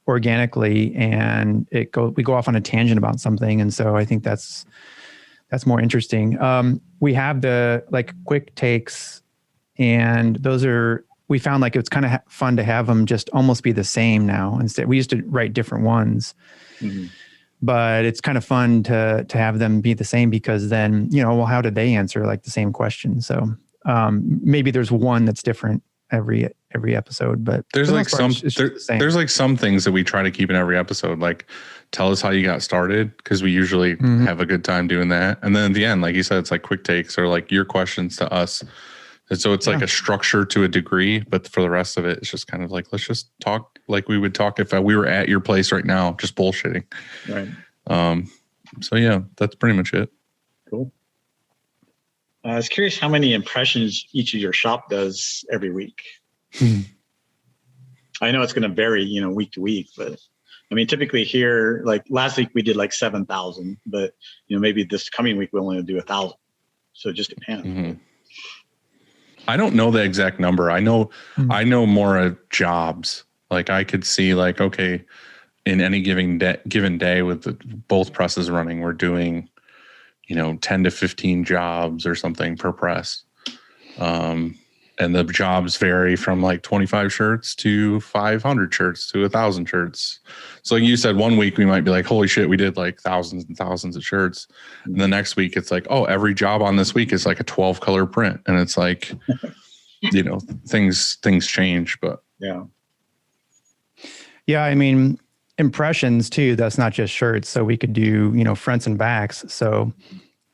organically, and we go off on a tangent about something. And so I think that's more interesting. We have the like quick takes, and we found like it's kind of fun to have them just almost be the same now. Instead, we used to write different ones, but it's kind of fun to have them be the same because then, well, how did they answer like the same question? So maybe there's one that's different every episode, but there's like there's like some things that we try to keep in every episode, like tell us how you got started, because we usually have a good time doing that. And then at the end, like you said, it's like quick takes or like your questions to us. And so it's like a structure to a degree, but for the rest of it, it's just kind of like, let's just talk like we would talk if we were at your place right now, just bullshitting. Right. So yeah, that's pretty much it. Cool. I was curious how many impressions each of your shop does every week. I know it's going to vary, week to week, but I mean, typically here, like last week we did like 7,000, but maybe this coming week we'll only do 1,000. So it just depends. Mm-hmm. I don't know the exact number. I know more of jobs. Like I could see like, okay, in any given day with both presses running, we're doing 10 to 15 jobs or something per press. And the jobs vary from like 25 shirts to 500 shirts to 1,000 shirts. So like you said, one week we might be like, holy shit, we did like thousands and thousands of shirts. And the next week it's like, oh, every job on this week is like a 12 color print. And it's like, things change, but yeah. Yeah. I mean, impressions too, that's not just shirts. So we could do, fronts and backs. So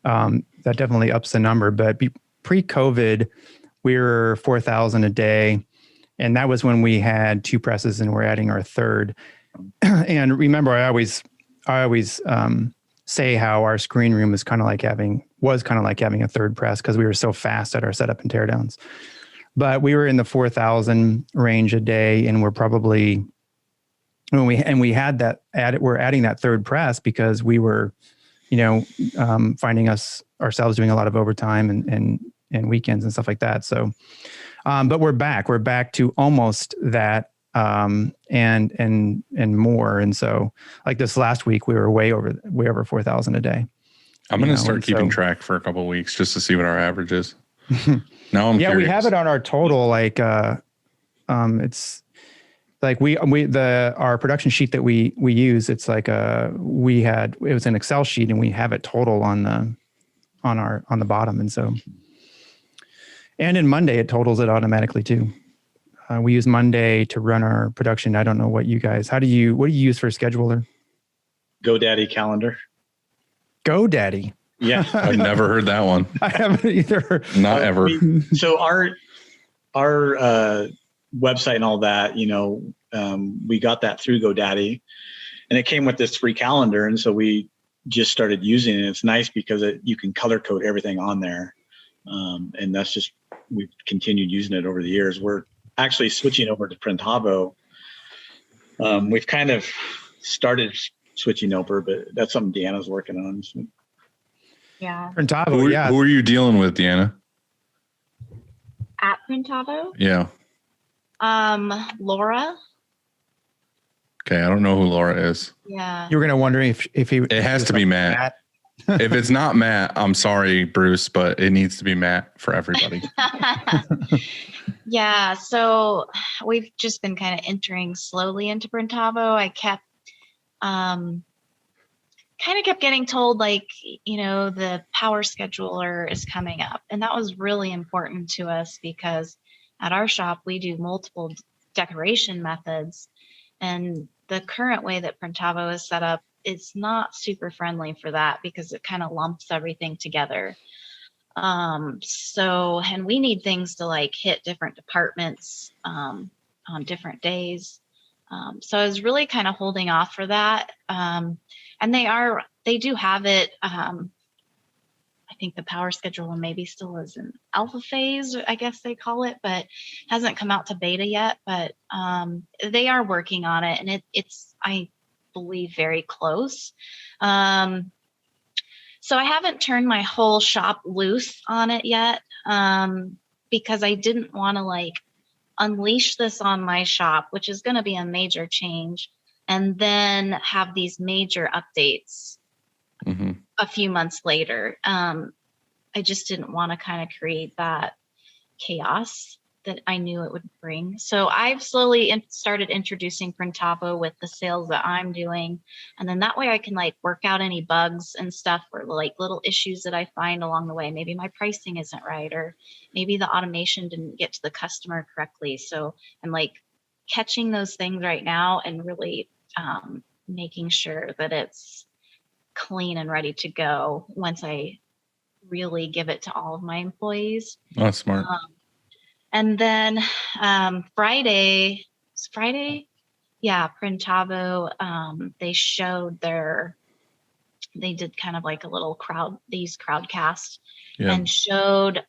that definitely ups the number. But pre-COVID, we were 4,000 a day. And that was when we had 2 presses and we're adding our 3rd. And remember, I always say how our screen room was kind of like having a 3rd press because we were so fast at our setup and teardowns. but we were in the 4,000 range a day, and we're probably we had that we're adding that third press because we were, finding ourselves doing a lot of overtime and weekends and stuff like that. So, but we're back to almost that, and more. And so like this last week, we were way over 4,000 a day. I'm going to start keeping track for a couple of weeks just to see what our average is. Now I'm yeah, curious. we have it on our total. Like, it's like our production sheet that we use. It's like it was an Excel sheet, and we have it total on the bottom. And so, and in Monday, it totals it automatically too. We use Monday to run our production. I don't know what you guys, what do you use for a scheduler? GoDaddy calendar. GoDaddy. Yeah. I've never heard that one. I haven't either. Not ever. So our website and all that, we got that through GoDaddy, and it came with this free calendar. And so we just started using it. It's nice because you can color code everything on there. And that's just, we've continued using it over the years. We're actually switching over to Printavo. We've kind of started switching over, but that's something Deanna's working on. So. Yeah. Printavo, yeah. Who are you dealing with, Deanna? At Printavo? Yeah. Laura. Okay, I don't know who Laura is. Yeah. You were going to wonder if he... It has to be Matt. If it's not Matt, I'm sorry, Bruce, but it needs to be Matt for everybody. Yeah, so we've just been kind of entering slowly into Printavo. I kept getting told, like, the power scheduler is coming up. And that was really important to us because at our shop, we do multiple decoration methods. And the current way that Printavo is set up, it's not super friendly for that because it kind of lumps everything together. And we need things to like hit different departments on different days. So I was really kind of holding off for that. And they do have it. I think the power schedule maybe still is in alpha phase, I guess they call it, but hasn't come out to beta yet. But they are working on it, and it's I believe very close. So I haven't turned my whole shop loose on it yet, because I didn't want to like unleash this on my shop, which is going to be a major change, and then have these major updates a few months later. I just didn't want to kind of create that chaos that I knew it would bring. So I've slowly started introducing Printavo with the sales that I'm doing. And then that way I can like work out any bugs and stuff, or like little issues that I find along the way. Maybe my pricing isn't right, or maybe the automation didn't get to the customer correctly. So I'm like catching those things right now and really making sure that it's clean and ready to go once I really give it to all of my employees. Oh, that's smart. And then Friday, Printavo, they showed they did kind of like a little crowdcast, and showed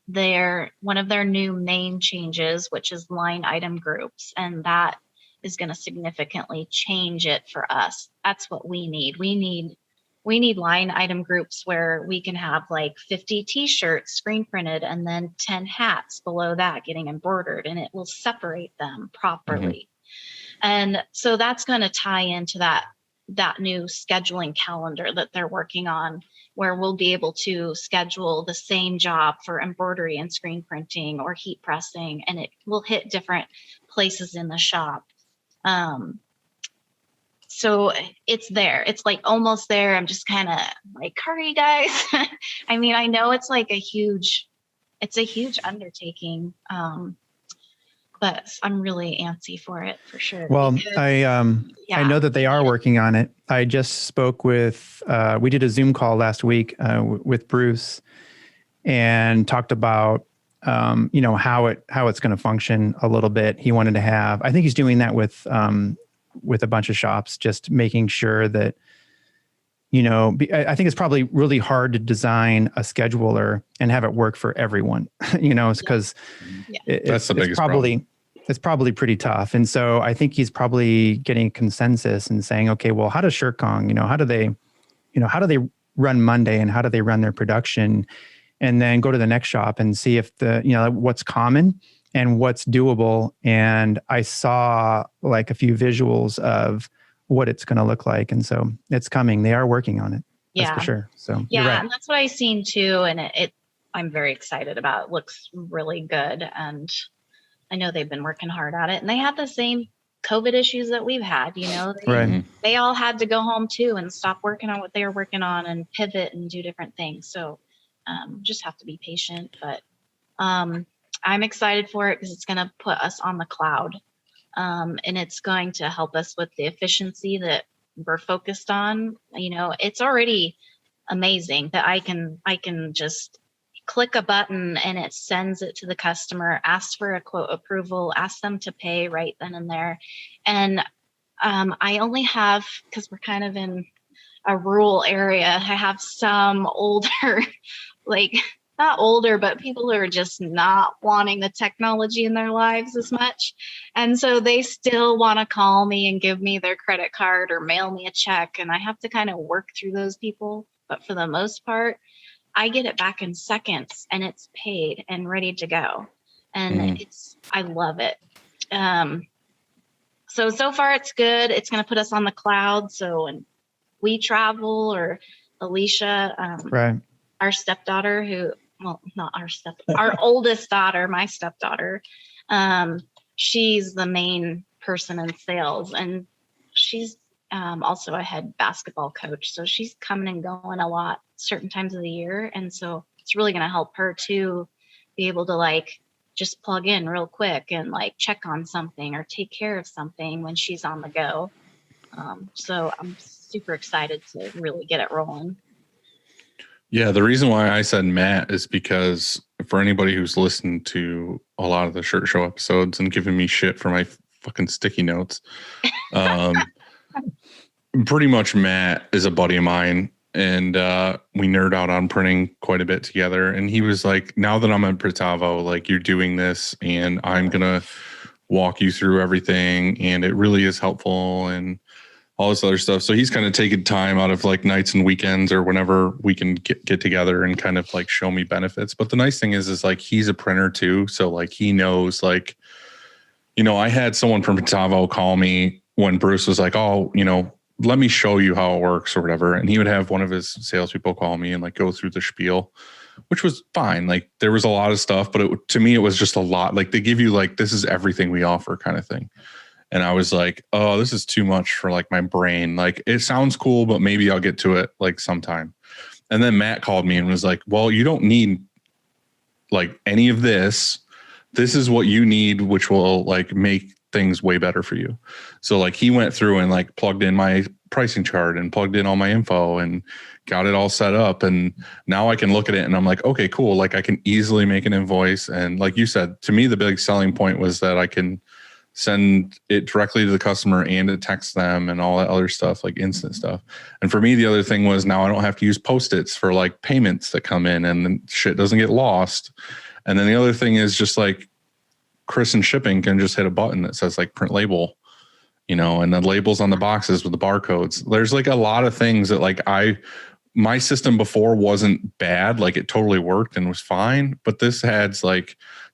one of their new main changes, which is line item groups. And that is going to significantly change it for us. That's what we need. We need line item groups where we can have like 50 t-shirts screen printed and then 10 hats below that getting embroidered, and it will separate them properly. And so that's going to tie into that new scheduling calendar that they're working on, where we'll be able to schedule the same job for embroidery and screen printing or heat pressing, and it will hit different places in the shop. So it's there. It's like almost there. I'm just kind of like, hurry, guys. I mean, I know it's like a huge undertaking, but I'm really antsy for it for sure. Well, because, I know that they are working on it. I just spoke with, we did a Zoom call last week with Bruce, and talked about, how it's going to function a little bit. He wanted to have, I think he's doing that with a bunch of shops, just making sure that I think it's probably really hard to design a scheduler and have it work for everyone, because that's the biggest problem. It's probably pretty tough. And so I think he's probably getting consensus and saying, okay, well, how does ShireKong, how do they run Monday and how do they run their production, and then go to the next shop and see if what's common and what's doable. And I saw like a few visuals of what it's going to look like. And so it's coming. They are working on it. That's for sure. So yeah, you're right. And that's what I've seen too. And I'm very excited about. It looks really good. And I know they've been working hard at it, and they had the same COVID issues that we've had, they all had to go home too and stop working on what they were working on and pivot and do different things. So just have to be patient, but I'm excited for it because it's going to put us on the cloud. And it's going to help us with the efficiency that we're focused on. It's already amazing that I can just click a button and it sends it to the customer, ask for a quote approval, ask them to pay right then and there. And I only have, because we're kind of in a rural area, I have some older, not older, but people who are just not wanting the technology in their lives as much. And so they still want to call me and give me their credit card or mail me a check. And I have to kind of work through those people. But for the most part, I get it back in seconds and it's paid and ready to go. And I love it. So far it's good. It's going to put us on the cloud. So when we travel, or Alicia, our stepdaughter our oldest daughter, my stepdaughter, she's the main person in sales, and she's also a head basketball coach. So she's coming and going a lot certain times of the year. And so it's really going to help her to be able to just plug in real quick and check on something or take care of something when she's on the go. So I'm super excited to really get it rolling. Yeah. The reason why I said Matt is because for anybody who's listened to a lot of the Shirt Show episodes and giving me shit for my fucking sticky notes, pretty much Matt is a buddy of mine, and we nerd out on printing quite a bit together. And he was like, now that I'm at Pritavo, you're doing this and I'm going to walk you through everything. And it really is helpful and all this other stuff. So he's kind of taken time out of nights and weekends or whenever we can get together and kind of show me benefits. But the nice thing is he's a printer too. So he knows, I had someone from Pritavo call me when Bruce was like, oh, let me show you how it works or whatever. And he would have one of his salespeople call me and go through the spiel, which was fine. There was a lot of stuff, but to me, it was just a lot. They give you this is everything we offer kind of thing. And I was like, oh, this is too much for my brain. It sounds cool, but maybe I'll get to it sometime. And then Matt called me and was like, well, you don't need any of this. This is what you need, which will make things way better for you. So he went through and plugged in my pricing chart and plugged in all my info and got it all set up. And now I can look at it and I'm like, okay, cool. I can easily make an invoice. And like you said, to me, the big selling point was that I can send it directly to the customer and it text them and all that other stuff, instant stuff. And for me, the other thing was now I don't have to use Post-its for payments that come in and then shit doesn't get lost. And then the other thing is just Chris in shipping can just hit a button that says print label, and the labels on the boxes with the barcodes. There's a lot of things that my system before wasn't bad. It totally worked and was fine, but this adds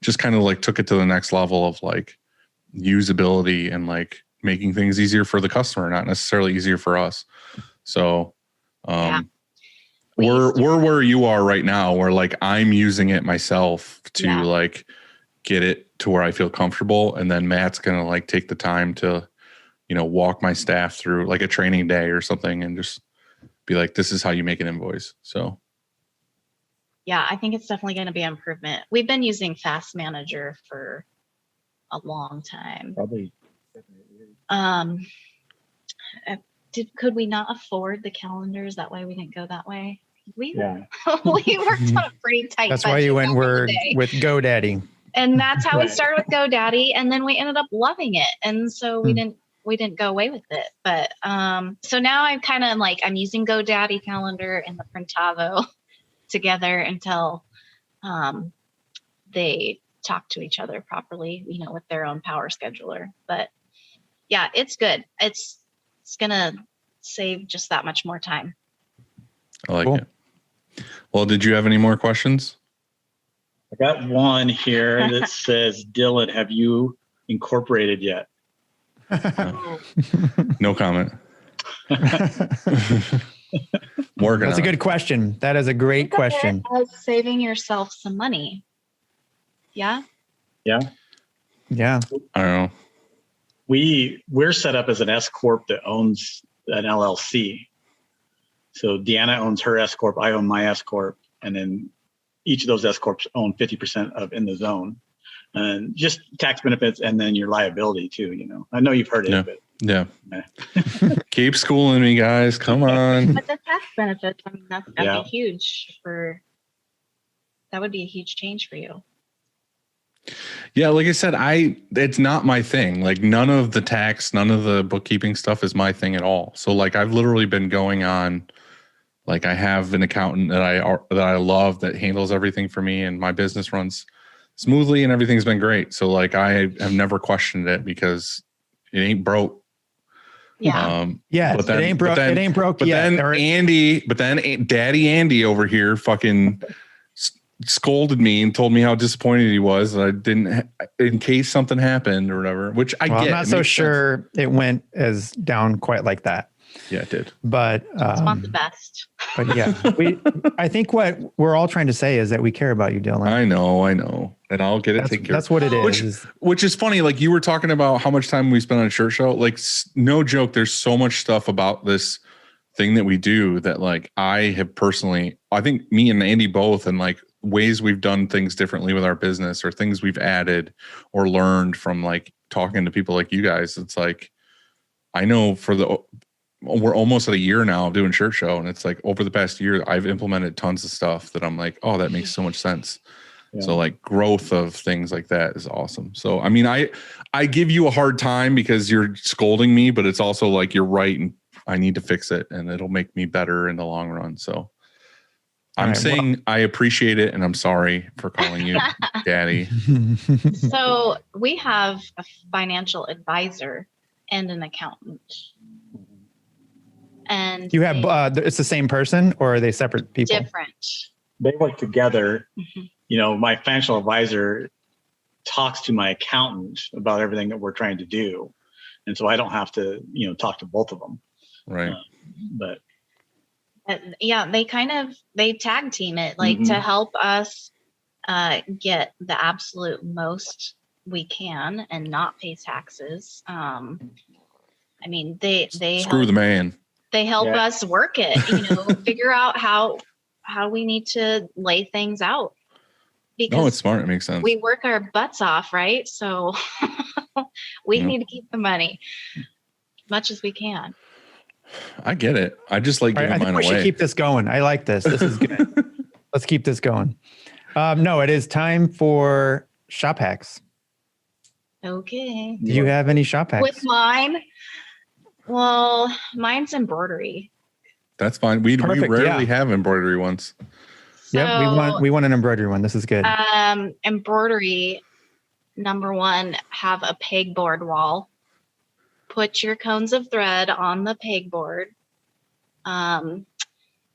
just kind of took it to the next level of usability and making things easier for the customer, not necessarily easier for us. So, we're where you are right now, where I'm using it myself to get it to where I feel comfortable. And then Matt's going to take the time to, walk my staff through a training day or something and just be this is how you make an invoice. So. Yeah, I think it's definitely going to be an improvement. We've been using Fast Manager for a long time. Probably 7 years. Could we not afford the calendars? That way we didn't go that way. We worked on a pretty tight. That's why you went with GoDaddy. And that's how we started with GoDaddy, and then we ended up loving it. And so we we didn't go away with it. But so now I'm kind of like, I'm using GoDaddy Calendar and the Printavo together until they talk to each other properly, with their own power scheduler. But yeah, it's good. It's gonna save just that much more time. I like it. Well, did you have any more questions? I got one here that says, Dylan, have you incorporated yet? No comment. Working. That's a good question. That is a great question. Saving yourself some money. Yeah. Yeah. Yeah. I don't know. We're set up as an S corp that owns an LLC. So Deanna owns her S corp, I own my S corp, and then each of those S corps own 50% of In the Zone, and just tax benefits, and then your liability too. I know you've heard it, yeah. Keep schooling me, guys. Come on. But the tax benefits, I mean, that'd be huge that would be a huge change for you. Yeah, like I said, it's not my thing. Like none of the tax, none of the bookkeeping stuff is my thing at all. So like I've literally been going on, like I have an accountant that I love that handles everything for me, and my business runs smoothly and everything's been great. So like I have never questioned it because it ain't broke. Yeah. It ain't broke. It ain't broke yet. But then Daddy Andy over here fucking scolded me and told me how disappointed he was that I didn't, in case something happened or whatever, which I get. I'm not so sure it went as down quite like that. Yeah, it did. But just want the best. But yeah, I think what we're all trying to say is that we care about you, Dylan. I know. And I'll get it taken care of. That's what it is. Which is funny. Like you were talking about how much time we spent on a shirt show. Like no joke. There's so much stuff about this thing that we do that like I have personally, I think me and Andy both, and like ways we've done things differently with our business or things we've added or learned from like talking to people like you guys. It's like, I know we're almost at a year now doing shirt show. And it's like over the past year, I've implemented tons of stuff that I'm like, oh, that makes so much sense. Yeah. So like growth of things like that is awesome. So, I mean, I give you a hard time because you're scolding me, but it's also like, you're right. And I need to fix it and it'll make me better in the long run. So I'm saying I appreciate it and I'm sorry for calling you daddy. So we have a financial advisor and an accountant. And you have it's the same person or are they separate people? Different. They work together. Mm-hmm. My financial advisor talks to my accountant about everything that we're trying to do. And so I don't have to, talk to both of them. Right. But yeah, they tag team it like to help us get the absolute most we can and not pay taxes. I mean, they screw the man. They help us work it, figure out how we need to lay things out. Because it's smart. It makes sense. We work our butts off, right? So we need to keep the money as much as we can. I get it. I just like giving mine away. We should keep this going. I like this. This is good. Let's keep this going. No, it is time for shop hacks. Okay. Do you have any shop hacks? With mine? Well, mine's embroidery. That's fine. We rarely have embroidery ones. So, we want an embroidery one. This is good. Embroidery, number one, have a pegboard wall. Put your cones of thread on the pegboard.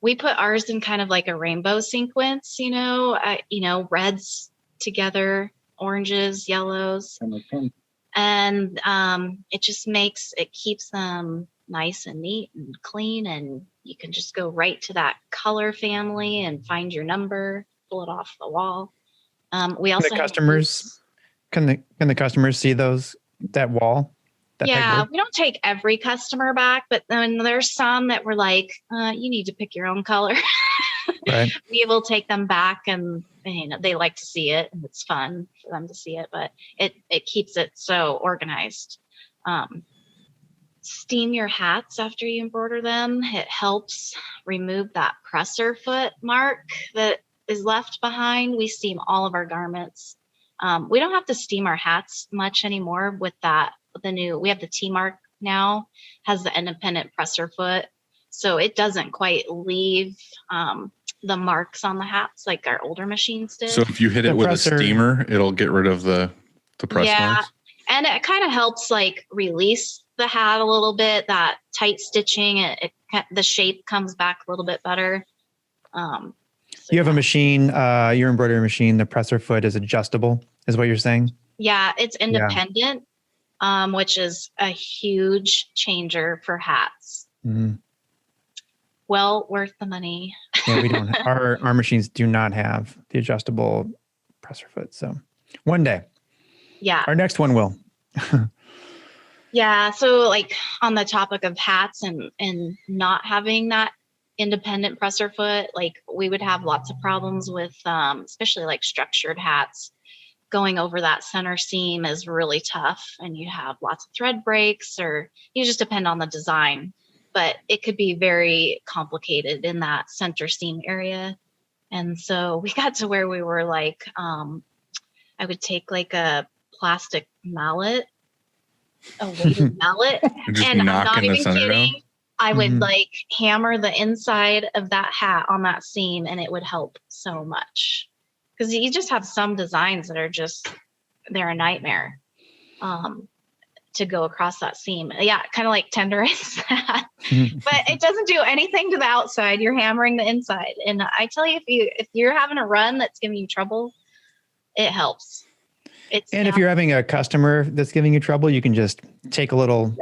We put ours in kind of like a rainbow sequence, reds together, oranges, yellows. And it keeps them nice and neat and clean, and you can just go right to that color family and find your number, pull it off the wall. We also can the customers see that wall? Yeah, we don't take every customer back, but then there's some that were like, you need to pick your own color. Right. We will take them back, and they like to see it, and it's fun for them to see it, but it keeps it so organized. Steam your hats after you embroider them. It helps remove that presser foot mark that is left behind. We steam all of our garments. We don't have to steam our hats much anymore with that. We have the T-Mark now has the independent presser foot. So it doesn't quite leave the marks on the hats like our older machines did. So if you hit it with a steamer, it'll get rid of the press marks? And it kind of helps like release the hat a little bit, that tight stitching, the shape comes back a little bit better. You have a machine, your embroidery machine, the presser foot is adjustable, is what you're saying? Yeah, it's independent, which is a huge changer for hats. Mm-hmm. Well worth the money. Yeah, we don't. Our machines do not have the adjustable presser foot. So one day, our next one will. Yeah. So like on the topic of hats and not having that independent presser foot, like we would have lots of problems with, especially like structured hats. Going over that center seam is really tough, and you have lots of thread breaks, or you just depend on the design. But it could be very complicated in that center seam area. And so we got to where we were like, I would take like a plastic mallet, a weighted mallet, and I'm not even kidding. I would like hammer the inside of that hat on that seam, and it would help so much. Because you just have some designs that are they're a nightmare. To go across that seam. Yeah, kind of like tenderize that. But it doesn't do anything to the outside. You're hammering the inside. And I tell you, if you're having a run that's giving you trouble, it helps. If you're having a customer that's giving you trouble, you can just take a little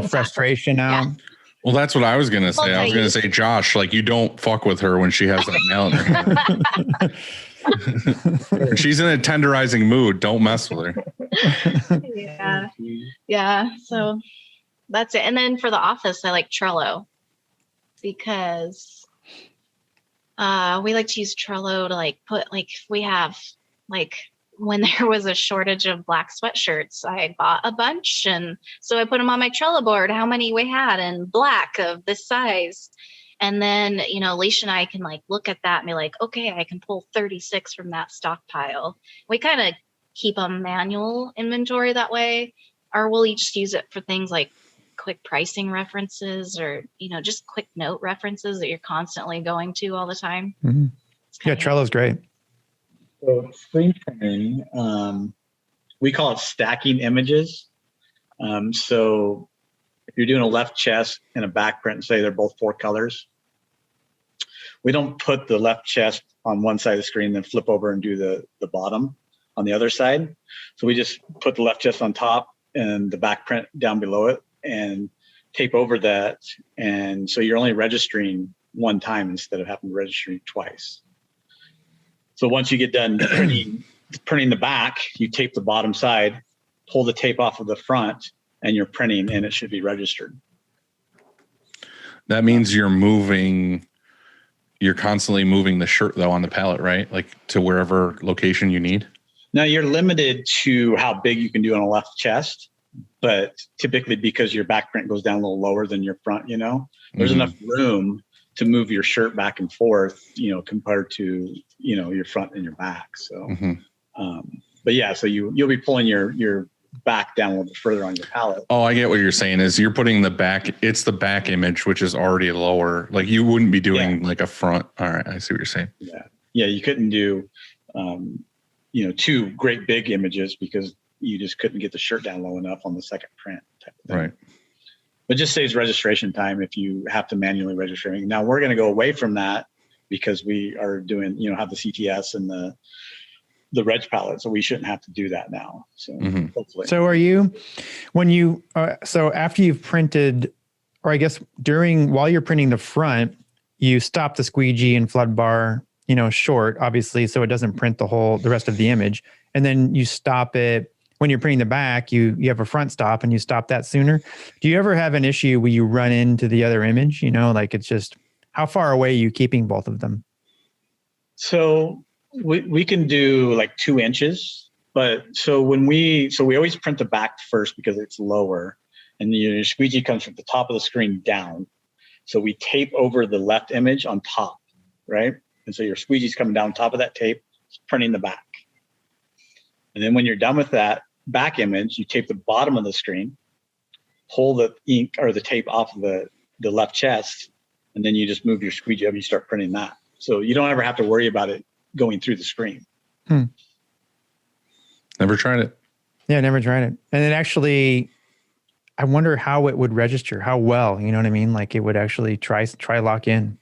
frustration out. Yeah. Well, that's what I was going to say. I was going to say, Josh, like, you don't fuck with her when she has that nail in her hand. She's in a tenderizing mood. Don't mess with her. Yeah. So that's it. And then for the office, I like Trello because we like to use Trello to like put, like, we have like, when there was a shortage of black sweatshirts, I bought a bunch. And so I put them on my Trello board, how many we had in black of this size. And then, Alicia and I can like look at that and be like, okay, I can pull 36 from that stockpile. We kind of keep a manual inventory that way, or we'll each use it for things like quick pricing references or, just quick note references that you're constantly going to all the time. Mm-hmm. Yeah, Trello's great. So screen printing, we call it stacking images. So if you're doing a left chest and a back print, and say they're both 4 colors, we don't put the left chest on one side of the screen, then flip over and do the bottom on the other side. So we just put the left chest on top and the back print down below it and tape over that. And so you're only registering one time instead of having to register twice. So once you get done printing the back, you tape the bottom side, pull the tape off of the front, and you're printing, and it should be registered. That means you're constantly moving the shirt though on the pallet, right? Like to wherever location you need. Now you're limited to how big you can do on a left chest, but typically because your back print goes down a little lower than your front, there's enough room to move your shirt back and forth, compared to, your front and your back. So, but yeah, so you'll be pulling your back down a little bit further on your pallet. Oh, I get what you're saying is you're putting it's the back image, which is already lower. Like you wouldn't be doing like a front. All right. I see what you're saying. Yeah. Yeah. You couldn't do, 2 great big images because you just couldn't get the shirt down low enough on the second print type of thing. Right. But just saves registration time if you have to manually register. Now we're going to go away from that because we are doing, have the CTS and the reg palette. So we shouldn't have to do that now. So hopefully. So so after you've printed, or I guess while you're printing the front, you stop the squeegee and flood bar, short, obviously, so it doesn't print the rest of the image. And then you stop it when you're printing the back, you have a front stop and you stop that sooner. Do you ever have an issue where you run into the other image? Like it's just, how far away are you keeping both of them? So we can do like 2 inches, but so we always print the back first because it's lower, and your squeegee comes from the top of the screen down. So we tape over the left image on top, right? And so your squeegee's coming down top of that tape, printing the back. And then when you're done with that back image, you tape the bottom of the screen, pull the ink or the tape off of the left chest, and then you just move your squeegee up and you start printing that. So you don't ever have to worry about it going through the screen. Never tried it. Yeah, never tried it. And it actually, I wonder how it would register, how well, you know what I mean? Like it would actually try lock in.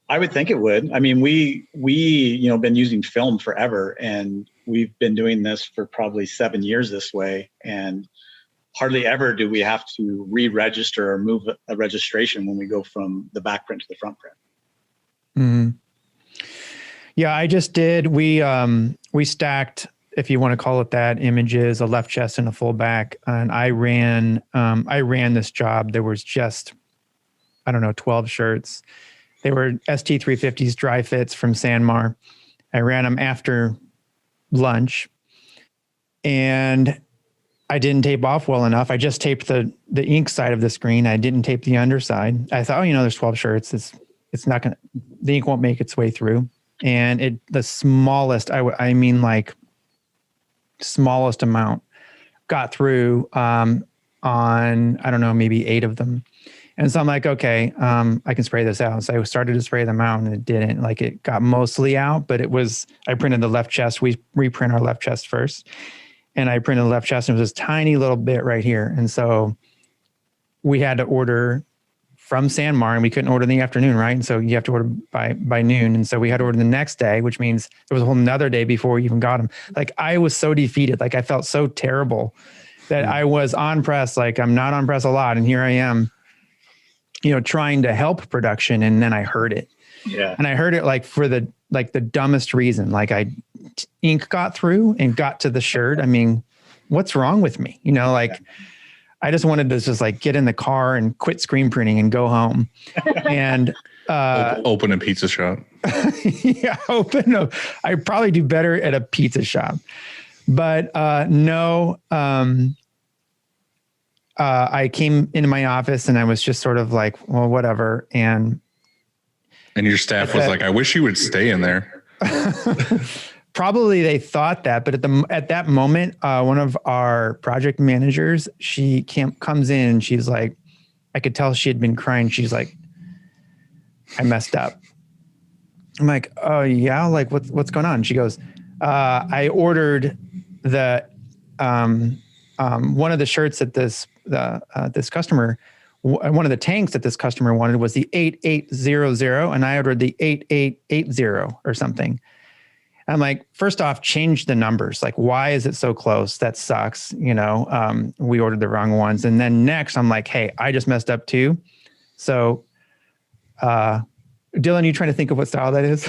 I would think it would. I mean, we been using film forever, and we've been doing this for probably 7 years this way. And hardly ever do we have to re-register or move a registration when we go from the back print to the front print. Mm-hmm. Yeah, I just did. We stacked, if you want to call it that, images, a left chest and a full back. And I ran this job. There was just, 12 shirts. They were ST350s dry fits from Sanmar. I ran them after lunch, and I didn't tape off well enough. I just taped the ink side of the screen. I didn't tape the underside. I thought, there's 12 shirts. It's not gonna, the ink won't make its way through. And the smallest, smallest amount got through on, maybe 8 of them. And so I'm like, okay, I can spray this out. So I started to spray them out, and it didn't. Like, it got mostly out, but I printed the left chest. We reprint our left chest first. And I printed the left chest, and it was this tiny little bit right here. And so we had to order from Sanmar, and we couldn't order in the afternoon, right? And so you have to order by noon. And so we had to order the next day, which means there was a whole nother day before we even got them. Like, I was so defeated. Like, I felt so terrible that I was on press. Like, I'm not on press a lot. And here I am, trying to help production. And then I heard it. Yeah. And I heard it for the dumbest reason. Like, ink got through and got to the shirt. I mean, what's wrong with me? I just wanted to just get in the car and quit screen printing and go home. And open a pizza shop. Yeah, I probably do better at a pizza shop. But no, I came into my office, and I was just sort of like, well, whatever. And your staff was like, I wish you would stay in there. Probably they thought that, but at that moment, one of our project managers, she comes in, and she's like, I could tell she had been crying. She's like, I messed up. I'm like, oh yeah, like what's going on? She goes, I ordered the one of the shirts that this customer, one of the tanks that this customer wanted was the 8800, and I ordered the 8880 or something. I'm like, first off, change the numbers. Like, why is it so close? That sucks. We ordered the wrong ones. And then next, I'm like, hey, I just messed up too. So, Dylan, you trying to think of what style that is?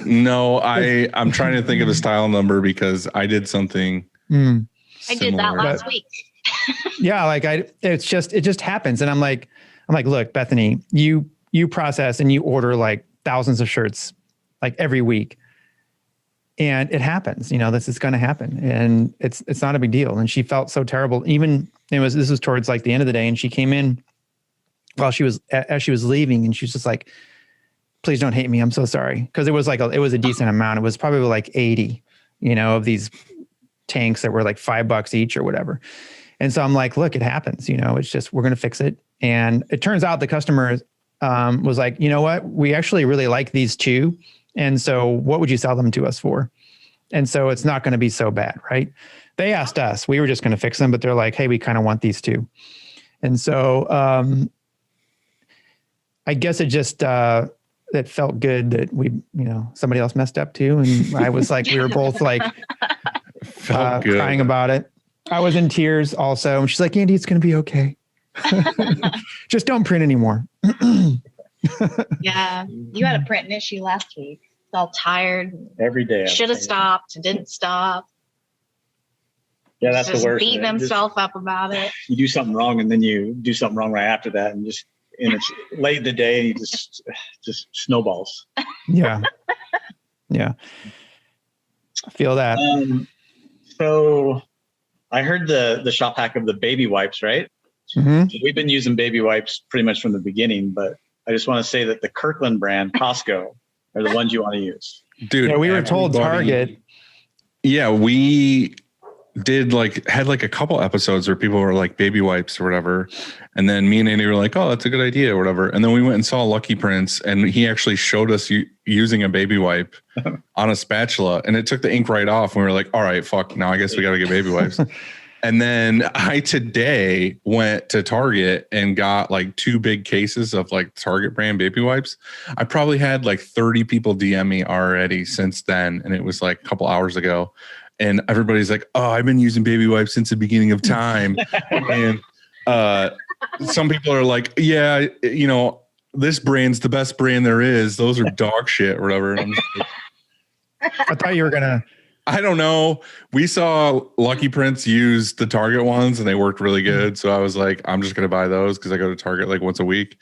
No, I'm trying to think of a style number because I did something. I did that last week. Yeah, it just happens. And I'm like, look, Bethany, you process and you order thousands of shirts every week. And it happens, this is going to happen, and it's not a big deal. And she felt so terrible. This was towards the end of the day, and she came in as she was leaving, and she was just like, please don't hate me. I'm so sorry. Cause it was it was a decent amount. It was probably 80, of these tanks that were $5 each or whatever. And so I'm like, look, it happens, it's just, we're going to fix it. And it turns out the customer was like, you know what? We actually really like these two. And so what would you sell them to us for? And so it's not going to be so bad, right? They asked us, we were just going to fix them, but they're like, hey, we kind of want these two. And so I guess it just, it felt good that we, somebody else messed up too. And I was we were both crying about it. I was in tears also. And she's like, Andy, it's going to be okay. Just don't print anymore. Yeah, you had a printing issue last week. It's all tired. Every day. Should have stopped. Didn't stop. Yeah, that's just the worst. Beating himself up about it. You do something wrong, and then you do something wrong right after that, and it's late in the day, and you just snowballs. Yeah. Yeah. I feel that. So I heard the shop hack of the baby wipes, right? Mm-hmm. So we've been using baby wipes pretty much from the beginning, but I just want to say that the Kirkland brand, Costco, are the ones you want to use. Dude, yeah, we were told Target. Yeah, had like a couple episodes where people were like baby wipes or whatever. And then me and Andy were like, oh, that's a good idea or whatever. And then we went and saw Lucky Prince, and he actually showed us using a baby wipe on a spatula, and it took the ink right off. And we were like, all right, fuck, now I guess we got to get baby wipes. And then I today went to Target and got like 2 big cases of like Target brand baby wipes. I probably had like 30 people DM me already since then. And it was like a couple hours ago. And everybody's like, oh, I've been using baby wipes since the beginning of time. And some people are like, yeah, you know, this brand's the best brand there is. Those are dog shit or whatever. And I'm just like, I thought you were going to. I don't know. We saw Lucky Prince use the Target ones and they worked really good. So I was like, I'm just going to buy those because I go to Target like once a week.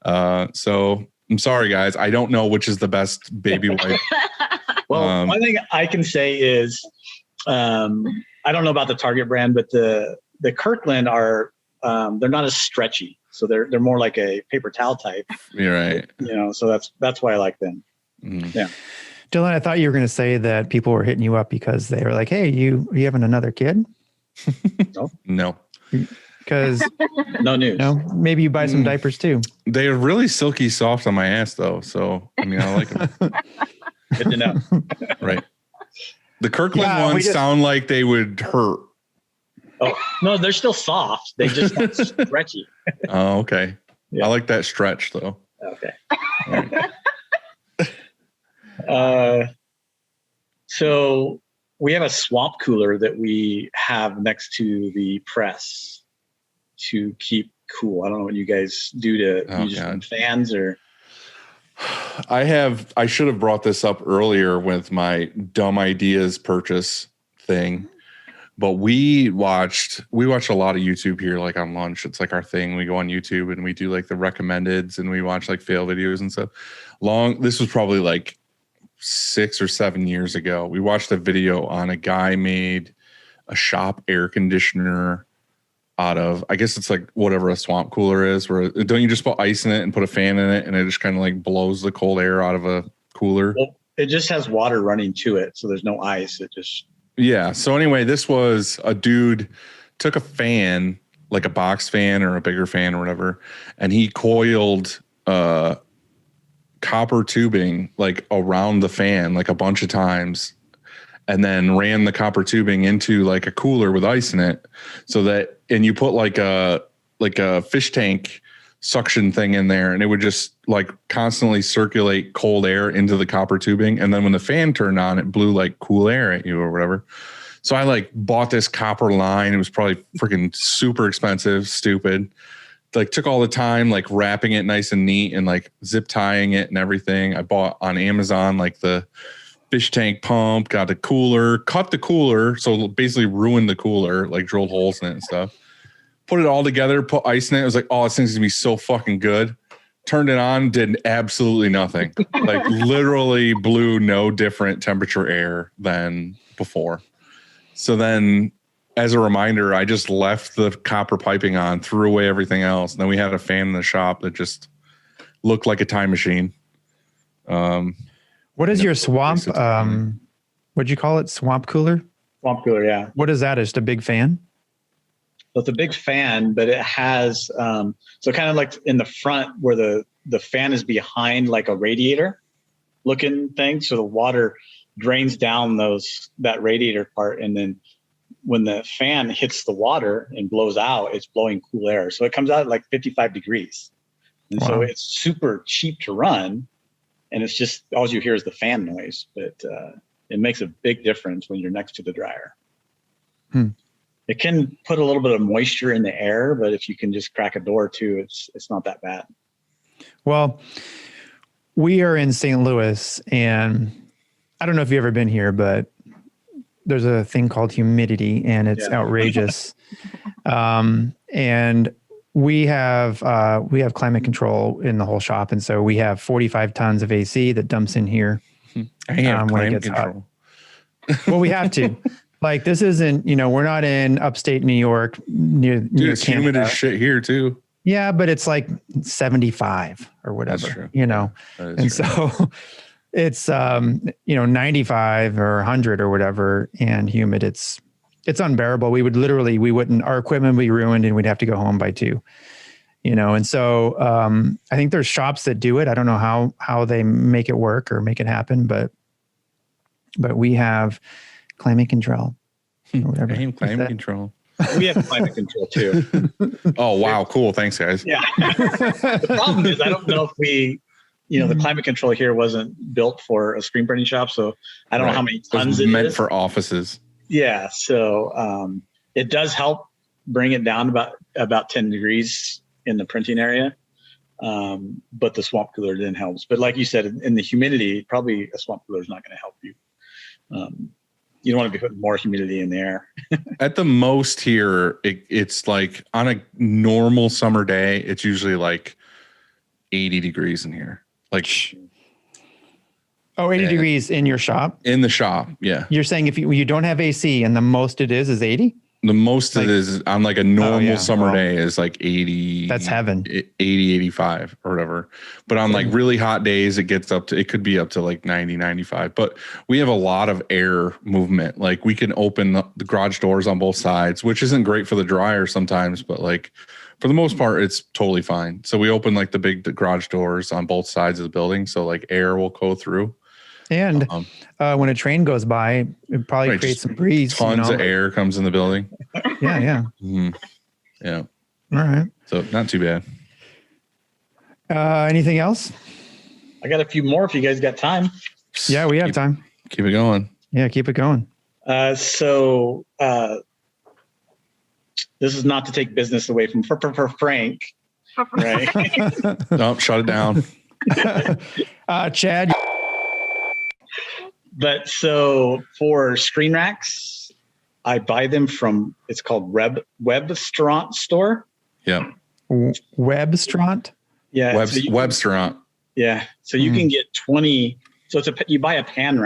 So I'm sorry, guys. I don't know which is the best baby wipe. Well, one thing I can say is, I don't know about the Target brand, but the Kirkland are, they're not as stretchy. So they're more like a paper towel type. You're right. You know, so that's why I like them. Yeah. Dylan, I thought you were going to say that people were hitting you up because they were like, hey, you having another kid? No. Because no news. No, maybe you buy some diapers too. They are really silky soft on my ass though. So, I mean, I like them. Good to know. Right. The Kirkland ones sound like they would hurt. Oh, no, they're still soft. They just got stretchy. Oh, okay. Yeah. I like that stretch though. Okay. So we have a swamp cooler that we have next to the press to keep cool. I don't know what you guys do to use fans or. I should have brought this up earlier with my dumb ideas purchase thing, but we watched a lot of YouTube here, like on lunch. It's like our thing. We go on YouTube and we do like the recommendeds and we watch like fail videos and stuff. This was probably like 6 or 7 years ago. We watched a video on a guy made a shop air conditioner out of, I guess it's like whatever a swamp cooler is, where don't you just put ice in it and put a fan in it and it just kind of like blows the cold air out of a cooler? Well, it just has water running to it, so there's no ice. It just So anyway, this was a dude took a fan, like a box fan or a bigger fan or whatever, and he coiled copper tubing like around the fan like a bunch of times, and then ran the copper tubing into like a cooler with ice in it, so that, and you put like a fish tank suction thing in there, and it would just like constantly circulate cold air into the copper tubing, and then when the fan turned on, it blew like cool air at you or whatever. So I like bought this copper line. It was probably freaking super expensive, stupid. Like took all the time like wrapping it nice and neat and like zip tying it and everything. I bought on Amazon like the fish tank pump, got the cooler, cut the cooler, so basically ruined the cooler, like drilled holes in it and stuff. Put it all together, put ice in it. It was like, oh, this thing's gonna be so fucking good. Turned it on, did absolutely nothing. Like literally blew no different temperature air than before. So then, as a reminder, I just left the copper piping on, threw away everything else. And then we had a fan in the shop that just looked like a time machine. What is your swamp? What'd you call it? Swamp cooler? Swamp cooler, yeah. What is that? Just a big fan? So it's a big fan, but it has, so kind of like in the front where the fan is behind like a radiator looking thing. So the water drains down that radiator part, and then when the fan hits the water and blows out, it's blowing cool air. So it comes out at like 55 degrees. And so it's super cheap to run. And it's just, all you hear is the fan noise, but it makes a big difference when you're next to the dryer. It can put a little bit of moisture in the air, but if you can just crack a door or two, it's not that bad. Well, we are in St. Louis, and I don't know if you've ever been here, but there's a thing called humidity, and it's outrageous. And we have climate control in the whole shop, and so we have 45 tons of AC that dumps in here when it gets hot. Well, we have to. Like, this isn't, we're not in upstate New York near it's Canada. Humid as shit here too. Yeah, but it's like 75 or whatever. That's true. And so it's 95 or 100 or whatever, and humid. It's it's unbearable. We wouldn't, our equipment would be ruined and we'd have to go home by 2, And so I think there's shops that do it. I don't know how they make it work or make it happen, but we have climate control. Or whatever. Climate control. We have climate control too. Oh, wow. Cool. Thanks, guys. Yeah. The problem is I don't know if the climate control here wasn't built for a screen printing shop. So I don't know how many tons it meant is. for offices. Yeah. So it does help bring it down about 10 degrees in the printing area. But the swamp cooler then helps. But like you said, in the humidity, probably a swamp cooler is not going to help you. You don't want to be putting more humidity in the air. At the most here, it's like on a normal summer day, it's usually like 80 degrees in here. Like 80 degrees in your shop? In the shop, yeah. You're saying if you don't have AC and the most it is 80? The most it is on like a normal summer day is like 80. That's heaven. 80, 85 or whatever. But on like really hot days, it could be up to like 90, 95. But we have a lot of air movement. Like we can open the garage doors on both sides, which isn't great for the dryer sometimes, but like for the most part, it's totally fine. So we open like the garage doors on both sides of the building. So like air will go through. And when a train goes by, it probably creates some breeze. Tons of air comes in the building. Yeah. Mm-hmm. Yeah. All right. So not too bad. Anything else? I got a few more if you guys got time. Yeah, we have time. Keep it going. Yeah, keep it going. So this is not to take business away from Frank, right? Nope, shut it down. Chad. But so for screen racks, I buy them from, it's called Webstaurant store. Yeah. Webstaurant? Yeah. Webstaurant. Yeah. So you can get 20. So you buy a pan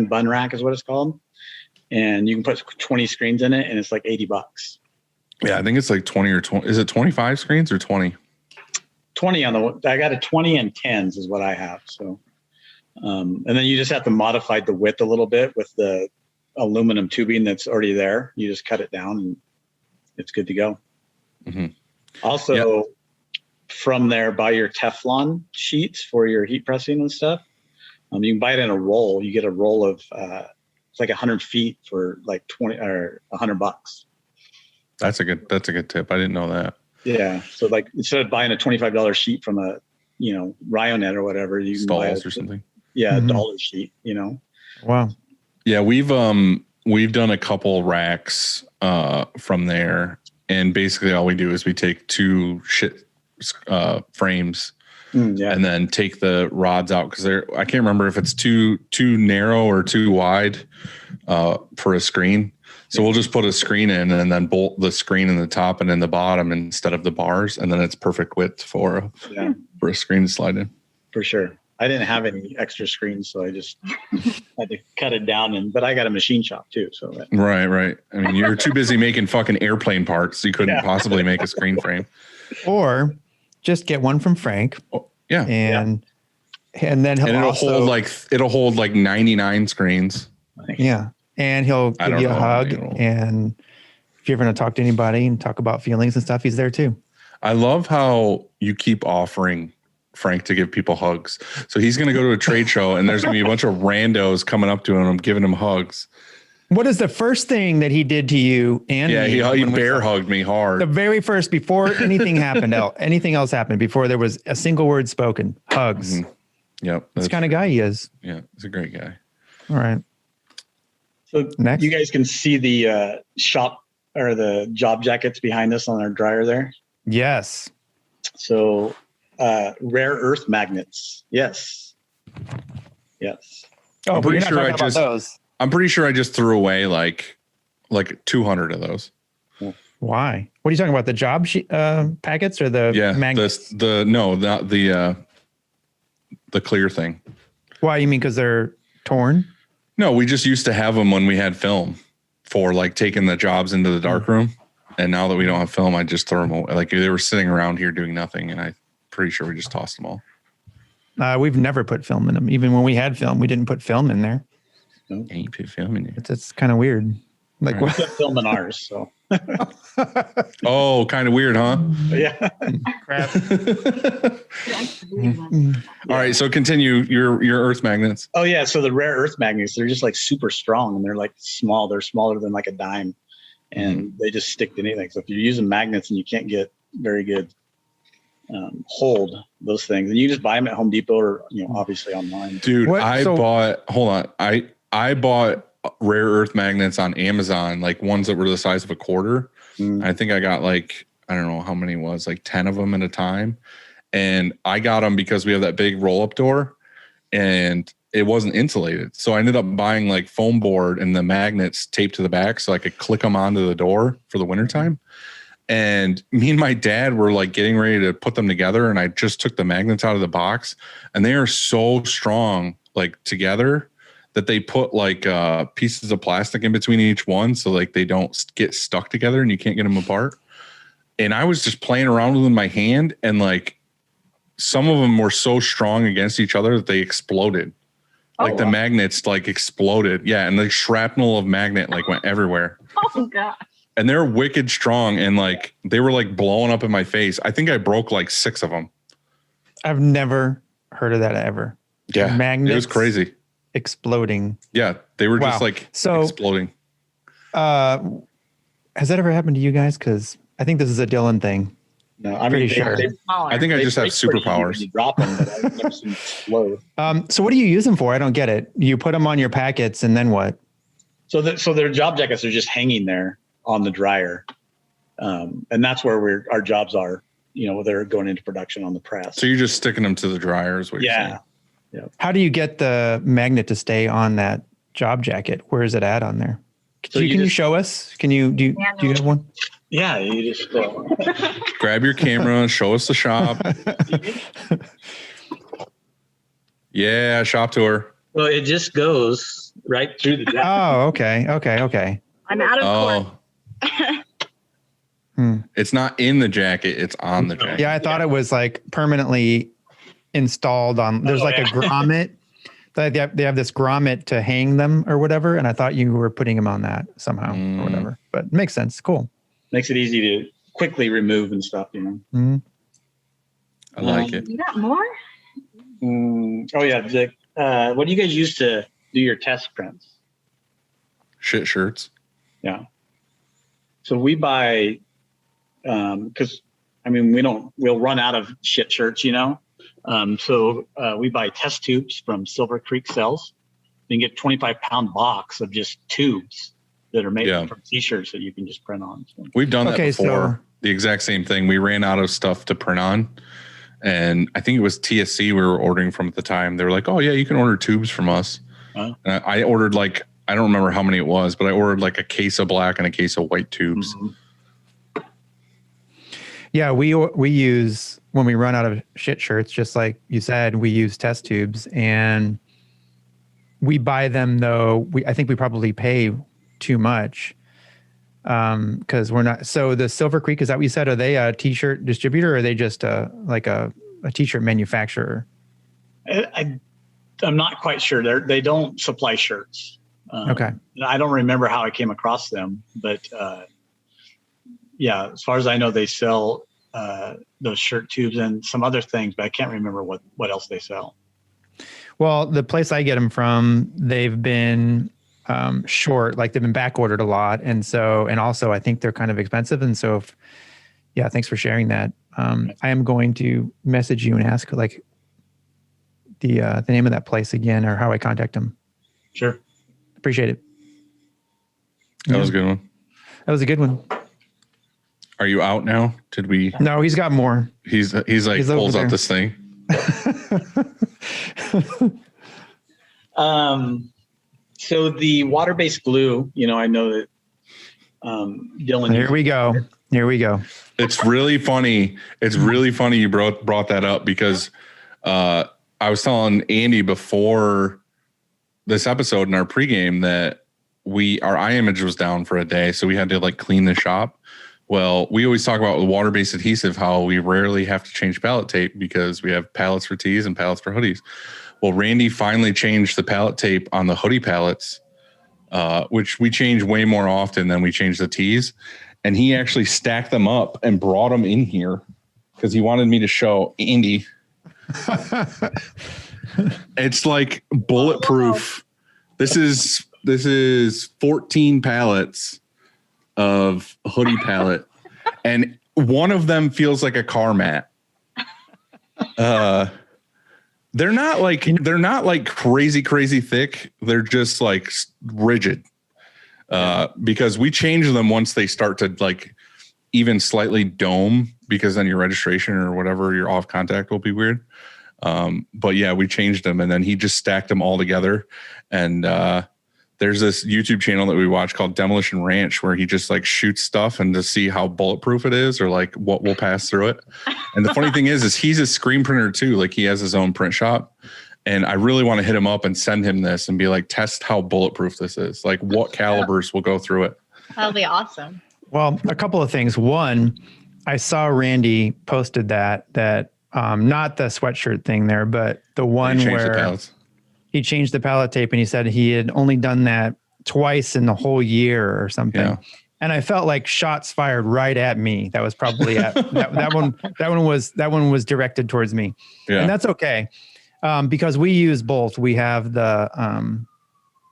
bun rack is what it's called. And you can put 20 screens in it and it's like $80. Yeah. I think it's like 20 or 20. Is it 25 screens or 20? 20 I got a 20 and 10s is what I have. So, and then you just have to modify the width a little bit with the aluminum tubing that's already there. You just cut it down and it's good to go. Mm-hmm. Also, from there, buy your Teflon sheets for your heat pressing and stuff. You can buy it in a roll. You get a roll of it's like 100 feet for like 20 or $100. That's a good tip. I didn't know that. Yeah. So like instead of buying a $25 sheet from a Ryonet or whatever, you can buy or something. Yeah, $1 sheet. Wow. Yeah, we've done a couple racks from there, and basically all we do is we take 2 frames and then take the rods out because I can't remember if it's too narrow or too wide for a screen. So we'll just put a screen in and then bolt the screen in the top and in the bottom instead of the bars, and then it's perfect width for a screen to slide in. For sure. I didn't have any extra screens, so I just had to cut it down. But I got a machine shop too. So right. I mean, you're too busy making fucking airplane parts. You couldn't possibly make a screen frame. Or just get one from Frank. Yeah. And then it'll hold like 99 screens. Yeah. And he'll give you a hug. And if you're going to talk to anybody and talk about feelings and stuff, he's there too. I love how you keep offering Frank to give people hugs. So he's going to go to a trade show and there's going to be a bunch of randos coming up to him, giving him hugs. What is the first thing that he did to you? And he bear hugged me hard. The very first, before anything happened, anything else happened, before there was a single word spoken, hugs. Mm-hmm. Yep. That's the kind of guy he is. Yeah. He's a great guy. All right. So next, you guys can see the shop or the job jackets behind us on our dryer there. Yes. So rare earth magnets. Yes. Oh, I'm pretty sure about those. I'm pretty sure I just threw away like 200 of those. Why? What are you talking about? The job packets or the magnets? The clear thing. Why? You mean because they're torn? No, we just used to have them when we had film for like taking the jobs into the dark room. And now that we don't have film, I just throw them away. Like they were sitting around here doing nothing. And I'm pretty sure we just tossed them all. We've never put film in them. Even when we had film, we didn't put film in there. Yeah, you put film in there. It's kind of weird. Like We what? couldn't film in ours, so Oh, kind of weird, huh? yeah. Crap. All right, so continue your earth magnets. Oh yeah, so the rare earth magnets, they're just like super strong, and they're like small. They're smaller than like a dime, and they just stick to anything. So if you're using magnets and you can't get very good hold those things, and you just buy them at Home Depot or obviously online. Dude, What? I bought rare earth magnets on Amazon, like ones that were the size of a quarter. I think I got like, I don't know how many it was, like 10 of them at a time. And I got them because we have that big roll up door and it wasn't insulated. So I ended up buying like foam board and the magnets taped to the back so I could click them onto the door for the wintertime. And me and my dad were like getting ready to put them together. And I just took the magnets out of the box and they are so strong, like together, that they put like pieces of plastic in between each one. So like they don't get stuck together and you can't get them apart. And I was just playing around with them in my hand. And like some of them were so strong against each other that they exploded. Like the magnets like exploded. Yeah. And the shrapnel of magnet like went everywhere. Oh god. And they're wicked strong. And like, they were like blowing up in my face. I think I broke like 6 of them. I've never heard of that ever. Yeah. Magnets It was crazy. exploding. Yeah. They were just Wow. like So- exploding. Has that ever happened to you guys? Because I think this is a Dylan thing. No, I Pretty mean, sure. Smaller. I think I just have superpowers. You drop them, but I've never seen them explode. So what do you use them for? I don't get it. You put them on your packets and then what? So their job jackets are just hanging there on the dryer, and that's where our jobs are. They're going into production on the press. So you're just sticking them to the dryer is what you're saying. How do you get the magnet to stay on that job jacket? Where is it at on there? So Can you just- show us? Do you have one? Yeah, you just Grab your camera, show us the shop. Yeah, shop tour. well, it just goes right through the jacket. Oh, okay. I'm out of court. Hmm. It's not in the jacket, it's on the jacket. Yeah, I thought it was like permanently installed on. There's like a grommet. They have this grommet to hang them or whatever, and I thought you were putting them on that somehow or whatever. But it makes sense. Cool. Makes it easy to quickly remove and stuff. Mhm. I like it. You got more? Oh yeah. What do you guys use to do your test prints? Shit shirts. Yeah. So we buy, because we'll run out of shit shirts, So we buy test tubes from Silver Creek Cells. You can get 25-pound box of just tubes that are made from t-shirts that you can just print on. So. We've done that Okay, before. so- The exact same thing. We ran out of stuff to print on. And I think it was TSC we were ordering from at the time. They were like, oh yeah, you can order tubes from us. Oh. And I ordered like, I don't remember how many it was, but I ordered like a case of black and a case of white tubes. Mhm. Yeah, we use when we run out of shit shirts, just like you said, we use test tubes and we buy them though. I think we probably pay too much because we're not. So the Silver Creek, is that what you said? Are they a t-shirt distributor or are they just like a t-shirt manufacturer? I'm not quite sure. They don't supply shirts. Okay. I don't remember how I came across them, but as far as I know, they sell those shirt tubes and some other things, but I can't remember what else they sell. Well, the place I get them from, they've been short, like they've been back ordered a lot. And also I think they're kind of expensive. And so thanks for sharing that. I am going to message you and ask like the name of that place again or how I contact them. Sure. Appreciate it. That was a good one. That was a good one. Are you out now? Did we? No, he's got more. He's like He's over pulls there. out this thing. So the water-based glue, I know that Dylan. Here we go. It's really funny. It's really funny you brought that up because I was telling Andy before this episode in our pregame that our eye image was down for a day, so we had to like clean the shop. Well, we always talk about the water-based adhesive, how we rarely have to change pallet tape because we have pallets for tees and pallets for hoodies. Well, Randy finally changed the pallet tape on the hoodie pallets which we change way more often than we change the tees. And he actually stacked them up and brought them in here because he wanted me to show Andy. It's like bulletproof. This is 14 pallets of hoodie pallet, and one of them feels like a car mat. They're not like crazy thick. They're just like rigid. Because we change them once they start to like even slightly dome, because then your registration or whatever, your off contact will be weird. But yeah, we changed them, and then he just stacked them all together. And there's this YouTube channel that we watch called Demolition Ranch, where he just like shoots stuff and to see how bulletproof it is, or like what will pass through it. And the funny thing is he's a screen printer too. Like he has his own print shop. And I really want to hit him up and send him this and be like, test how bulletproof this is. Like what calibers will go through it. That'll be awesome. Well, a couple of things. One, I saw Randy posted that not the sweatshirt thing there, but the one where he changed the pallet tape, and he said he had only done that twice in the whole year or something. Yeah. And I felt like shots fired right at me. That was probably that one was directed towards me. Yeah. And that's okay. Because we use both. We have the,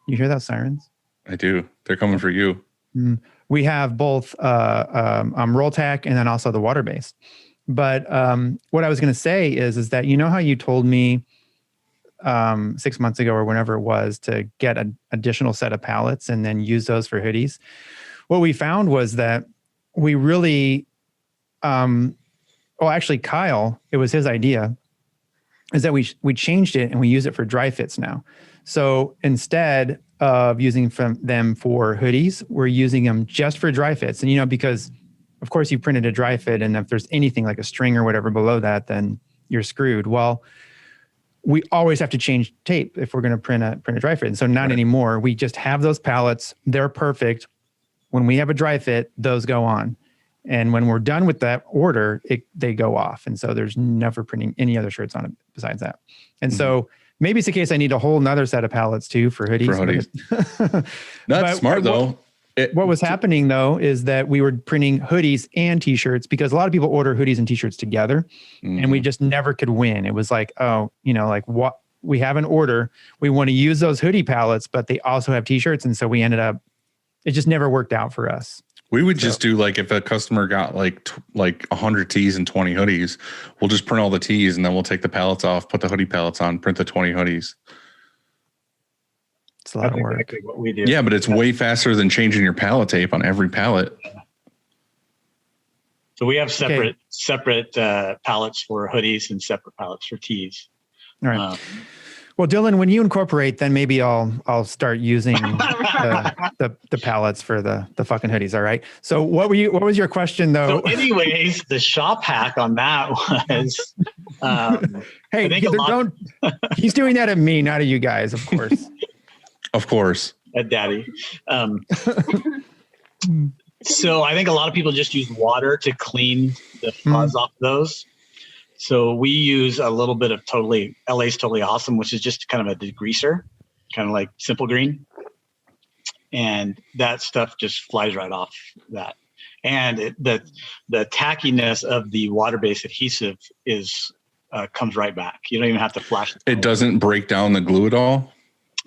you hear that sirens? I do. They're coming for you. We have both roll tack and then also the water based. But what I was going to say is that, you know how you told me 6 months ago or whenever it was to get an additional set of pallets and then use those for hoodies? What we found was that we really, actually Kyle, it was his idea, is that we changed it and we use it for dry fits now. So instead of using them for hoodies, we're using them just for dry fits. And, because of course you printed a dry fit, and if there's anything like a string or whatever below that, then you're screwed. Well, we always have to change tape if we're going to print a dry fit. And so not anymore. We just have those pallets. They're perfect. When we have a dry fit, those go on. And when we're done with that order, they go off. And so there's never printing any other shirts on it besides that. And so maybe it's the case I need a whole nother set of pallets too for hoodies. That's smart though. What was happening though is that we were printing hoodies and t-shirts, because a lot of people order hoodies and t-shirts together, and we just never could win. It was like, like what we have an order, we want to use those hoodie pallets, but they also have t-shirts. And so we ended up, it just never worked out for us. We would just do like, if a customer got like 100 tees and 20 hoodies, we'll just print all the tees, and then we'll take the pallets off, put the hoodie pallets on, print the 20 hoodies. It's a lot of work. Exactly what we do. Yeah, but it's way faster than changing your pallet tape on every pallet. So we have separate pallets for hoodies and separate pallets for tees. All right. Well, Dylan, when you incorporate, then maybe I'll start using the pallets for the fucking hoodies. All right. So what was your question though? So anyways, the shop hack on that was, hey, he's doing that at me, not at you guys, of course. Of course. At daddy. So I think a lot of people just use water to clean the fuzz off those. So we use a little bit of LA's Totally Awesome, which is just kind of a degreaser, kind of like Simple Green. And that stuff just flies right off that. And the tackiness of the water-based adhesive comes right back. You don't even have to flash it. It doesn't break down the glue at all?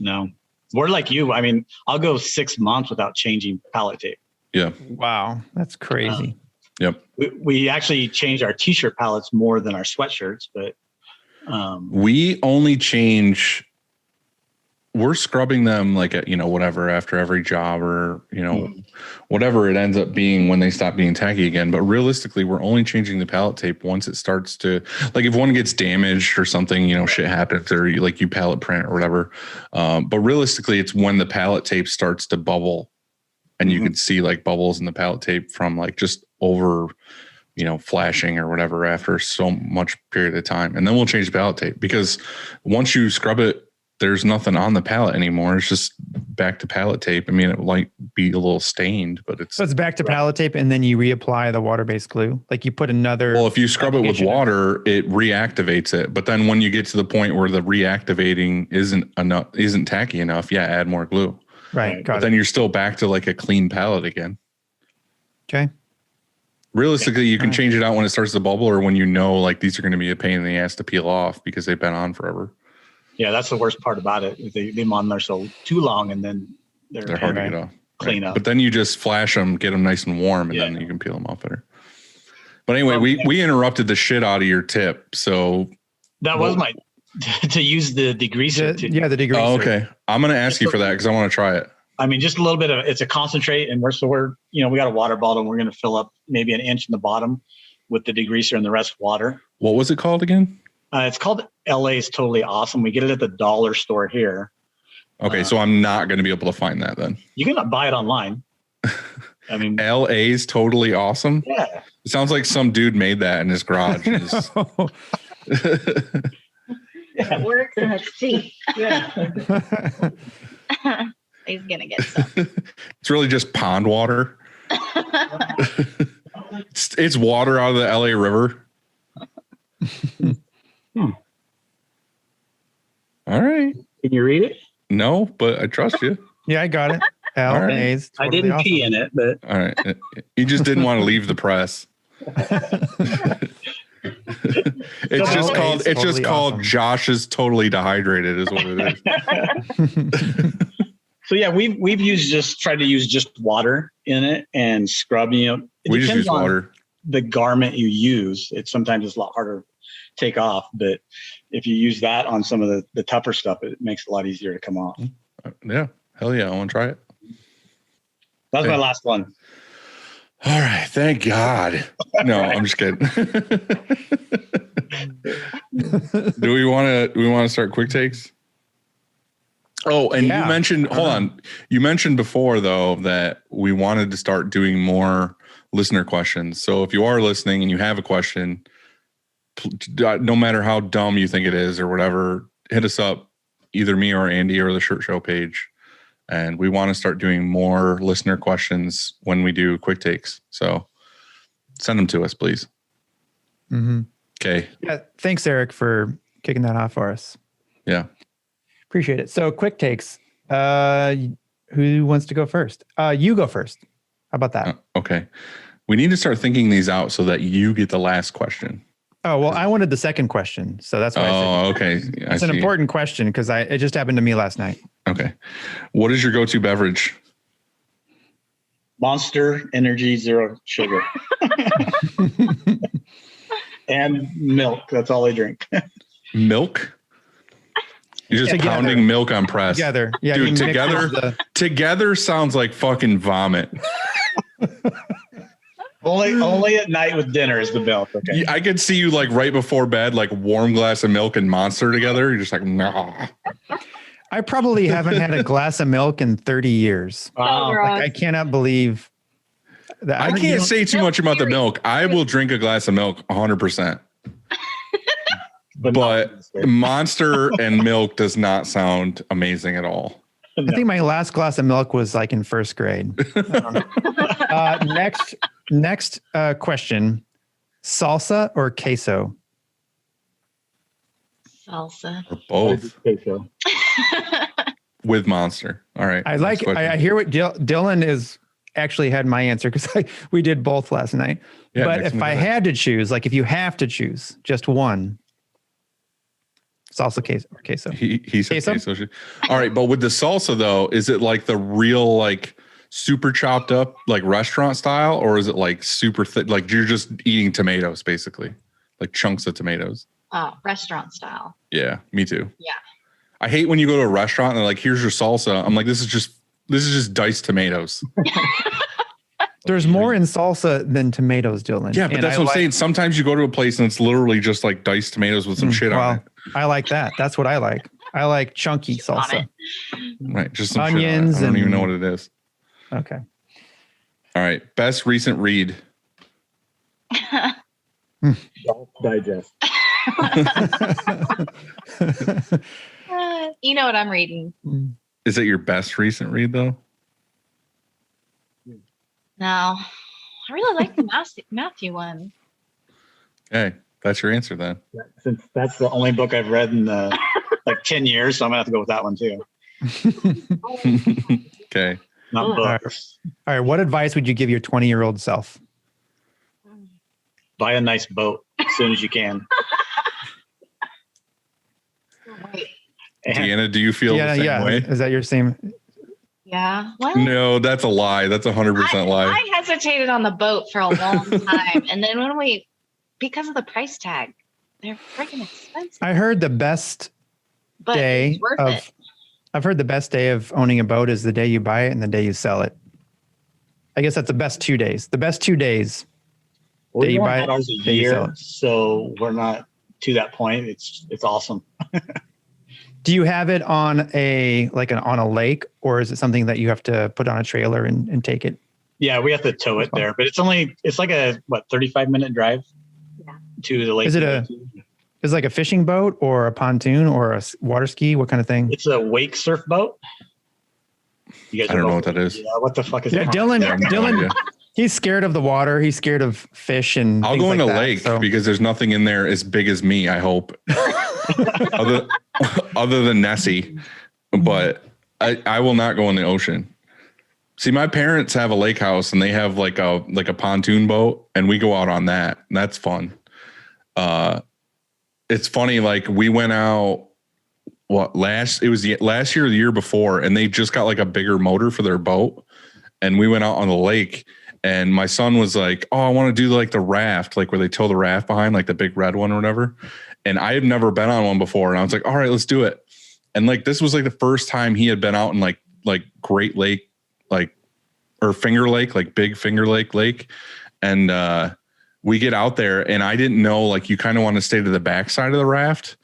No. We're like you. I mean, I'll go 6 months without changing pallet tape. Yeah. Wow. That's crazy. Yep. We actually changed our t-shirt pallets more than our sweatshirts, but we only change. We're scrubbing them like whatever after every job, or whatever it ends up being when they stop being tacky again. But realistically, we're only changing the pallet tape once it starts to, like, if one gets damaged or something, shit happens, or you pallet print or whatever. But realistically, it's when the pallet tape starts to bubble, and you can see like bubbles in the pallet tape from like just over, flashing or whatever after so much period of time. And then we'll change the pallet tape, because once you scrub it, there's nothing on the pallet anymore. It's just back to pallet tape. I mean, it might be a little stained, but it's back to pallet tape, and then you reapply the water-based glue. Like you put another. Well, if you scrub it with water, it reactivates it. But then when you get to the point where the reactivating isn't tacky enough, add more glue. Right. But Got then it. you're still back to like a clean palette again. Okay. Realistically, you can Alright. change it out when it starts to bubble or when you know like these are going to be a pain in the ass to peel off because they've been on forever. Yeah, that's the worst part about it. Is they leave them on there so too long, and then They're hard to Right. get off. Clean up. But then you just flash them, get them nice and warm, and then Yeah. you can peel them off better. But anyway, we interrupted the shit out of your tip. So That was my to use the degreaser. Yeah, the degree. oh, okay. I'm going to ask you for that because I want to try it. I mean, just a little bit of it's a concentrate, and we're we got a water bottle, and we're going to fill up maybe an inch in the bottom with the degreaser and the rest water. What was it called again? It's called LA's Totally Awesome. We get it at the dollar store here. Okay, so I'm not going to be able to find that then. You can buy it online. I mean, LA's Totally Awesome. yeah. It sounds like some dude made that in his garage. It works and it's cheap. Yeah. He's gonna get some. It's really just pond water. It's water out of the LA River. All right. Can you read it? No, but I trust you. Yeah, I got it. LA's. I didn't pee in it, but All right. You just didn't want to leave the press. It's just called Awesome. Josh is totally dehydrated is what it is. so yeah, we've tried to use just water in it and scrub. It We just depends use on water. the garment you use. Sometimes it's a lot harder to take off, but if you use that on some of the tougher stuff, it makes it a lot easier to come off. Yeah. Hell yeah. I want to try it. That's my last one. All right. Thank God. No, I'm just kidding. Do we want to start quick takes? Oh, and Yeah. you mentioned, hold on. You mentioned before though, that we wanted to start doing more listener questions. So if you are listening and you have a question, no matter how dumb you think it is or whatever, hit us up, either me or Andy or the Shirt Show page. And we want to start doing more listener questions when we do quick takes. So send them to us, please. Mm-hmm. Okay. Yeah. Thanks, Eric, for kicking that off for us. Yeah. Appreciate it. So quick takes. Who wants to go first? You go first. How about that? Okay. We need to start thinking these out so that you get the last question. Oh, well, I wanted the second question. So that's why I said Okay. it's an important question because it just happened to me last night. Okay. What is your go-to beverage? Monster Energy Zero Sugar. And milk. That's all I drink. Milk? You're just Together. pounding milk on press. Together. Yeah. Dude, you mix together. Together sounds like fucking vomit. Only at night with dinner is the milk. Okay. I could see you like right before bed, like warm glass of milk and Monster together. You're just like, nah. I probably haven't had a glass of milk in 30 years. Wow. Like, I cannot believe that. I can't say too much about the milk. I will drink a glass of milk 100%. But Monster and milk does not sound amazing at all. I think my last glass of milk was like in first grade. Next question: salsa or queso? Salsa. Or both with Monster. All right. I like. I hear what Dylan is actually had my answer because we did both last night. Yeah, but next if one I to that. had to choose, like if you have to choose just one, salsa queso. He said Queso? queso. All right, but with the salsa though, is it like the real like super chopped up like restaurant style, or is it like super thick? Like you're just eating tomatoes basically, like chunks of tomatoes. Restaurant style. Yeah, me too. Yeah. I hate when you go to a restaurant and they're like, "Here's your salsa." I'm like, "This is just diced tomatoes." There's more in salsa than tomatoes, Dylan. Yeah, but And that's I what I'm like- saying. Sometimes you go to a place and it's literally just like diced tomatoes with some shit on it. I like that. That's what I like. I like chunky salsa. Right, just some Onions shit on it. I don't even and- know what it is. Okay. All right, best recent read. Digest. You know what I'm reading. Is it your best recent read though? No, I really like the Matthew one. Okay, that's your answer then. Since that's the only book I've read in like 10 years, so I'm gonna have to go with that one too. Okay. Not Ooh. books. All right. What advice would you give your 20-year-old self? Buy a nice boat as soon as you can. Wait. And Deanna, do you feel the same way? Is that your same? Yeah. Well, No, that's a lie. That's 100% lie. I hesitated on the boat for a long time. And then because of the price tag, they're freaking expensive. I heard the best But day it's worth of. it. I've heard the best day of owning a boat is the day you buy it and the day you sell it. I guess that's the best 2 days. The best 2 days. we're you doing buy it, ours a day you sell year, it. so we're not to that point. It's awesome. Do you have it on on a lake, or is it something that you have to put on a trailer and take it? Yeah, we have to tow it there, but it's like a 35-minute drive to the lake. Is it Is it like a fishing boat or a pontoon or a water ski? What kind of thing? It's a wake surf boat. You guys I don't know what that is. Yeah, what the fuck is Yeah, that? Dylan, he's scared of the water. He's scared of fish and I'll things go like in a that, lake so- because there's nothing in there as big as me, I hope. other than Nessie. But I will not go in the ocean. See, my parents have a lake house and they have like a pontoon boat, and we go out on that. And that's fun. It's funny, like we went out last year or the year before, and they just got like a bigger motor for their boat. And we went out on the lake, and my son was like, "Oh, I want to do like the raft, like where they tow the raft behind, like the big red one or whatever." And I had never been on one before. And I was like, "All right, let's do it." And like, this was like the first time he had been out in like Great Lake, or Finger Lake, like big Finger Lake. And, we get out there, and I didn't know, like, you kind of want to stay to the back side of the raft.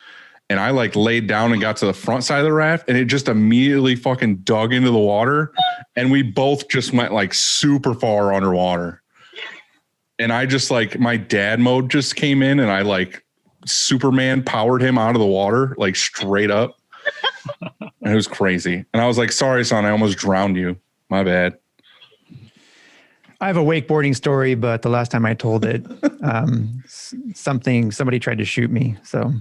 And I like laid down and got to the front side of the raft, and it just immediately fucking dug into the water. And we both just went like super far underwater. And I just like, my dad mode just came in, and I like Superman powered him out of the water, like straight up. And it was crazy. And I was like, "Sorry, son, I almost drowned you. My bad." I have a wakeboarding story, but the last time I told it, somebody tried to shoot me. So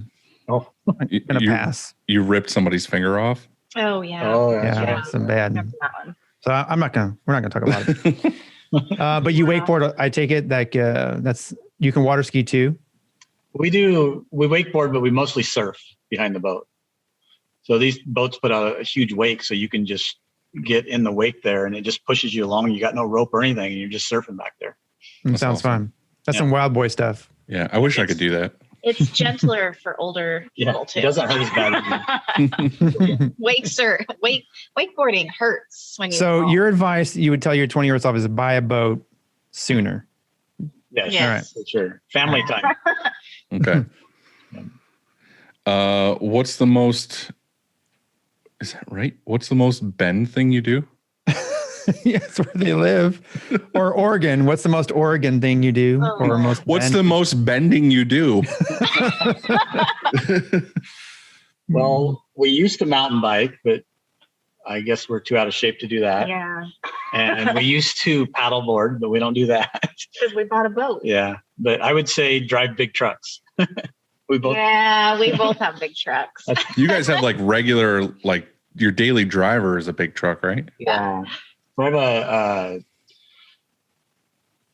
I'm going to pass. You ripped somebody's finger off? Oh, yeah. Oh, Yeah, some bad. Remember that one. So we're not going to talk about it. But you wakeboard, I take it that you can water ski too. We wakeboard, but we mostly surf behind the boat. So these boats put out a huge wake, so you can just get in the wake there, and it just pushes you along. You got no rope or anything, and you're just surfing back there. Sounds awesome. fun. That's some wild boy stuff. Yeah, I wish I could do that. It's gentler for older people, too. It doesn't hurt as bad. Wakeboarding hurts when you So fall. your advice you would tell your 20-year-old self is to buy a boat sooner. Yes, Yes. for sure. Family time. Okay. What's the most, is that right? What's the most bend thing you do? Yes, where they live. Or Oregon. What's the most Oregon thing you do? Oh. Or most What's bend? the most bending you do? Well, we used to mountain bike, but I guess we're too out of shape to do that. Yeah, And we used to paddleboard, but we don't do that. because we bought a boat. Yeah. But I would say drive big trucks. We both. Yeah, we both have big trucks. You guys have like regular, like your daily driver is a big truck, right? Yeah. I have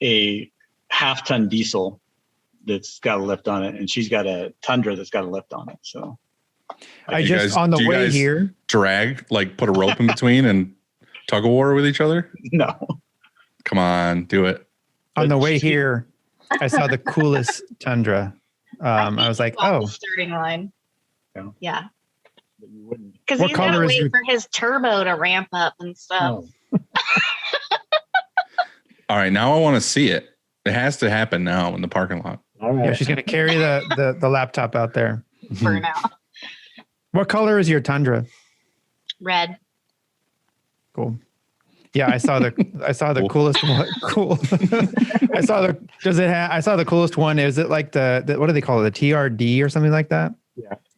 a half-ton diesel that's got a lift on it, and she's got a Tundra that's got a lift on it. So You guys- on the do you way guys here. Drag, like put a rope in between and tug of war with each other? no. Come on, do it. On the But way she- here, I saw the coolest Tundra. I was like, Off oh, the starting line. Yeah. Yeah, But you wouldn't. because What he's got to color is wait your- for his turbo to ramp up and stuff. No. All right, now I want to see it. It has to happen now in the parking lot. All right. yeah, she's going to carry the laptop out there. For now. What color is your Tundra? Red. Cool. Yeah, I saw the Cool. coolest one. Cool. I saw the coolest one. Is it like the what do they call it? The TRD or something like that?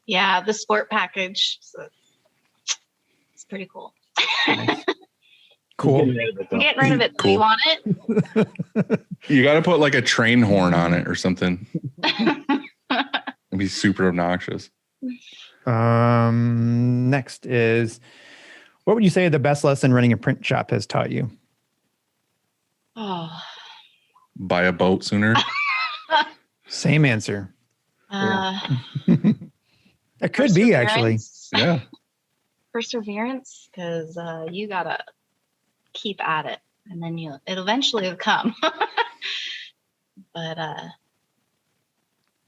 Yeah, the sport package. So it's pretty cool. Cool. Getting rid of it, though. I'm getting rid of it. Do Cool. you want it? You got to put like a train horn on it or something. It'd be super obnoxious. Next is, What would you say the best lesson running a print shop has taught you? Oh, Buy a boat sooner. Same answer. It could be actually. Yeah. Perseverance, because you gotta keep at it, and then it eventually will come. But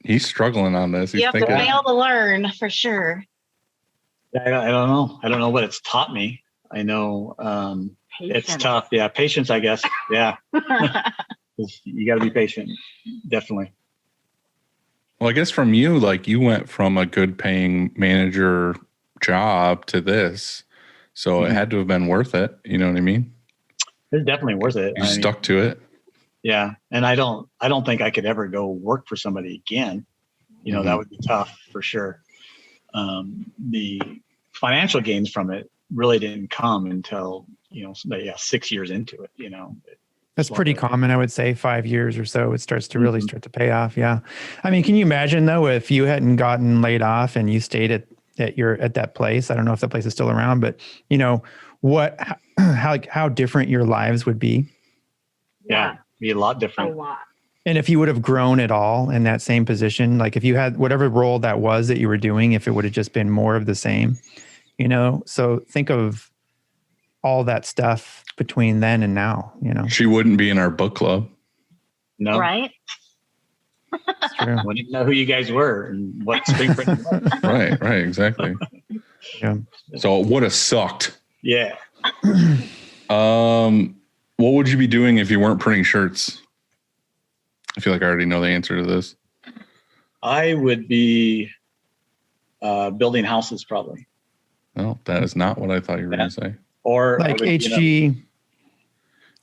He's struggling on this. He's you have to fail to learn for sure. I don't know. I don't know what it's taught me. I know it's Patience. tough. Yeah, patience, I guess. Yeah, you got to be patient. Definitely. Well, I guess from you, like you went from a good paying manager job to this. So it had to have been worth it. You know what I mean? It's definitely worth it. You stuck to it. Yeah, and I don't think I could ever go work for somebody again. You know, that would be tough for sure. The financial gains from it really didn't come until 6 years into it. You know, That's pretty common, I would say. 5 years or so, it starts to really start to pay off. Yeah, I mean, can you imagine though if you hadn't gotten laid off and you stayed at that place? I don't know if that place is still around, but you know how different your lives would be. Yeah, be a lot different. A lot. And if you would have grown at all in that same position, like if you had whatever role that was that you were doing, if it would have just been more of the same, you know? So think of all that stuff between then and now, you know? She wouldn't be in our book club. No, Right? It's true. I didn't know who you guys were and what spring print was. Right, exactly. Yeah. So it would have sucked. Yeah. What would you be doing if you weren't printing shirts? I feel like I already know the answer to this. I would be building houses probably. No, that is not what I thought you were going to say. Or Like HG,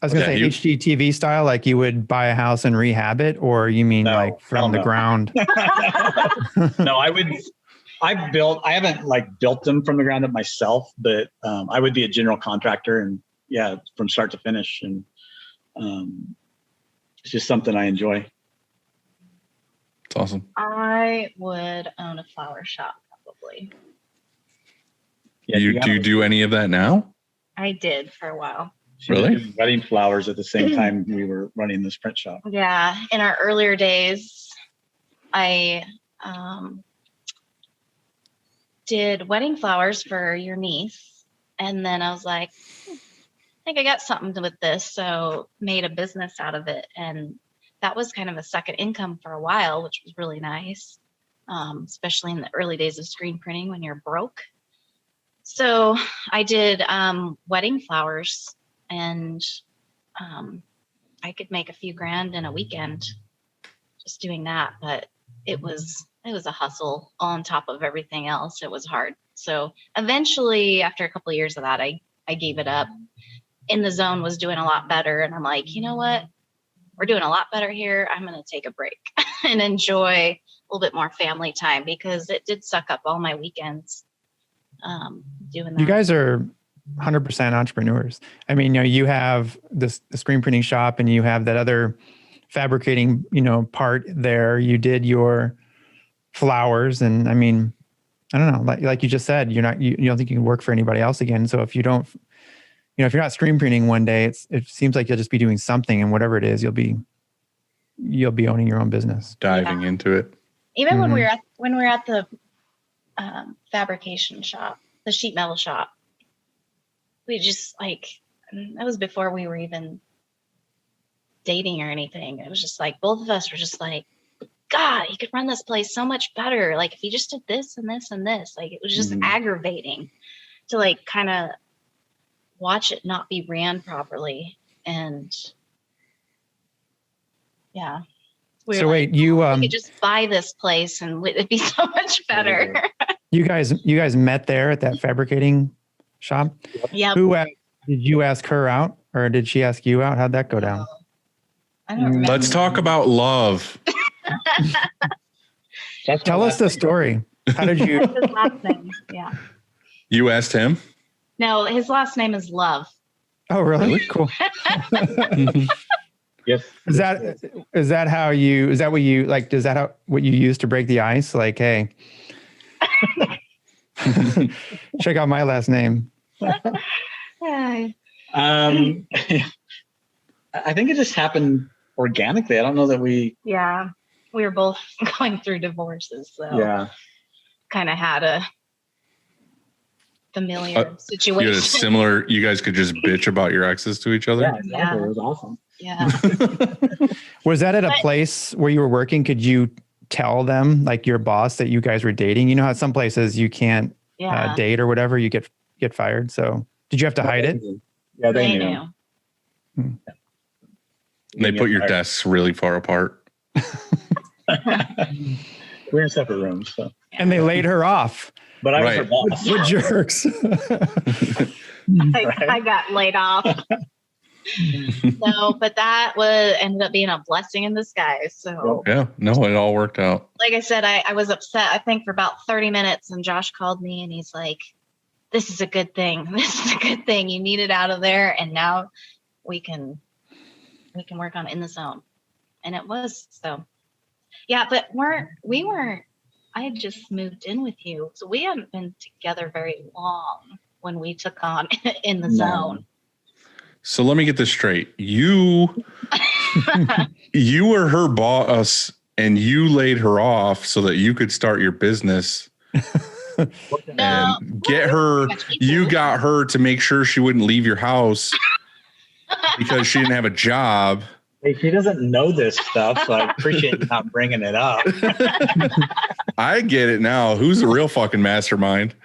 I was going to say HGTV style, like you would buy a house and rehab it, or you mean No, like from the no. ground? No, I haven't like built them from the ground up myself, but I would be a general contractor and from start to finish. And it's just something I enjoy. It's awesome. I would own a flower shop probably. Yeah, Do you do any of that now? I did for a while. She was Really? doing wedding flowers at the same time we were running this print shop. Yeah, in our earlier days, I did wedding flowers for your niece, and then I was like, I think I got something with this, so made a business out of it, and that was kind of a second income for a while, which was really nice, especially in the early days of screen printing when you're broke. So I did wedding flowers, and I could make a few grand in a weekend just doing that, but it was a hustle on top of everything else. It was hard. So eventually, after a couple of years of that, I gave it up. In the Zone was doing a lot better, and I'm like, you know what? We're doing a lot better here. I'm going to take a break and enjoy a little bit more family time, because it did suck up all my weekends doing that. You guys are 100% entrepreneurs. I mean, you know, you have the screen printing shop, and you have that other fabricating, you know, part there. You did your flowers, and I mean, I don't know, like you just said, you don't think you can work for anybody else again. So if you don't, you know, if you're not screen printing one day, it seems like you'll just be doing something, and whatever it is, you'll be owning your own business. Diving into it. Even when we were at the fabrication shop, the sheet metal shop, we just like, that was before we were even dating or anything. It was just like, both of us were just like, God, you could run this place so much better. Like if you just did this and this and this, like it was just aggravating to like kind of watch it not be ran properly. And yeah. So wait, you could just buy this place and it'd be so much better. you guys met there at that fabricating shop? Yeah. Did you ask her out, or did she ask you out? How'd that go down? I don't remember. Let's talk about love. Tell us the story. How did you? His last name. Yeah. You asked him? No, his last name is Love. Oh, really? Cool. Yes. Is that what you like? Is that what you use to break the ice? Like, hey, check out my last name. Yeah. I think it just happened organically. I don't know that we. Yeah. We were both going through divorces, so kind of had a familiar situation. You had a similar. You guys could just bitch about your exes to each other. Yeah, exactly. It was awesome. Yeah. Was that at a place where you were working? Could you tell them, like your boss, that you guys were dating? You know how some places you can't date or whatever, you get fired. So did you have to hide it? Yeah, they knew. And they put your desks really far apart. We're in separate rooms. So. And they laid her off. But I was her boss. What jerks. I got laid off. So, but that ended up being a blessing in disguise. So yeah, no, it all worked out. Like I said, I was upset, I think, for about 30 minutes, and Josh called me and he's like, this is a good thing. This is a good thing. You need it out of there. And now we can work on In the Zone. And it was, so yeah, but we weren't, I had just moved in with you. So we hadn't been together very long when we took on In the Zone. So let me get this straight. You were her boss and you laid her off so that you could start your business and get her. You got her to make sure she wouldn't leave your house because she didn't have a job. Hey, she doesn't know this stuff, so I appreciate you not bringing it up. I get it now. Who's the real fucking mastermind?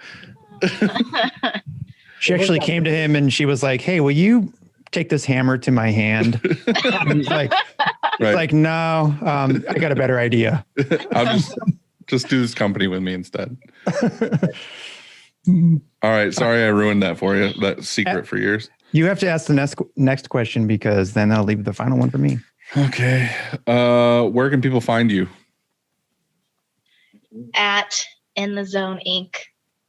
She actually came to him and she was like, hey, will you take this hammer to my hand? He's like, no, I got a better idea. I'll just do this company with me instead. All right. Sorry I ruined that for you. That secret for years. You have to ask the next question because then I'll leave the final one for me. Okay. Where can people find you? At In the Zone Inc.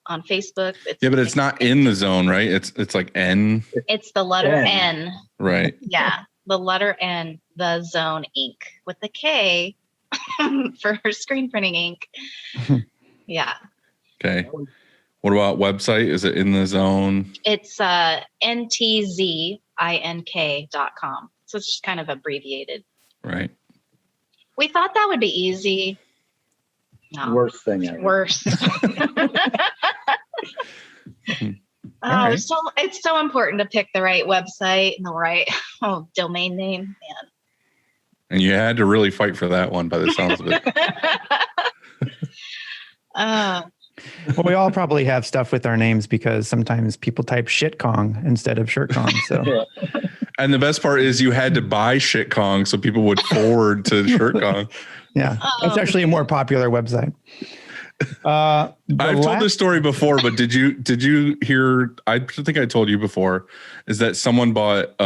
on Facebook. But it's not In the Zone, right? It's like N. It's the letter N. Right. Yeah. The letter N, The Zone Inc. with the K for screen printing ink. Yeah. Okay. What about website? Is it In the Zone? It's ntzink.com. So it's just kind of abbreviated. Right. We thought that would be easy. No. Worst thing ever. Worst. Right. So it's so important to pick the right website and the right domain name. Man. And you had to really fight for that one by the sounds of it. Well, we all probably have stuff with our names because sometimes people type shit Kong instead of shirt Kong. So, and the best part is you had to buy shit Kong so people would forward to shirt Kong. Yeah, that's actually a more popular website. I've told this story before, but did you hear? I think I told you before. Is that someone bought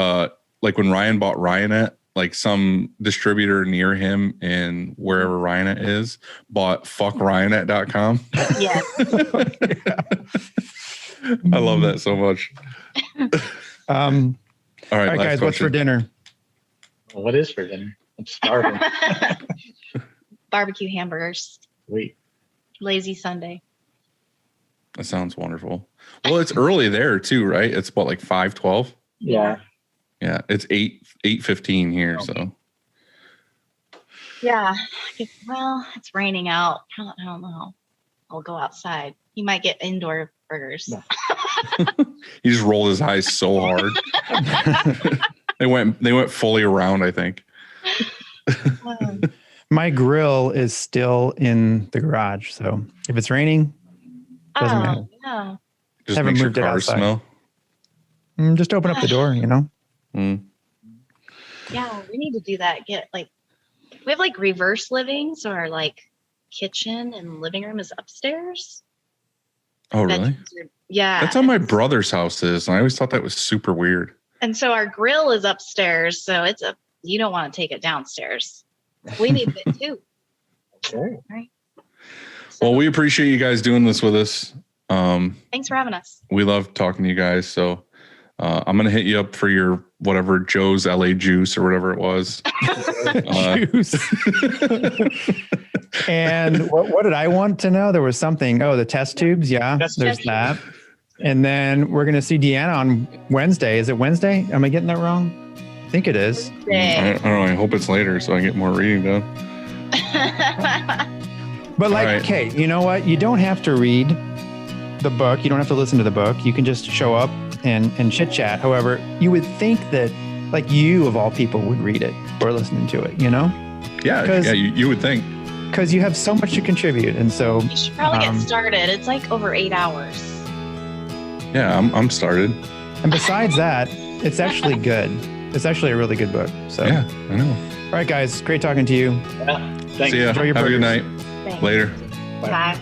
like when Ryan bought Ryanet, like some distributor near him in wherever Ryanet is bought fuckryanet.com. Yeah. I love that so much. All right, guys, what's for dinner? Well, what is for dinner? I'm starving. Barbecue hamburgers. Sweet. Lazy Sunday. That sounds wonderful. Well, it's early there too, right? It's what, like 5:12? Yeah. Yeah, it's 8:15 here, so. Yeah. Well, it's raining out. I don't know. I'll go outside. You might get indoor burgers. No. He just rolled his eyes so hard. They went fully around, I think. My grill is still in the garage, so if it's raining, doesn't matter. No. Just Haven't makes your moved it car outside. smell. Just open up the door, you know? Yeah, we need to do that. We have like reverse living, so our like kitchen and living room is upstairs. Oh, really? Yeah. That's how my brother's house is. And I always thought that was super weird. And so our grill is upstairs, so you don't want to take it downstairs. We need it too. Sure. Right. Well, we appreciate you guys doing this with us. Thanks for having us. We love talking to you guys. So I'm going to hit you up for your whatever Joe's LA juice or whatever it was. Juice. And what did I want to know? There was something. Oh, the test tubes. Yeah, there's that. And then we're going to see Deanna on Wednesday. Is it Wednesday? Am I getting that wrong? I think it is. I don't know. I hope it's later so I get more reading done. But like, Right. okay, you know what? You don't have to read the book. You don't have to listen to the book. You can just show up and chit chat. However, you would think that like you of all people would read it or listening to it, you know? Yeah, you would think. Because you have so much to contribute. And so You should probably get started. It's like over 8 hours. Yeah, I'm started. and besides that, it's actually good. It's actually a really good book. So Yeah, I know. all right, guys, great talking to you. Thanks. See ya. Enjoy your Have a good burgers. night. Thanks. Later. Bye.